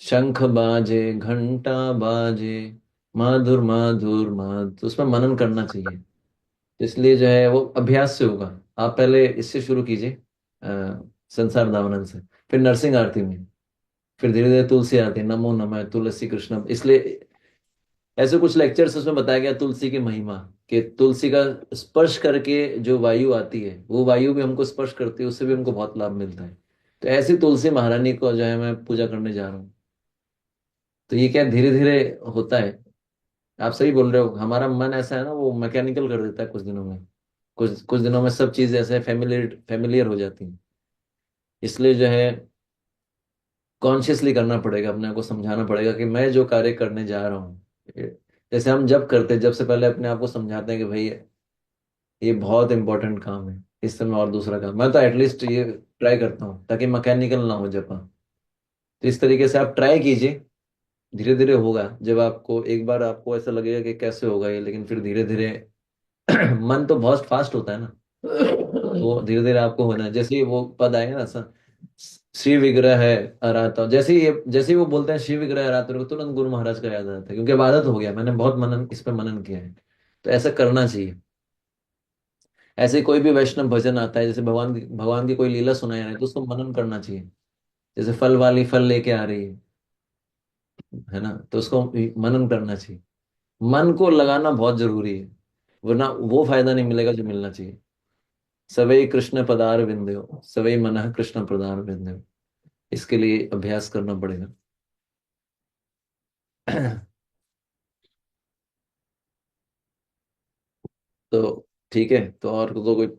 A: शंख बाजे घंटा बाजे, माधुर माधुर माधुर, तो उसमें मनन करना चाहिए। इसलिए जो है वो अभ्यास से होगा। आप पहले इससे शुरू कीजिए, संसार दामनन से, फिर नरसिंह आरती में, फिर धीरे धीरे तुलसी आरती, नमो नमः तुलसी कृष्ण। इसलिए ऐसे कुछ लेक्चर्स उसमें बताया गया तुलसी की महिमा, कि तुलसी का स्पर्श करके जो वायु आती है, वो वायु भी हमको स्पर्श करती है, उससे भी हमको बहुत लाभ मिलता है। तो ऐसी तुलसी महारानी को जो है मैं पूजा करने जा रहा हूँ। तो ये क्या धीरे धीरे होता है। आप सही बोल रहे हो, हमारा मन ऐसा है ना, वो मैकेनिकल कर देता है कुछ दिनों में। कुछ कुछ दिनों में सब चीजें ऐसे फैमिलियर फैमिलियर हो जाती हैं। इसलिए जो है कॉन्शियसली करना पड़ेगा, अपने आप को समझाना पड़ेगा कि मैं जो कार्य करने जा रहा हूँ, जैसे हम जब करते हैं, जब से पहले अपने आप को समझाते हैं कि भाई ये बहुत इंपॉर्टेंट काम है, इस समय और दूसरा काम, मैं तो एटलीस्ट ये ट्राई करता हूँ ताकि मैकेनिकल ना हो जपा। तो इस तरीके से आप ट्राई कीजिए, धीरे धीरे होगा। जब आपको एक बार आपको ऐसा लगेगा कि कैसे होगा ये, लेकिन फिर धीरे धीरे मन तो बहुत फास्ट होता है ना, तो धीरे धीरे आपको होना है। जैसे ही वो पद आएगा ना, श्री विग्रह है अराता, जैसे ही वो बोलते हैं श्री विग्रह अराता, मेरे को तुरंत गुरु महाराज का याद आता है, क्योंकि अब आदत हो गया, मैंने बहुत मनन इस पे मनन किया है। तो ऐसा करना चाहिए। ऐसे कोई भी वैष्णव भजन आता है, जैसे भगवान की कोई लीला सुनाई रहे, तो उसको मनन करना चाहिए। जैसे फल वाली फल लेके आ रही है ना, तो उसको मनन करना चाहिए। मन को लगाना बहुत जरूरी है, वरना वो फायदा नहीं मिलेगा जो मिलना चाहिए। सवै कृष्ण पदार विंदयो, सवै मनः कृष्ण पदार विंदयो। इसके लिए अभ्यास करना पड़ेगा। तो ठीक है, तो और तो कोई,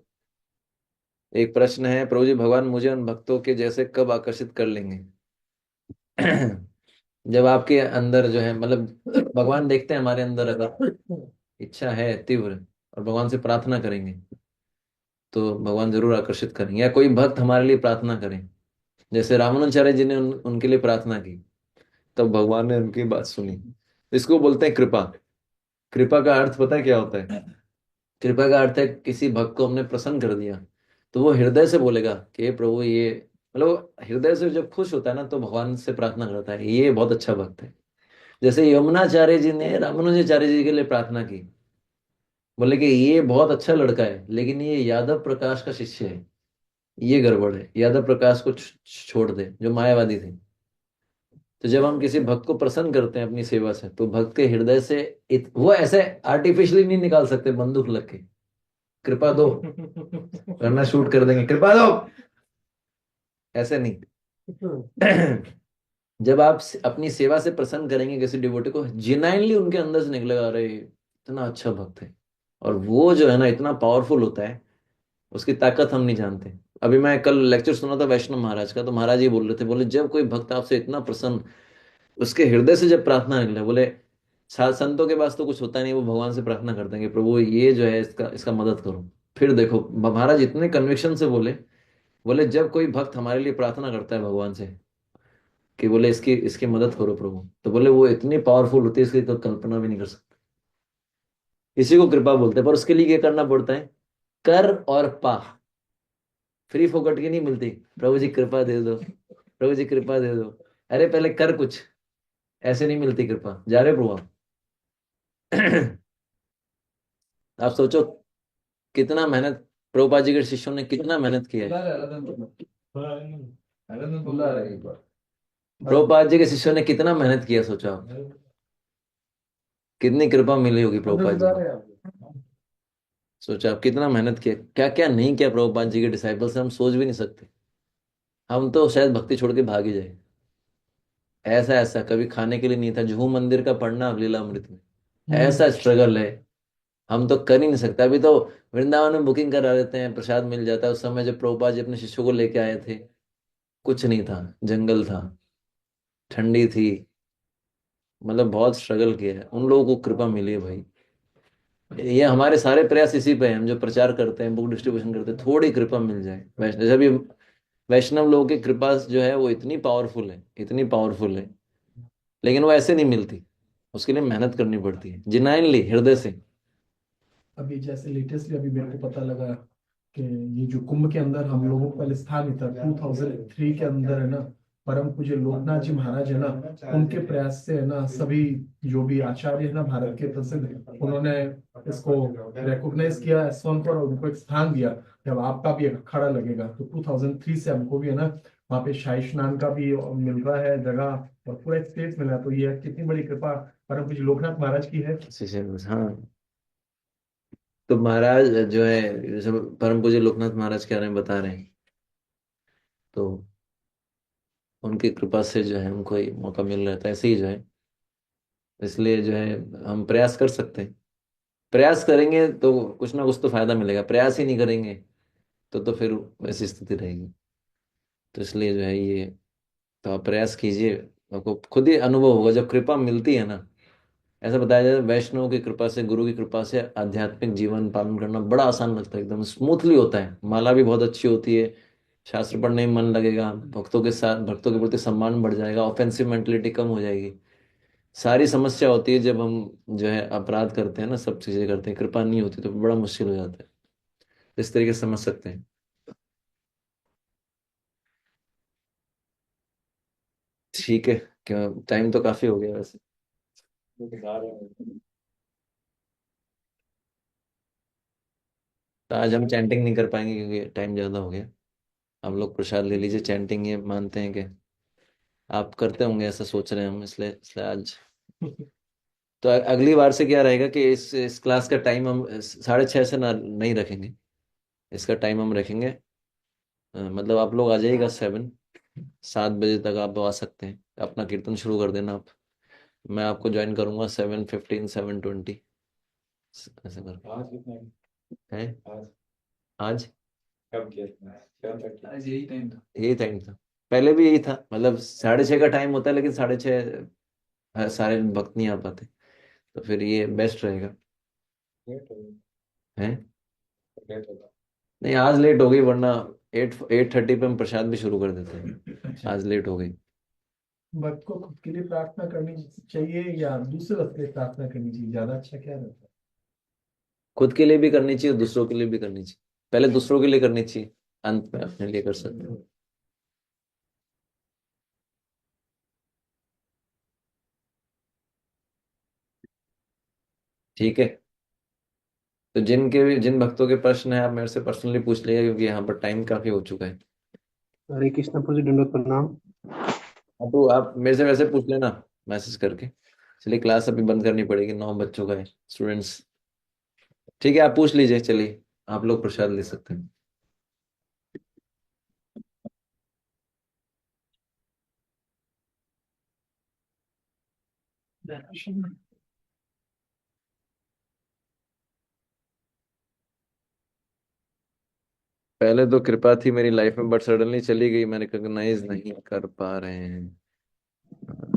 A: एक प्रश्न है, प्रभु जी भगवान मुझे उन भक्तों के जैसे कब आकर्षित कर लेंगे? जब आपके अंदर जो है, मतलब भगवान देखते हैं हमारे अंदर, अगर इच्छा है तीव्र और भगवान से प्रार्थना करेंगे, तो भगवान जरूर आकर्षित करेंगे। या कोई भक्त हमारे लिए प्रार्थना करें, जैसे रामानुजाचार्य जी ने उनके लिए प्रार्थना की, तब भगवान ने उनकी बात सुनी। इसको बोलते हैं कृपा। कृपा का अर्थ पता है क्या होता है? कृपा का अर्थ है किसी भक्त को हमने प्रसन्न कर दिया, तो वो हृदय से बोलेगा कि "हे प्रभु ये", मतलब वो हृदय से जब खुश होता है ना, तो भगवान से प्रार्थना करता है, ये बहुत अच्छा भक्त है। जैसे यमुनाचार्य जी ने रामानुजाचार्य जी के लिए प्रार्थना की, बोले कि ये बहुत अच्छा लड़का है, लेकिन ये यादव प्रकाश का शिष्य है, ये गड़बड़ है, यादव प्रकाश को छोड़ दे, जो मायावादी थे। तो जब हम किसी भक्त को प्रसन्न करते हैं अपनी सेवा से, तो भक्त के हृदय से वो ऐसे आर्टिफिशियली नहीं निकाल सकते बंदूक लग के, कृपा दो, वरना शूट कर देंगे, कृपा दो, ऐसे नहीं। जब आप अपनी सेवा से प्रसन्न करेंगे किसी डिवोटी को, जेन्युइनली उनके अंदर से निकलेगा, अरे इतना अच्छा भक्त है। और वो जो है ना, इतना पावरफुल होता है, उसकी ताकत हम नहीं जानते। अभी मैं कल लेक्चर सुना था वैष्णव महाराज का, तो महाराज ये बोल रहे थे, बोले जब कोई भक्त आपसे इतना प्रसन्न, उसके हृदय से जब प्रार्थना निकले, बोले संतों के पास तो कुछ होता नहीं, वो भगवान से प्रार्थना करते हैं कि प्रभु ये जो है इसका इसका मदद करो। फिर देखो महाराज इतने कन्विक्शन से बोले, बोले जब कोई भक्त हमारे लिए प्रार्थना करता है भगवान से कि बोले इसकी इसकी मदद करो प्रभु, तो बोले वो इतनी पावरफुल होती है, इसकी तो कल्पना भी नहीं कर सकते। इसी को कृपा बोलते हैं। पर उसके लिए क्या करना पड़ता है? कर और पा, फ्री फोकट की नहीं मिलती। प्रभु जी कृपा दे दो, प्रभु जी कृपा दे दो, अरे पहले कर कुछ, ऐसे नहीं मिलती कृपा। जा रहे प्रभु आप? आप सोचो कितना मेहनत, प्रभुपाद जी के शिष्यों ने कितना मेहनत किया है। प्रभुपाद जी के शिष्यों ने कितना मेहनत किया, सोचो आप, कितनी कृपा मिली होगी प्रभुपाद जी को। सोचो आप कितना मेहनत किया, क्या क्या नहीं किया प्रभुपाद जी के डिसाइपल से, हम सोच भी नहीं सकते। हम तो शायद भक्ति छोड़ के भाग ही जाए। ऐसा ऐसा कभी खाने के लिए नहीं था, जुहू मंदिर का पढ़ना लीला अमृत में, ऐसा स्ट्रगल है। हम तो कर ही नहीं सकते। अभी तो वृंदावन में बुकिंग करा लेते हैं, प्रसाद मिल जाता है। उस समय जब प्रभुपाद जी अपने शिष्यों को लेके आए थे, कुछ नहीं था, जंगल था, ठंडी थी, मतलब बहुत स्ट्रगल किया है। उन लोगों को कृपा मिली है भाई। ये हमारे सारे प्रयास इसी पे हैं, हम जो प्रचार करते हैं, बुक डिस्ट्रीब्यूशन करते हैं, थोड़ी कृपा मिल जाए वैष्णव। जब ये वैष्णव लोगों की कृपा जो है वो इतनी पावरफुल है, इतनी पावरफुल है, लेकिन वो ऐसे नहीं मिलती। उसके लिए मेहनत करनी पड़ती है, जिनाइनली, हृदय से।
F: अभी जैसे लेटेस्टली अभी मेरे को पता लगा कि ये जो कुंभ के अंदर हम लोगों को पहले स्थान नहीं था, 2003 के अंदर है ना, परम पूज्य लोकनाथ जी महाराज है ना, उनके प्रयास से है ना, सभी जो भी आचार्य है ना भारत के प्रसिद्ध, उन्होंने इसको रिकॉग्नाइज किया S1 पर और उनको एक स्थान दिया। जब आपका भी एक अखाड़ा लगेगा तो 2003 से हमको भी है ना वहाँ पे शाही स्नान का भी मिल रहा है जगह, और पूरा एक स्पेस मिला। तो ये कितनी बड़ी कृपा परम पूज्य लोकनाथ महाराज की है।
A: हाँ, तो महाराज जो है, जैसे परम पूज्य लोकनाथ महाराज के बारे में बता रहे हैं, तो उनकी कृपा से जो है हमको ये मौका मिल रहा था, ऐसे ही जो है। इसलिए जो है हम प्रयास कर सकते हैं। प्रयास करेंगे तो कुछ ना कुछ तो फायदा मिलेगा, प्रयास ही नहीं करेंगे तो फिर वैसी स्थिति रहेगी। तो इसलिए जो है ये, तो आप प्रयास कीजिए, आपको खुद ही अनुभव होगा जब कृपा मिलती है ना। ऐसा बताया जाता है, वैष्णव की कृपा से, गुरु की कृपा से आध्यात्मिक जीवन पालन करना बड़ा आसान लगता है, एकदम स्मूथली होता है। माला भी बहुत अच्छी होती है, शास्त्र पढ़ने में मन लगेगा, भक्तों के साथ, भक्तों के प्रति सम्मान बढ़ जाएगा, ऑफेंसिव मेंटलिटी कम हो जाएगी। सारी समस्या होती है जब हम जो है अपराध करते हैं ना, सब चीजें करते हैं, कृपा नहीं होती तो बड़ा मुश्किल हो जाता है। इस तरीके से समझ सकते हैं। ठीक है, क्या टाइम तो काफी हो गया वैसे। तो आज हम चैंटिंग नहीं कर पाएंगे क्योंकि टाइम ज्यादा हो गया। हम लोग प्रसाद ले लीजिए, चैंटिंग ये मानते हैं कि आप करते होंगे, ऐसा सोच रहे हैं हम, इसलिए इसलिए आज। तो अगली बार से क्या रहेगा कि इस क्लास का टाइम हम 6:30 से ना नहीं रखेंगे। इसका टाइम हम रखेंगे, मतलब आप लोग आ जाइएगा 7 बजे तक आप आ सकते हैं, अपना कीर्तन शुरू कर देना आप। मैं आपको ज्वाइन करूंगा 7:15, 7:20, ऐसा कर है। आज
C: आज यही टाइम था।
A: यही टाइम था, पहले भी यही था, मतलब 6:30 का टाइम होता है, लेकिन 6:30 सारे भक्त नहीं आ पाते, तो फिर ये बेस्ट रहेगा। है, नहीं आज लेट हो गई, वरना 8:30 पे हम प्रसाद भी शुरू कर देते हैं।
F: अच्छा,
A: आज लेट हो गई।
F: भक्त को खुद के लिए प्रार्थना करनी चाहिए या दूसरे के लिए प्रार्थना करनी चाहिए, ज्यादा अच्छा क्या रहता है?
A: खुद के लिए भी करनी चाहिए, दूसरों के लिए भी करनी चाहिए। पहले दूसरों के लिए करनी चाहिए, अंत में अपने लिए कर सकते हैं। ठीक है, तो जिन भक्तों के प्रश्न है आप मेरे से पर्सनली पूछ लीजिए, क्योंकि यहाँ पर टाइम काफी हो चुका है।
G: हरे कृष्ण प्रभु जी, दंडवत प्रणाम।
A: हाँ, तो आप मेरे से वैसे पूछ लेना मैसेज करके। चलिए, क्लास अभी बंद करनी पड़ेगी, 9 बज चुका है स्टूडेंट्स। ठीक है, आप पूछ लीजिए, चलिए आप लोग प्रसाद ले सकते हैं। पहले तो कृपा थी मेरी लाइफ में, बट सडनली चली गई, मैं रिकॉग्नाइज नहीं कर पा रहे हैं।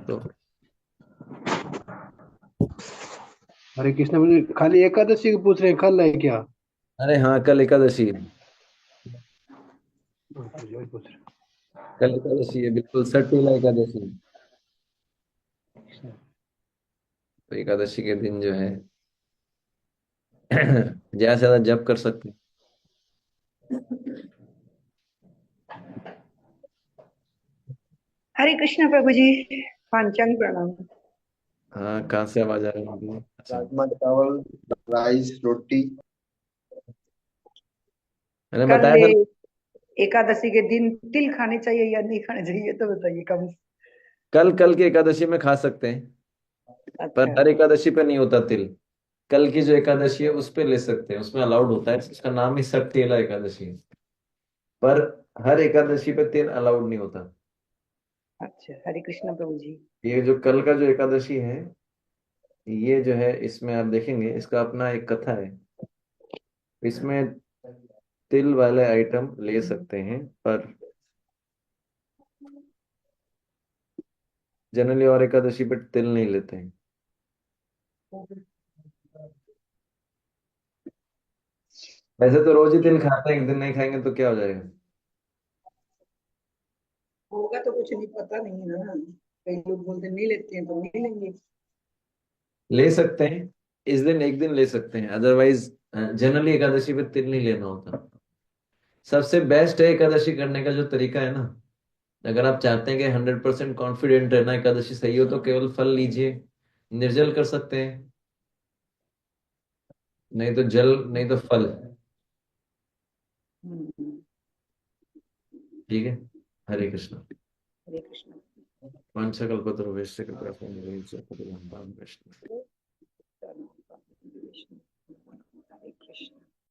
A: तो
G: हरे कृष्ण प्रभु जी, खाली एकादशी को पूछ रहे हैं, कल है क्या?
A: अरे हाँ, कल एकादशी है।
G: वही पूछ रहे
A: कल एकादशी है, बिल्कुल सटीला एकादशी है।
G: हैं।
A: तो एकादशी के दिन जो है ज्यादा से ज्यादा जप कर सकते हैं।
H: हरे कृष्ण प्रभु जी। पांचांग प्रणाम।
A: हाँ, कहाँ से आवाज आ रही है? अच्छा,
I: राजमा चावल, राइस, रोटी।
A: मैंने
H: कल
A: बताया था।
H: एकादशी के दिन तिल खाने चाहिए या नहीं खाने चाहिए तो बताइए कम।
A: कल कल की एकादशी में खा सकते हैं, पर
H: अच्छा।
A: हर एकादशी पे नहीं होता तिल। कल की जो एकादशी है उस पे ले सकते हैं, उसमें अलाउड होता है, उसका नाम ही सटकेला एकादशी है। पर हर एकादशी पे तिल अलाउड नहीं होता।
H: अच्छा, हरे कृष्ण प्रभु जी।
A: ये जो कल का जो एकादशी है, ये जो है इसमें आप देखेंगे इसका अपना एक कथा है। इसमें तिल वाले आइटम ले सकते हैं पर जनरली और एकादशी पे तिल नहीं लेते हैं। वैसे तो रोज ही तिल खाते हैं, एक दिन नहीं खाएंगे तो क्या हो जाएगा।
H: होगा तो कुछ नहीं, पता नहीं है ना। कई लोग बोलते नहीं लेते हैं तो नहीं लेंगे।
A: ले सकते हैं, इस दिन एक दिन ले सकते हैं, अदरवाइज जनरली एकादशी पे तिल नहीं लेना होता। सबसे बेस्ट है एकादशी करने का जो तरीका है ना, अगर आप चाहते हैं कि 100% कॉन्फिडेंट रहना एकादशी सही हो तो केवल फल लीजिए, निर्जल कर सकते हैं, नहीं तो जल नहीं तो फल।
H: हम्म,
A: ठीक है। हरे कृष्ण।
H: हरे कृष्ण।
A: वांछा कल्पतरुभ्यश्च कृपया सिंधुभ्यश्च पतितानां पावनेभ्यश्च।